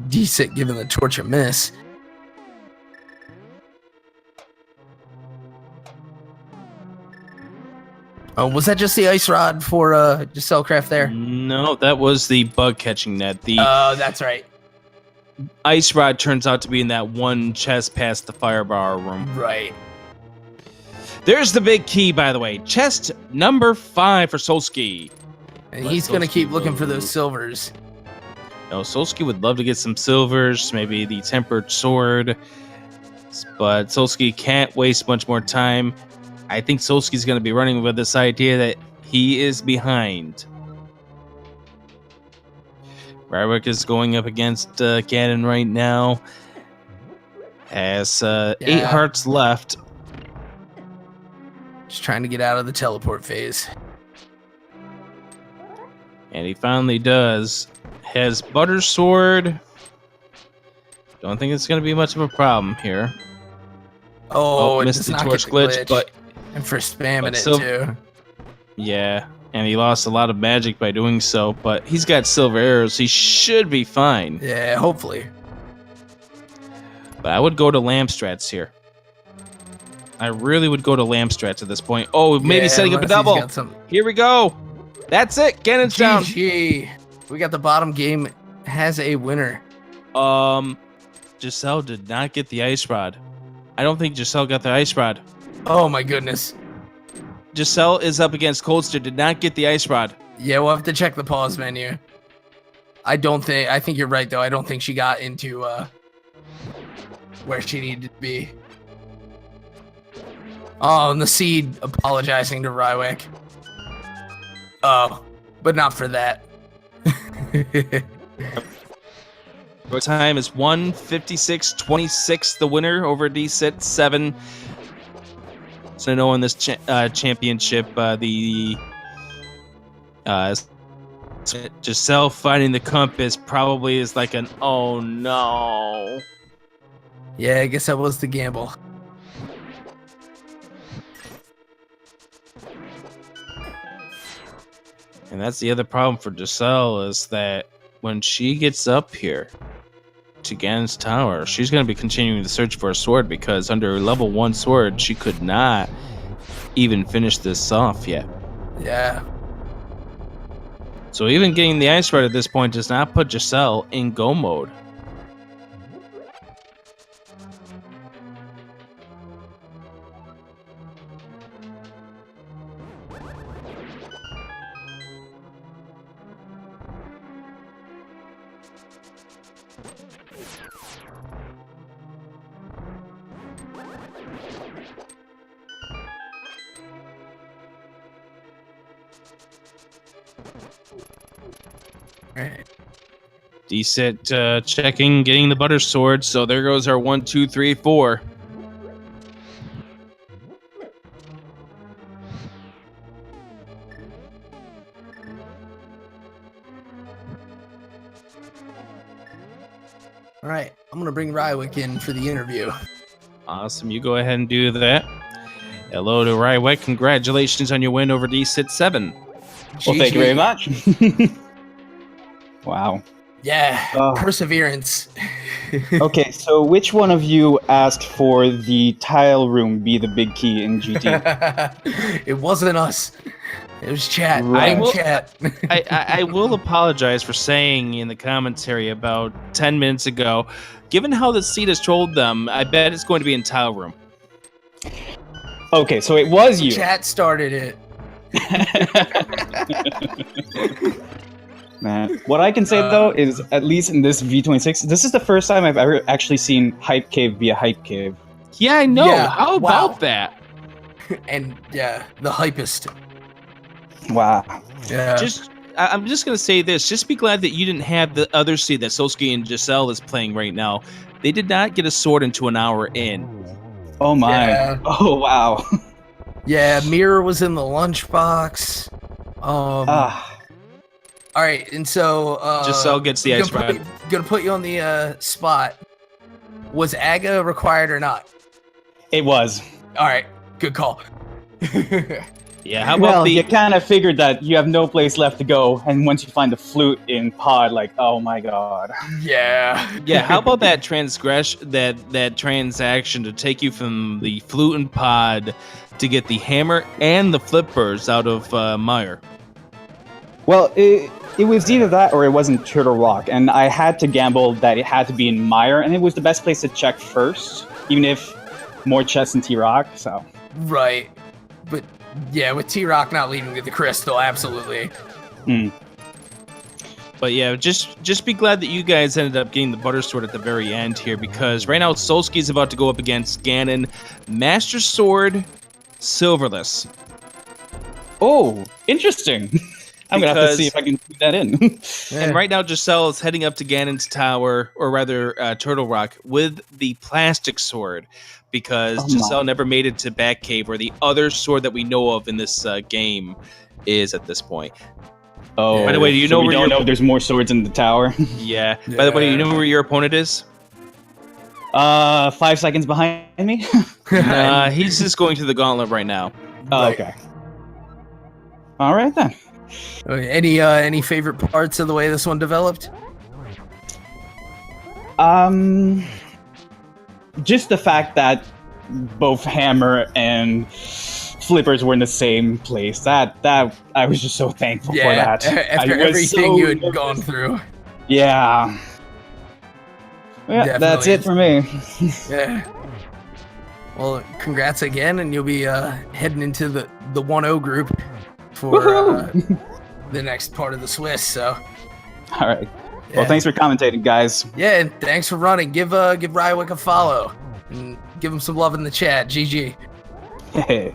Speaker 2: Dsitt giving the torch a miss. Oh, was that just the ice rod for Gesellschaft there?
Speaker 1: No, that was the bug catching net.
Speaker 2: Oh, that's right.
Speaker 1: Ice rod turns out to be in that one chest past the firebar room.
Speaker 2: Right.
Speaker 1: There's the big key, by the way. Chest number 5 for Solski.
Speaker 2: And he's going to keep looking for those silvers.
Speaker 1: No, Solski would love to get some silvers, maybe the tempered sword. But Solski can't waste much more time. I think Solski's going to be running with this idea that he is behind. Rywek is going up against Ganon right now. Has 8 hearts left.
Speaker 2: Just trying to get out of the teleport phase.
Speaker 1: And he finally does. Has Butter Sword. Don't think it's going to be much of a problem here.
Speaker 2: Oh, it
Speaker 1: missed
Speaker 2: does
Speaker 1: the
Speaker 2: not
Speaker 1: torch
Speaker 2: get
Speaker 1: glitch, but
Speaker 2: and for spamming it
Speaker 1: still,
Speaker 2: too.
Speaker 1: Yeah, and he lost a lot of magic by doing so, but he's got silver arrows. He should be fine.
Speaker 2: Yeah, hopefully.
Speaker 1: But I would go to lamp strats here. I really would go to lamp strats at this point. Oh, maybe setting up a double. Here we go. That's it. Ganon's down.
Speaker 2: GG. We got the bottom game has a winner.
Speaker 1: Giselle did not get the ice rod. I don't think Giselle got the ice rod.
Speaker 2: Oh my goodness.
Speaker 1: Giselle is up against Coldster. Did not get the ice rod.
Speaker 2: Yeah, we'll have to check the pause menu. I think you're right though. I don't think she got into where she needed to be. Oh, and the seed apologizing to Rywek. Oh, but not for that.
Speaker 1: What time is 1:56.26? The winner over Dsitt7. So I know in this championship, Giselle finding the compass probably is like an oh no.
Speaker 2: Yeah, I guess that was the gamble.
Speaker 1: And that's the other problem for Giselle is that when she gets up here to Ganon's tower, she's going to be continuing to search for a sword because under level 1 sword, she could not even finish this off yet.
Speaker 2: Yeah.
Speaker 1: So even getting the ice rod at this point does not put Giselle in go mode.
Speaker 2: Right.
Speaker 1: Dsitt checking, getting the butter sword. So there goes our 1, 2, 3, 4.
Speaker 2: All right, I'm gonna bring Rywek in for the interview.
Speaker 1: Awesome, you go ahead and do that. Hello to Rywek. Congratulations on your win over Dsitt7.
Speaker 3: Well, thank you very much. Wow.
Speaker 2: Yeah, perseverance.
Speaker 3: Okay, so which one of you asked for the tile room be the big key in GT?
Speaker 2: It wasn't us. It was chat.
Speaker 3: Right.
Speaker 1: I will apologize for saying in the commentary about 10 minutes ago, given how the seed has trolled them, I bet it's going to be in tile room.
Speaker 3: Okay, so it was you.
Speaker 2: Chat started it.
Speaker 3: Man, what I can say though is, at least in this V26, this is the first time I've ever actually seen Hype Cave be a Hype Cave.
Speaker 1: Yeah, I know.
Speaker 2: Yeah,
Speaker 1: How about that?
Speaker 2: And yeah, the hypest.
Speaker 3: Wow.
Speaker 2: Yeah.
Speaker 1: I'm just gonna say this. Just be glad that you didn't have the other seed that Solski and Giselle is playing right now. They did not get a sword into an hour in.
Speaker 3: Oh my.
Speaker 2: Yeah.
Speaker 3: Oh wow.
Speaker 2: Yeah, Mire was in the lunchbox. All right, and so
Speaker 1: Giselle gets the ice rod.
Speaker 2: Gonna put you on the spot. Was Aga required or not?
Speaker 3: It was.
Speaker 2: All right, good call.
Speaker 1: Yeah, how about
Speaker 3: you kind of figured that you have no place left to go, and once you find the flute in pod, like, oh my god.
Speaker 2: Yeah.
Speaker 1: Yeah, how about that that transaction to take you from the flute and pod to get the hammer and the flippers out of Mire?
Speaker 3: Well, it was either that or it wasn't Turtle Rock, and I had to gamble that it had to be in Mire, and it was the best place to check first, even if more chests in T-Rock, so.
Speaker 2: Right. But yeah, with T-Rock not leading to the crystal, absolutely.
Speaker 1: But yeah, just be glad that you guys ended up getting the butter sword at the very end here, because right now Solski's about to go up against Ganon, Master Sword, Silverless.
Speaker 3: Oh, interesting. I'm going to have to see if I can put that in.
Speaker 1: And right now Giselle is heading up to Ganon's tower, or rather Turtle Rock, with the plastic sword, because Giselle never made it to Batcave, where the other sword that we know of in this game is at this point.
Speaker 3: Oh,
Speaker 1: by the way, do you know
Speaker 3: we don't know if there's more swords in the tower?
Speaker 1: Yeah. By the way, do you know where your opponent is?
Speaker 3: 5 seconds behind me?
Speaker 1: He's just going through the gauntlet right now.
Speaker 3: Oh, okay. All right, then.
Speaker 2: Any favorite parts of the way this one developed?
Speaker 3: Just the fact that both hammer and flippers were in the same place. That I was just so thankful for that.
Speaker 2: After everything you had gone through.
Speaker 3: Yeah. Yeah, that's it for me.
Speaker 2: Yeah. Well, congrats again, and you'll be heading into the 1-0 group for the next part of the Swiss. So.
Speaker 3: All right. Well, thanks for commentating, guys.
Speaker 2: Yeah, and thanks for running. Give Rywek a follow and give him some love in the chat. GG.
Speaker 3: Hey.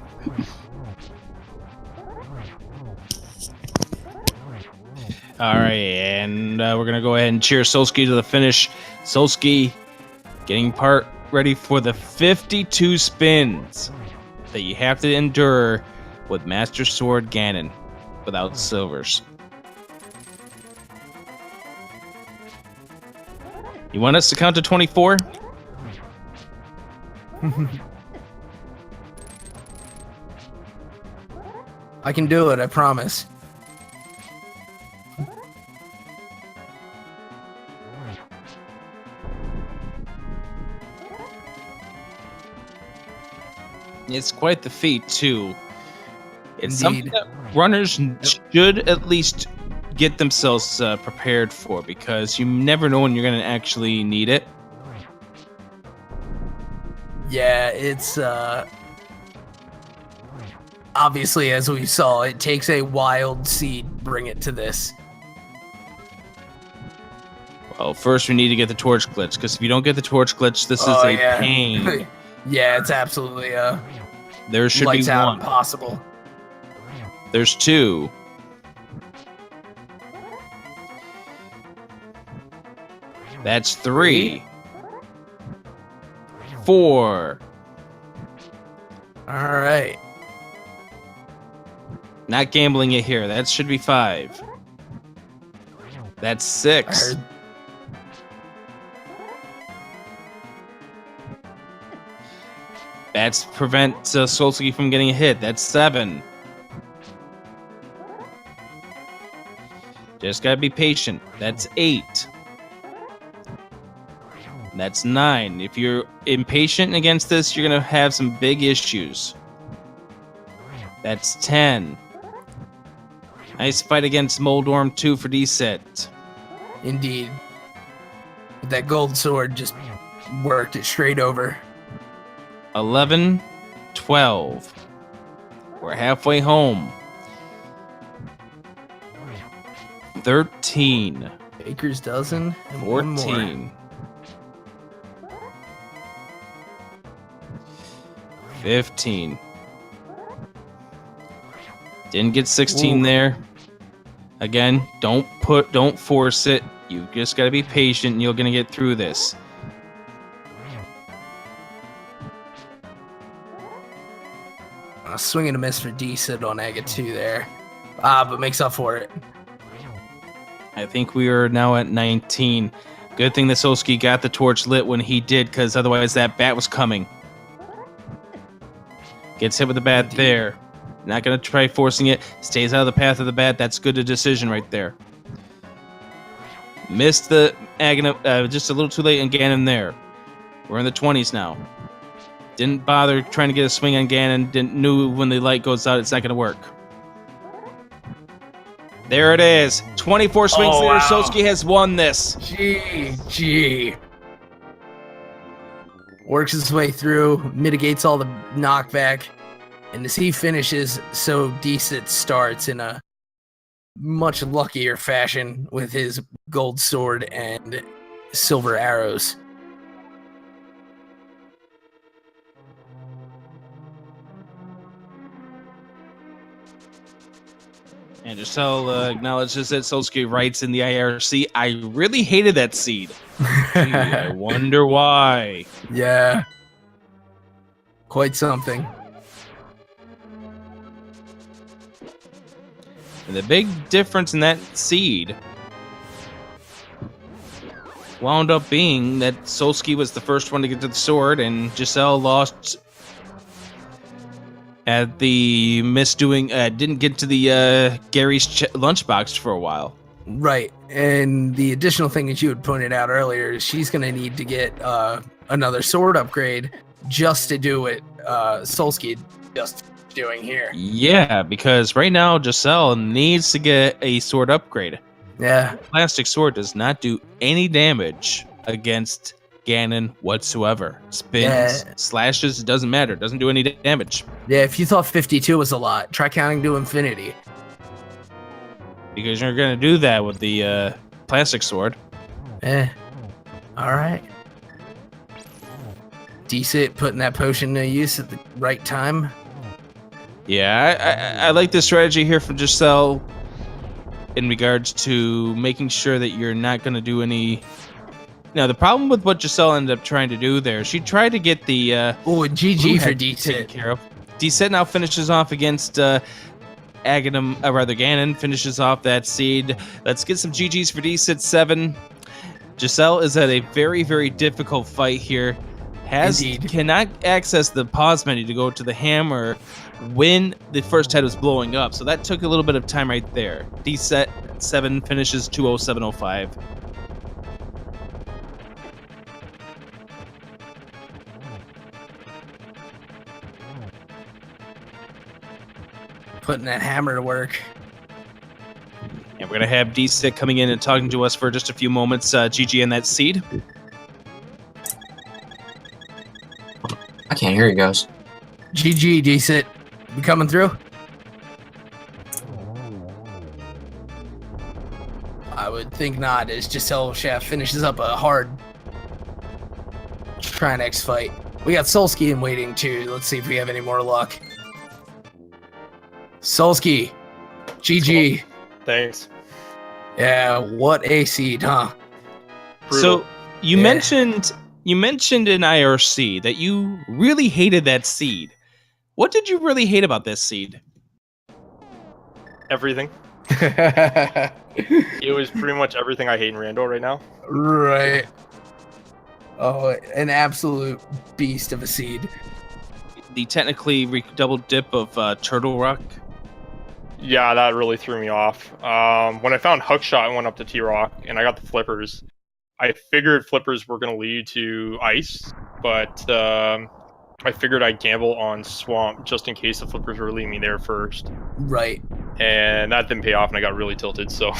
Speaker 1: All right, and we're gonna go ahead and cheer Solski to the finish. Solski getting part ready for the 52 spins that you have to endure with Master Sword Ganon without silvers. You want us to count to 24?
Speaker 2: I can do it, I promise.
Speaker 1: It's quite the feat, too. It's
Speaker 2: Indeed.
Speaker 1: something that runners should at least get themselves prepared for, because you never know when you're going to actually need it.
Speaker 2: Yeah, it's obviously, as we saw, it takes a wild seed to bring it to this.
Speaker 1: Well, first we need to get the torch glitch, because if you don't get the torch glitch, this is a pain.
Speaker 2: Yeah, it's absolutely
Speaker 1: there should
Speaker 2: lights
Speaker 1: be
Speaker 2: out
Speaker 1: one.
Speaker 2: impossible.
Speaker 1: There's 2. That's 3. 4.
Speaker 2: All right.
Speaker 1: Not gambling it here. That should be 5. That's 6. That's prevent Solski from getting a hit. That's 7. Just gotta be patient. That's 8. That's 9. If you're impatient against this, you're gonna have some big issues. That's 10. Nice fight against Moldorm 2 for Dsitt.
Speaker 2: Indeed. That gold sword just worked it straight over.
Speaker 1: 11, 12. We're halfway home. 13.
Speaker 2: Baker's dozen and
Speaker 1: 14. 15. Didn't get 16 there. Again, don't force it. You just gotta be patient and you're gonna get through this.
Speaker 2: Swing and a miss for Dsitt on Aga 2 there. But makes up for it.
Speaker 1: I think we are now at 19. Good thing that Solski got the torch lit when he did, because otherwise that bat was coming. Gets hit with the bat there. Not going to try forcing it. Stays out of the path of the bat. That's good a decision right there. Missed the Ganon, just a little too late on Ganon there. We're in the 20s now. Didn't bother trying to get a swing on Ganon. Knew when the light goes out, it's not going to work. There it is. 24 swings later, wow. Solski has won this.
Speaker 2: GG. Works his way through, mitigates all the knockback, and as he finishes, so Dsitt starts in a much luckier fashion with his gold sword and silver arrows.
Speaker 1: And Giselle acknowledges that Solski writes in the IRC, I really hated that seed. Gee, I wonder why.
Speaker 2: Yeah. Quite something.
Speaker 1: And the big difference in that seed wound up being that Solski was the first one to get to the sword, and Giselle lost at the misdoing, didn't get to the Gary's lunchbox for a while.
Speaker 2: Right, and the additional thing that you had pointed out earlier is she's going to need to get another sword upgrade just to do what Solski just doing here.
Speaker 1: Yeah, because right now Giselle needs to get a sword upgrade.
Speaker 2: Yeah.
Speaker 1: Plastic sword does not do any damage against Ganon whatsoever. Spins, slashes, it doesn't matter. It doesn't do any damage.
Speaker 2: Yeah, if you thought 52 was a lot, try counting to infinity.
Speaker 1: Because you're going to do that with the plastic sword.
Speaker 2: Alright. Dsitt putting that potion to use at the right time.
Speaker 1: Yeah, I like this strategy here from Giselle in regards to making sure that you're not going to do any... Now, the problem with what Giselle ended up trying to do there, she tried to get the...
Speaker 2: GG for Dsitt.
Speaker 1: Care of. Dsitt now finishes off against Ganon finishes off that seed. Let's get some GGs for Dsitt7. Giselle is at a very, very difficult fight here. Cannot access the pause menu to go to the hammer when the first head was blowing up. So that took a little bit of time right there. Dsitt7 finishes 207.05.
Speaker 2: Putting that hammer to work.
Speaker 1: And we're going to have Dsitt coming in and talking to us for just a few moments. GG and that seed.
Speaker 4: I can't hear you guys.
Speaker 2: GG, Dsitt. You coming through? I would think not, as Giselle Chef finishes up a hard Trinex fight. We got Solski in waiting too. Let's see if we have any more luck. Solski, GG.
Speaker 5: Thanks.
Speaker 2: Yeah, what a seed, huh?
Speaker 1: Brutal. So you mentioned in IRC that you really hated that seed. What did you really hate about this seed?
Speaker 5: Everything. It was pretty much everything I hate in Rando right now.
Speaker 2: Right. Oh, an absolute beast of a seed.
Speaker 1: The technically double dip of Turtle Rock.
Speaker 5: Yeah, that really threw me off. When I found Hookshot and went up to T-Rock, and I got the flippers, I figured flippers were going to lead to ice, but I figured I'd gamble on Swamp just in case the flippers were leading me there first.
Speaker 2: Right.
Speaker 5: And that didn't pay off, and I got really tilted, so...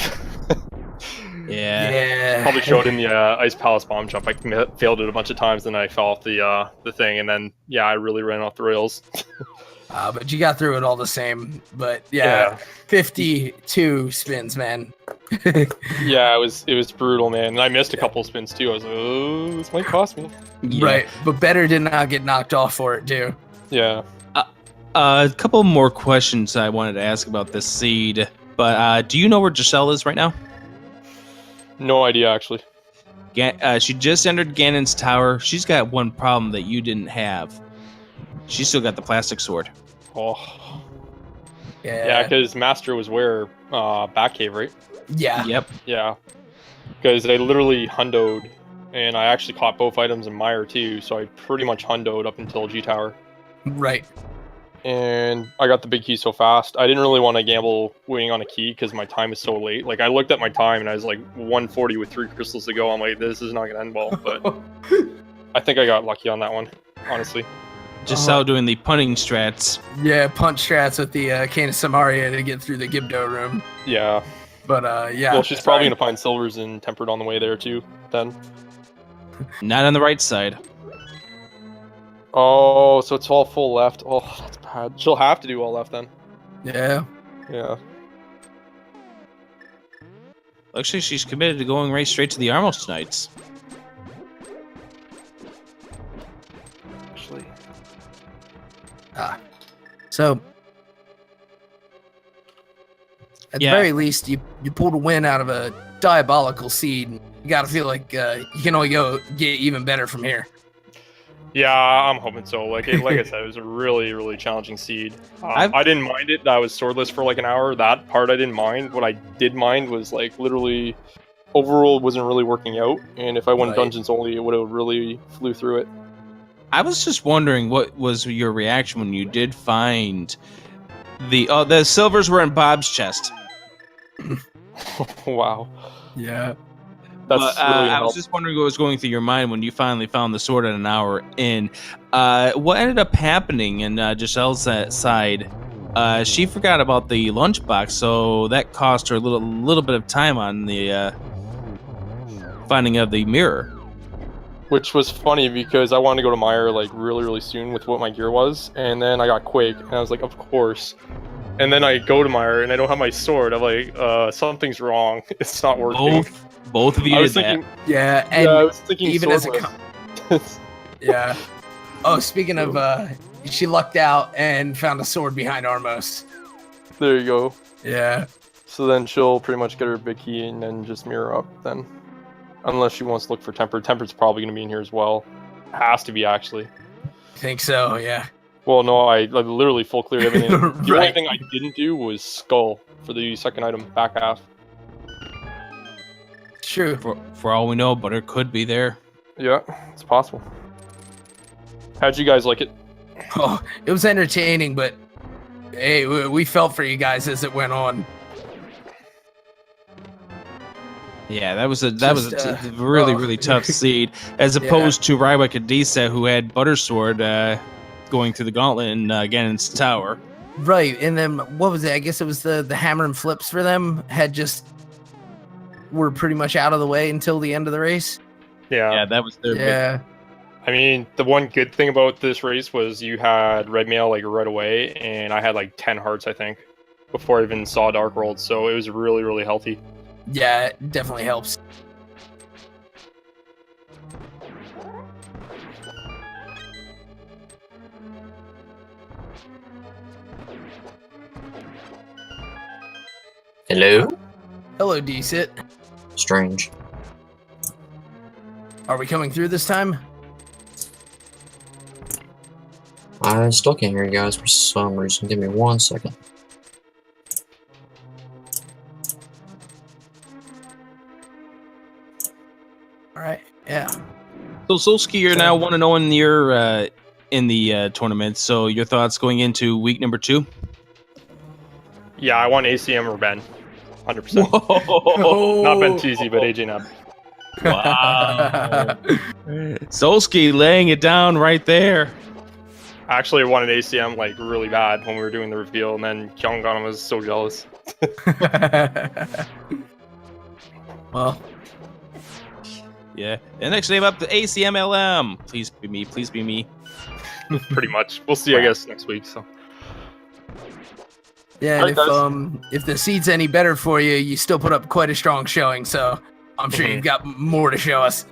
Speaker 1: Yeah.
Speaker 5: Probably showed in the Ice Palace bomb jump. I failed it a bunch of times, and I fell off the thing, and then, yeah, I really ran off the rails.
Speaker 2: But you got through it all the same. But yeah. 52 spins, man.
Speaker 5: Yeah, it was brutal, man. And I missed a couple spins too. I was like, oh, this might cost me.
Speaker 2: Yeah. Right, but better did not get knocked off for it too.
Speaker 5: Yeah.
Speaker 1: A couple more questions I wanted to ask about this seed. But do you know where Giselle is right now?
Speaker 5: No idea, actually.
Speaker 1: She just entered Ganon's tower. She's got one problem that you didn't have. She's still got the plastic sword.
Speaker 5: Oh.
Speaker 2: Yeah,
Speaker 5: because Master was where Batcave, right?
Speaker 2: Yeah.
Speaker 1: Yep.
Speaker 5: Yeah. Because they literally hundoed, and I actually caught both items in Mire too, so I pretty much hundoed up until G Tower.
Speaker 2: Right.
Speaker 5: and I got the big key so fast. I didn't really want to gamble waiting on a key because my time is so late. Like, I looked at my time and I was like 140 with 3 crystals to go. I'm like, this is not gonna end well. But I think I got lucky on that one, honestly.
Speaker 1: Just out doing the punting strats.
Speaker 2: Yeah, punch strats with the Cane of Samaria to get through the Gibdo room.
Speaker 5: Yeah.
Speaker 2: But yeah.
Speaker 5: Well, she's probably gonna find silvers and tempered on the way there too. Then.
Speaker 1: Not on the right side.
Speaker 5: Oh, so it's all full left. Oh, that's bad. She'll have to do all left then.
Speaker 2: Yeah.
Speaker 5: Yeah.
Speaker 1: Looks like she's committed to going right straight to the Armos Knights.
Speaker 5: Actually.
Speaker 2: So at the very least, you pulled a win out of a diabolical seed. You gotta feel like you can only get even better from here.
Speaker 5: Yeah, I'm hoping so. Like I said, it was a really, really challenging seed. I didn't mind it. I was swordless for like an hour. That part I didn't mind. What I did mind was like literally overworld wasn't really working out. And if I went dungeons only, it would have really flew through it.
Speaker 1: I was just wondering what was your reaction when you did find the silvers were in Bob's chest.
Speaker 5: Wow.
Speaker 2: Yeah.
Speaker 1: I was just wondering what was going through your mind when you finally found the sword at an hour in. What ended up happening in Giselle's side? She forgot about the lunchbox, so that cost her a little bit of time on the finding of the mirror.
Speaker 5: Which was funny because I wanted to go to Mire like really, really soon with what my gear was, and then I got Quake, and I was like, of course. And then I go to Mire and I don't have my sword. I'm like, something's wrong. It's not working.
Speaker 1: Both of you did that.
Speaker 2: Yeah, and
Speaker 5: I was thinking
Speaker 2: even as a yeah. Oh, speaking of, she lucked out and found a sword behind Armos.
Speaker 5: There you go.
Speaker 2: Yeah.
Speaker 5: So then she'll pretty much get her big key and then just mirror up then. Unless she wants to look for Tempered. Tempered's probably going to be in here as well. Has to be, actually.
Speaker 2: Think so, yeah.
Speaker 5: Well, no, I literally full cleared everything. The only thing I didn't do was Skull for the second item, back half.
Speaker 2: True.
Speaker 1: For all we know, Butter could be there.
Speaker 5: Yeah, it's possible. How'd you guys like it?
Speaker 2: Oh, it was entertaining, but hey, we felt for you guys as it went on.
Speaker 1: Yeah, that was a really tough seed, as opposed to Rywek and Dsitt, who had Buttersword going through the gauntlet in Ganon's tower.
Speaker 2: Right, and then what was it? I guess it was the hammer and flips for them were pretty much out of the way until the end of the race.
Speaker 5: Yeah,
Speaker 1: that was their
Speaker 5: I mean, the one good thing about this race was you had red mail like right away, and I had like 10 hearts, I think, before I even saw Dark World, so it was really, really healthy.
Speaker 2: Yeah, it definitely helps.
Speaker 4: Hello?
Speaker 2: Hello, Dsitt.
Speaker 4: Strange.
Speaker 2: Are we coming through this time?
Speaker 4: I still can't hear you guys for some reason. Give me 1 second.
Speaker 2: All right. Yeah.
Speaker 1: So Solski, you're now 1-0 in your in the tournament. So your thoughts going into week number 2?
Speaker 5: Yeah, I want ACM or Ben. 100%. Not Ben Teasy, but AJ Nab.
Speaker 1: Wow. Solski laying it down right there.
Speaker 5: Actually, I wanted ACM like really bad when we were doing the reveal, and then Ganon was so jealous.
Speaker 2: Well.
Speaker 1: Yeah. And next name up, the ACMLM. Please be me. Please be me.
Speaker 5: Pretty much. We'll see, I guess, next week. So.
Speaker 2: Yeah, and if the seed's any better for you, you still put up quite a strong showing. So I'm sure you've got more to show us.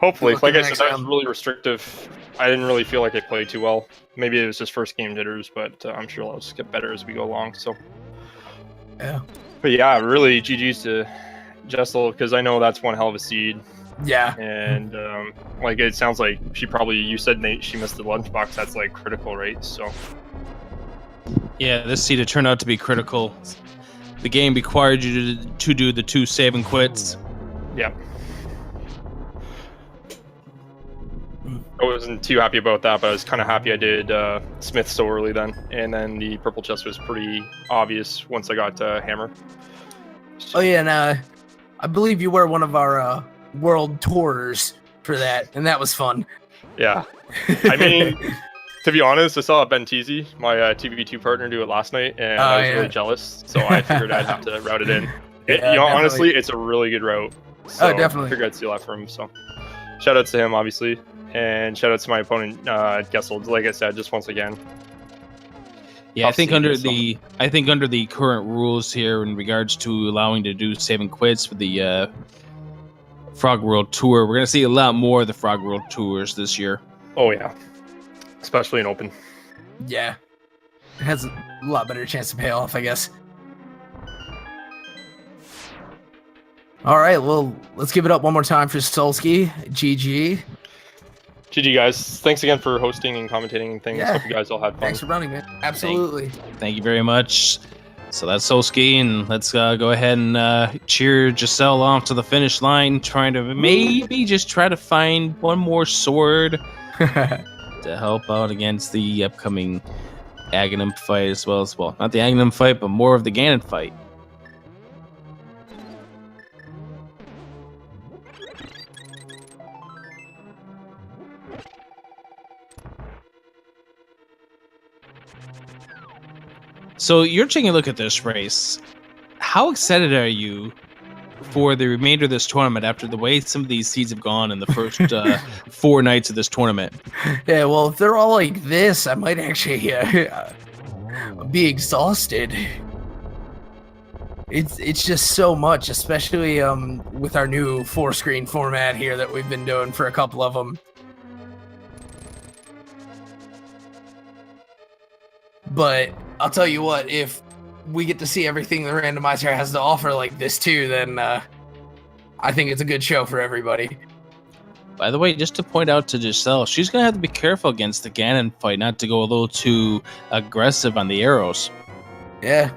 Speaker 5: Hopefully, like I said, that was really restrictive. I didn't really feel like I played too well. Maybe it was just first game jitters, but I'm sure I'll just get better as we go along. So.
Speaker 2: Yeah.
Speaker 5: But yeah, really, GG's to Jessel, because I know that's one hell of a seed.
Speaker 2: Yeah.
Speaker 5: And like it sounds like you said Nate, she missed the lunchbox. That's like critical, right? So.
Speaker 1: Yeah, this seed had turned out to be critical. The game required you to do the 2 save and quits.
Speaker 5: Yep. I wasn't too happy about that, but I was kind of happy I did Smith so early then. And then the purple chest was pretty obvious once I got Hammer.
Speaker 2: Oh yeah, and I believe you were one of our world tours for that, and that was fun.
Speaker 5: Yeah. I mean, to be honest, I saw Ben Teasy, my TV2 partner, do it last night, and I was really jealous, so I figured I'd have to route it in. Honestly, it's a really good route. So
Speaker 2: definitely.
Speaker 5: I figured I'd steal that from him, so shout outs to him, obviously. And shout out to my opponent, Gesellschaft, like I said, just once again.
Speaker 1: Yeah, I think under the current rules here in regards to allowing to do save and quits with the Frog World Tour, we're gonna see a lot more of the Frog World Tours this year.
Speaker 5: Oh yeah, especially in Open.
Speaker 2: Yeah, it has a lot better chance to pay off, I guess. All right, well, let's give it up one more time for Solski. GG.
Speaker 5: GG, guys. Thanks again for hosting and commentating and things.
Speaker 2: Yeah.
Speaker 5: Hope you guys all had fun.
Speaker 2: Thanks for running, man. Absolutely.
Speaker 1: Thank you very much. So that's Solski, and let's go ahead and cheer Giselle off to the finish line, trying to maybe just try to find one more sword to help out against the upcoming Ganon fight as well. Not the Ganon fight, but more of the Ganon fight. So you're taking a look at this race. How excited are you for the remainder of this tournament after the way some of these seeds have gone in the first 4 nights of this tournament?
Speaker 2: Yeah, well, if they're all like this, I might actually be exhausted. It's just so much, especially with our new 4-screen format here that we've been doing for a couple of them. But I'll tell you what, if we get to see everything the randomizer has to offer like this too, then I think it's a good show for everybody.
Speaker 1: By the way, just to point out to Giselle, she's going to have to be careful against the Ganon fight, not to go a little too aggressive on the arrows.
Speaker 2: Yeah.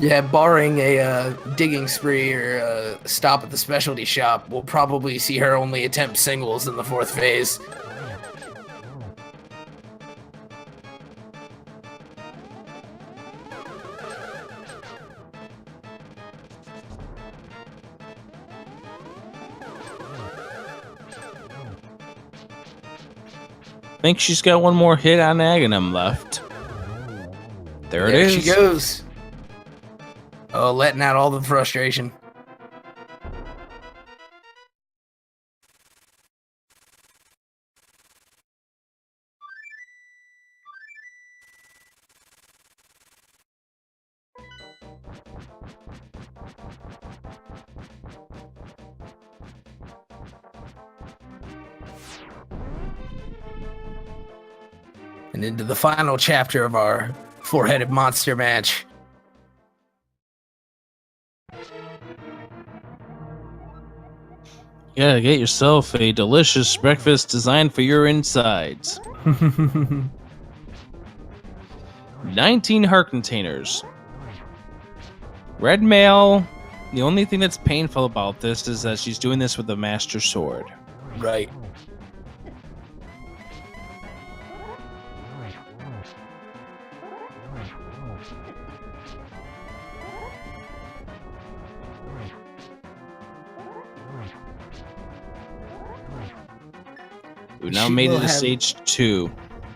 Speaker 2: Yeah, barring a digging spree or a stop at the specialty shop, we'll probably see her only attempt singles in the 4th phase.
Speaker 1: I think she's got one more hit on Ganon left. There it is.
Speaker 2: She goes. Oh, letting out all the frustration. And into the final chapter of our 4-headed monster match.
Speaker 1: You gotta get yourself a delicious breakfast designed for your insides. 19 heart containers. Red mail. The only thing that's painful about this is that she's doing this with the Master Sword.
Speaker 2: Right.
Speaker 1: We've now made it to stage 2.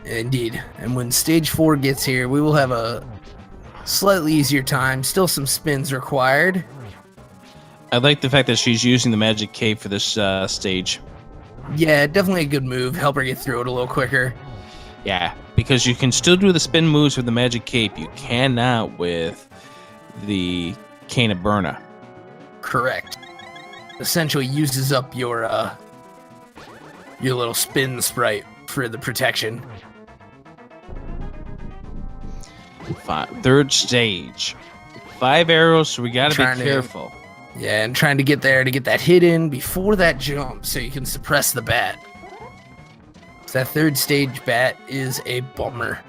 Speaker 2: Indeed. And when stage 4 gets here, we will have a slightly easier time. Still some spins required.
Speaker 1: I like the fact that she's using the magic cape for this stage.
Speaker 2: Yeah, definitely a good move. Help her get through it a little quicker.
Speaker 1: Yeah, because you can still do the spin moves with the magic cape. You cannot with the Cane of Burna.
Speaker 2: Correct. Essentially uses up your little spin sprite for the protection.
Speaker 1: 3rd stage. 5 arrows, so we gotta be careful.
Speaker 2: Yeah, and trying to get there to get that hit in before that jump so you can suppress the bat. So that 3rd stage bat is a bummer.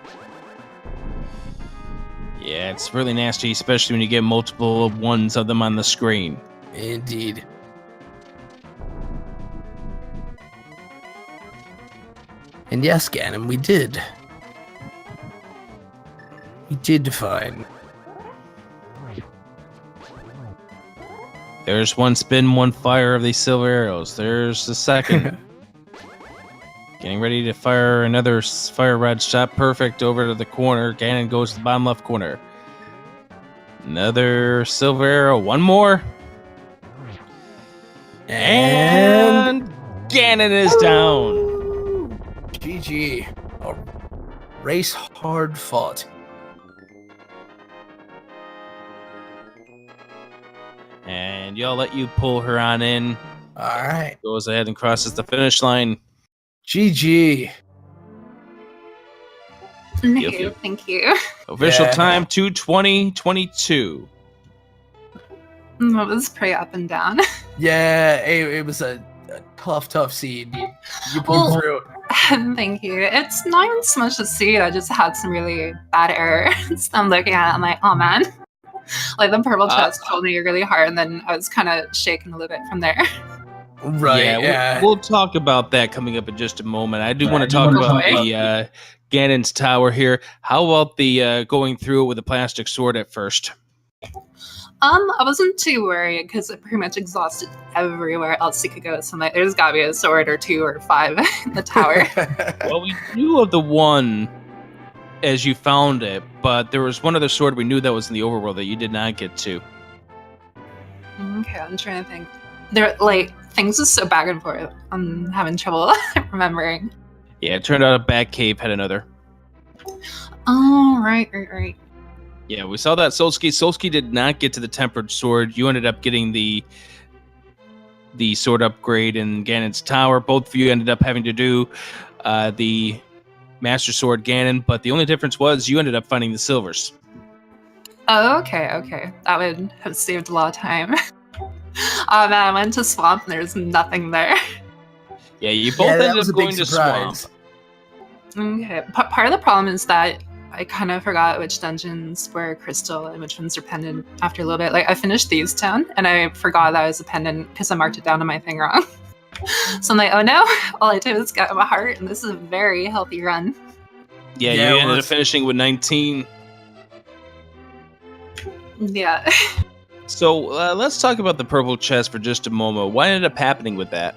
Speaker 1: Yeah, it's really nasty, especially when you get multiple ones of them on the screen.
Speaker 2: Indeed. And yes, Ganon, we did. We did find.
Speaker 1: There's one spin, one fire of these silver arrows. There's the second. Getting ready to fire another fire rod shot. Perfect over to the corner. Ganon goes to the bottom left corner. Another silver arrow. One more. And Ganon is down.
Speaker 2: GG. A race hard fought.
Speaker 1: And y'all let you pull her on in.
Speaker 2: All right.
Speaker 1: Goes ahead and crosses the finish line.
Speaker 2: GG.
Speaker 6: Thank you.
Speaker 1: Official time 2:20:22.
Speaker 6: It was pretty up and down.
Speaker 2: Yeah, it was a tough seed. You pulled through.
Speaker 6: Thank you. It's not even so much the seed. I just had some really bad errors. I'm looking at it, I'm like, oh man. Like the purple chest pulled me really hard, and then I was kind of shaking a little bit from there.
Speaker 2: Right.
Speaker 1: Yeah, we'll talk about that coming up in just a moment. I do want to talk about the Ganon's tower here. How about the going through it with a plastic sword at first?
Speaker 6: I wasn't too worried because it pretty much exhausted everywhere else you could go. So I'm like, there's gotta be a sword or 2 or 5 in the tower.
Speaker 1: Well, we knew of the one as you found it, but there was one other sword we knew that was in the overworld that you did not get to.
Speaker 6: Okay, I'm trying to think. There, like, things are so back and forth. I'm having trouble remembering.
Speaker 1: Yeah, it turned out a Batcave had another.
Speaker 6: Oh, right.
Speaker 1: Yeah, we saw that Solski. Solski did not get to the tempered sword. You ended up getting the sword upgrade in Ganon's tower. Both of you ended up having to do the Master Sword Ganon, but the only difference was you ended up finding the silvers.
Speaker 6: Oh, okay. That would have saved a lot of time. Oh man, I went to Swamp and there's nothing there.
Speaker 1: Yeah, you both ended up going to Swamp.
Speaker 6: Okay, part of the problem is that I kind of forgot which dungeons were crystal and which ones were pendant after a little bit. Like, I finished Thieves' Town, and I forgot that I was a pendant because I marked it down on my thing wrong. So I'm like, oh no, all I did was get my heart, and this is a very healthy run.
Speaker 1: Yeah, you ended up finishing with 19.
Speaker 6: Yeah.
Speaker 1: So let's talk about the purple chest for just a moment. What ended up happening with that?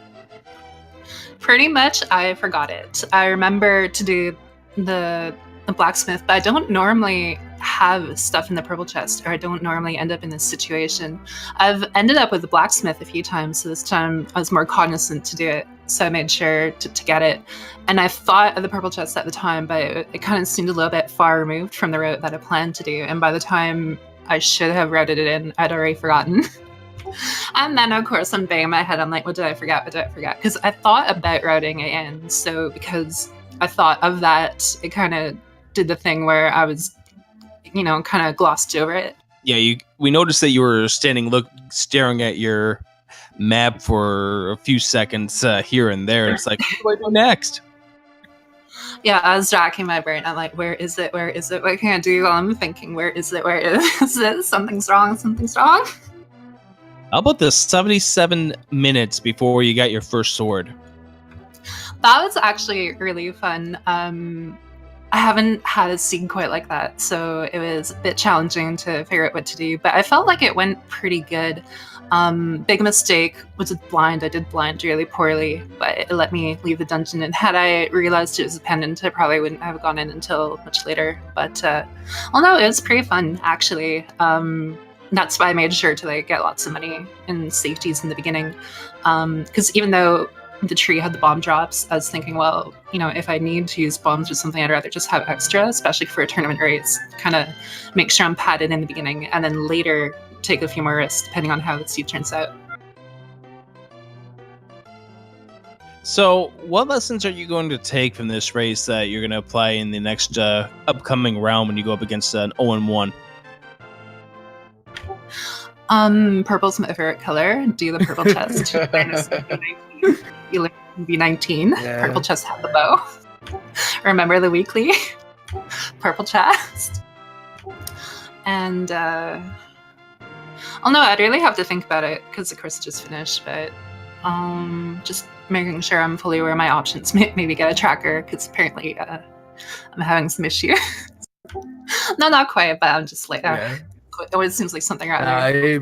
Speaker 6: Pretty much, I forgot it. I remember to do the blacksmith, but I don't normally have stuff in the purple chest, or I don't normally end up in this situation. I've ended up with the blacksmith a few times, so this time I was more cognizant to do it, so I made sure to get it. And I thought of the purple chest at the time, but it kind of seemed a little bit far removed from the route that I planned to do, and by the time I should have routed it in, I'd already forgotten. And then, of course, I'm banging my head. I'm like, what did I forget? Because I thought about routing it in, so because I thought of that, it kind of did the thing where I was, kind of glossed over it.
Speaker 1: Yeah, we noticed that you were staring at your map for a few seconds here and there. It's like, what do I do next?
Speaker 6: Yeah, I was racking my brain. I'm like, where is it? What can I do? I'm thinking, where is it? Something's wrong.
Speaker 1: How about the 77 minutes before you got your first sword?
Speaker 6: That was actually really fun. I haven't had a scene quite like that, so it was a bit challenging to figure out what to do, but I felt like it went pretty good. Big mistake was blind. I did blind really poorly, but it let me leave the dungeon, and had I realized it was a pendant, I probably wouldn't have gone in until much later. But, no, it was pretty fun, actually. That's why I made sure to get lots of money in safeties in the beginning, because even though the tree had the bomb drops, I was thinking, well, if I need to use bombs or something, I'd rather just have extra, especially for a tournament race. Kind of make sure I'm padded in the beginning, and then later take a few more risks, depending on how the seed turns out.
Speaker 1: So, what lessons are you going to take from this race that you're going to apply in the next upcoming round when you go up against an 0-1?
Speaker 6: Purple's my favorite color. Do the purple chest. You learn B19. Yeah. Purple chest have the bow. Remember the weekly. Purple chest. And oh no, I'd really have to think about it because of course it just finished, but just making sure I'm fully aware of my options. Maybe get a tracker because apparently I'm having some issues. No, not quite, but I'm just like, it always seems like something out there.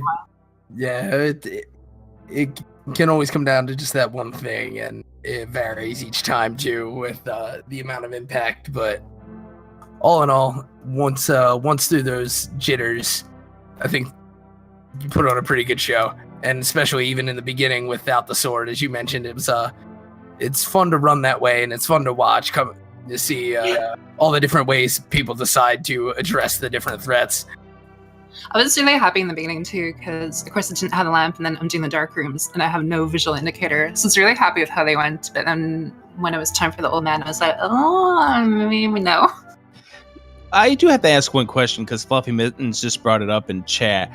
Speaker 2: It can always come down to just that one thing, and it varies each time too with the amount of impact. But all in all, once through those jitters, I think you put on a pretty good show. And especially even in the beginning without the sword, as you mentioned, it's fun to run that way, and it's fun to watch to see all the different ways people decide to address the different threats.
Speaker 6: I was really happy in the beginning too, because of course it didn't have a lamp, and then I'm doing the dark rooms, and I have no visual indicator. So I was really happy with how they went. But then when it was time for the old man, I was like, oh, maybe no.
Speaker 1: I do have to ask one question because Fluffy Mittens just brought it up in chat.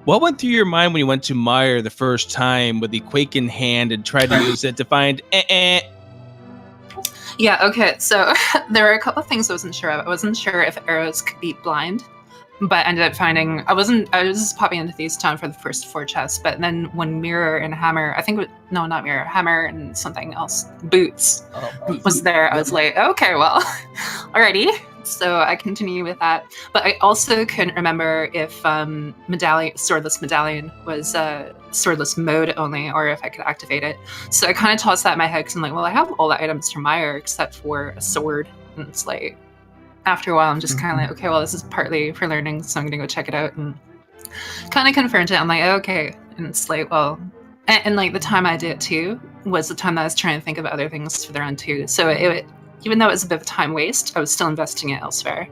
Speaker 1: What went through your mind when you went to Mire the first time with the quake in hand and tried to use it to find
Speaker 6: Yeah, okay, so there were a couple of things I wasn't sure of. I wasn't sure if arrows could be blind, but I ended up finding, I was just popping into these town for the first 4 chests, but then when Mire and Hammer, no, not Mire, Hammer and something else, Boots was there, I was like, okay, well, alrighty. So I continue with that. But I also couldn't remember if Swordless Medallion was Swordless mode only, or if I could activate it. So I kind of tossed that in my head because I'm like, well, I have all the items from Mire except for a sword. And it's like, after a while, I'm just kind of like, okay, well, this is partly for learning, so I'm going to go check it out. And kind of confirmed it. I'm like, okay. And it's like, well, and like the time I did it too was the time that I was trying to think of other things for the run too. So even though it was a bit of a time waste, I was still investing it elsewhere.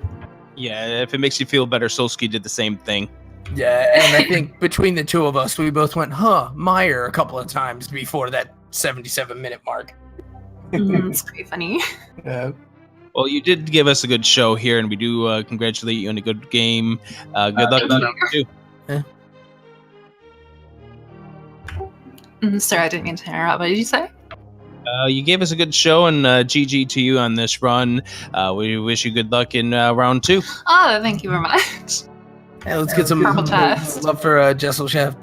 Speaker 1: Yeah, if it makes you feel better, Solski did the same thing.
Speaker 2: Yeah, and I think between the two of us, we both went, Mire a couple of times before that 77-minute mark.
Speaker 6: It's pretty funny.
Speaker 2: Yeah.
Speaker 1: Well, you did give us a good show here, and we do congratulate you on a good game. Good luck to you too.
Speaker 6: Sorry, I didn't mean to interrupt. What did you say?
Speaker 1: You gave us a good show, and GG to you on this run. We wish you good luck in round 2.
Speaker 6: Oh, thank you very much.
Speaker 2: Hey, let's get some
Speaker 6: Purple test.
Speaker 2: love for Gesellschaft.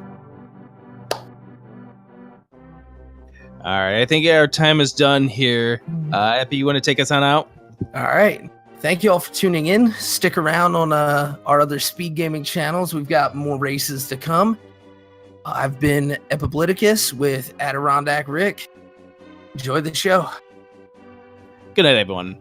Speaker 1: All right, I think our time is done here. Epi, you want to take us on out?
Speaker 2: All right. Thank you all for tuning in. Stick around on our other speed gaming channels. We've got more races to come. I've been Epibliticus with Adirondack Rick. Enjoy the show.
Speaker 1: Good night, everyone.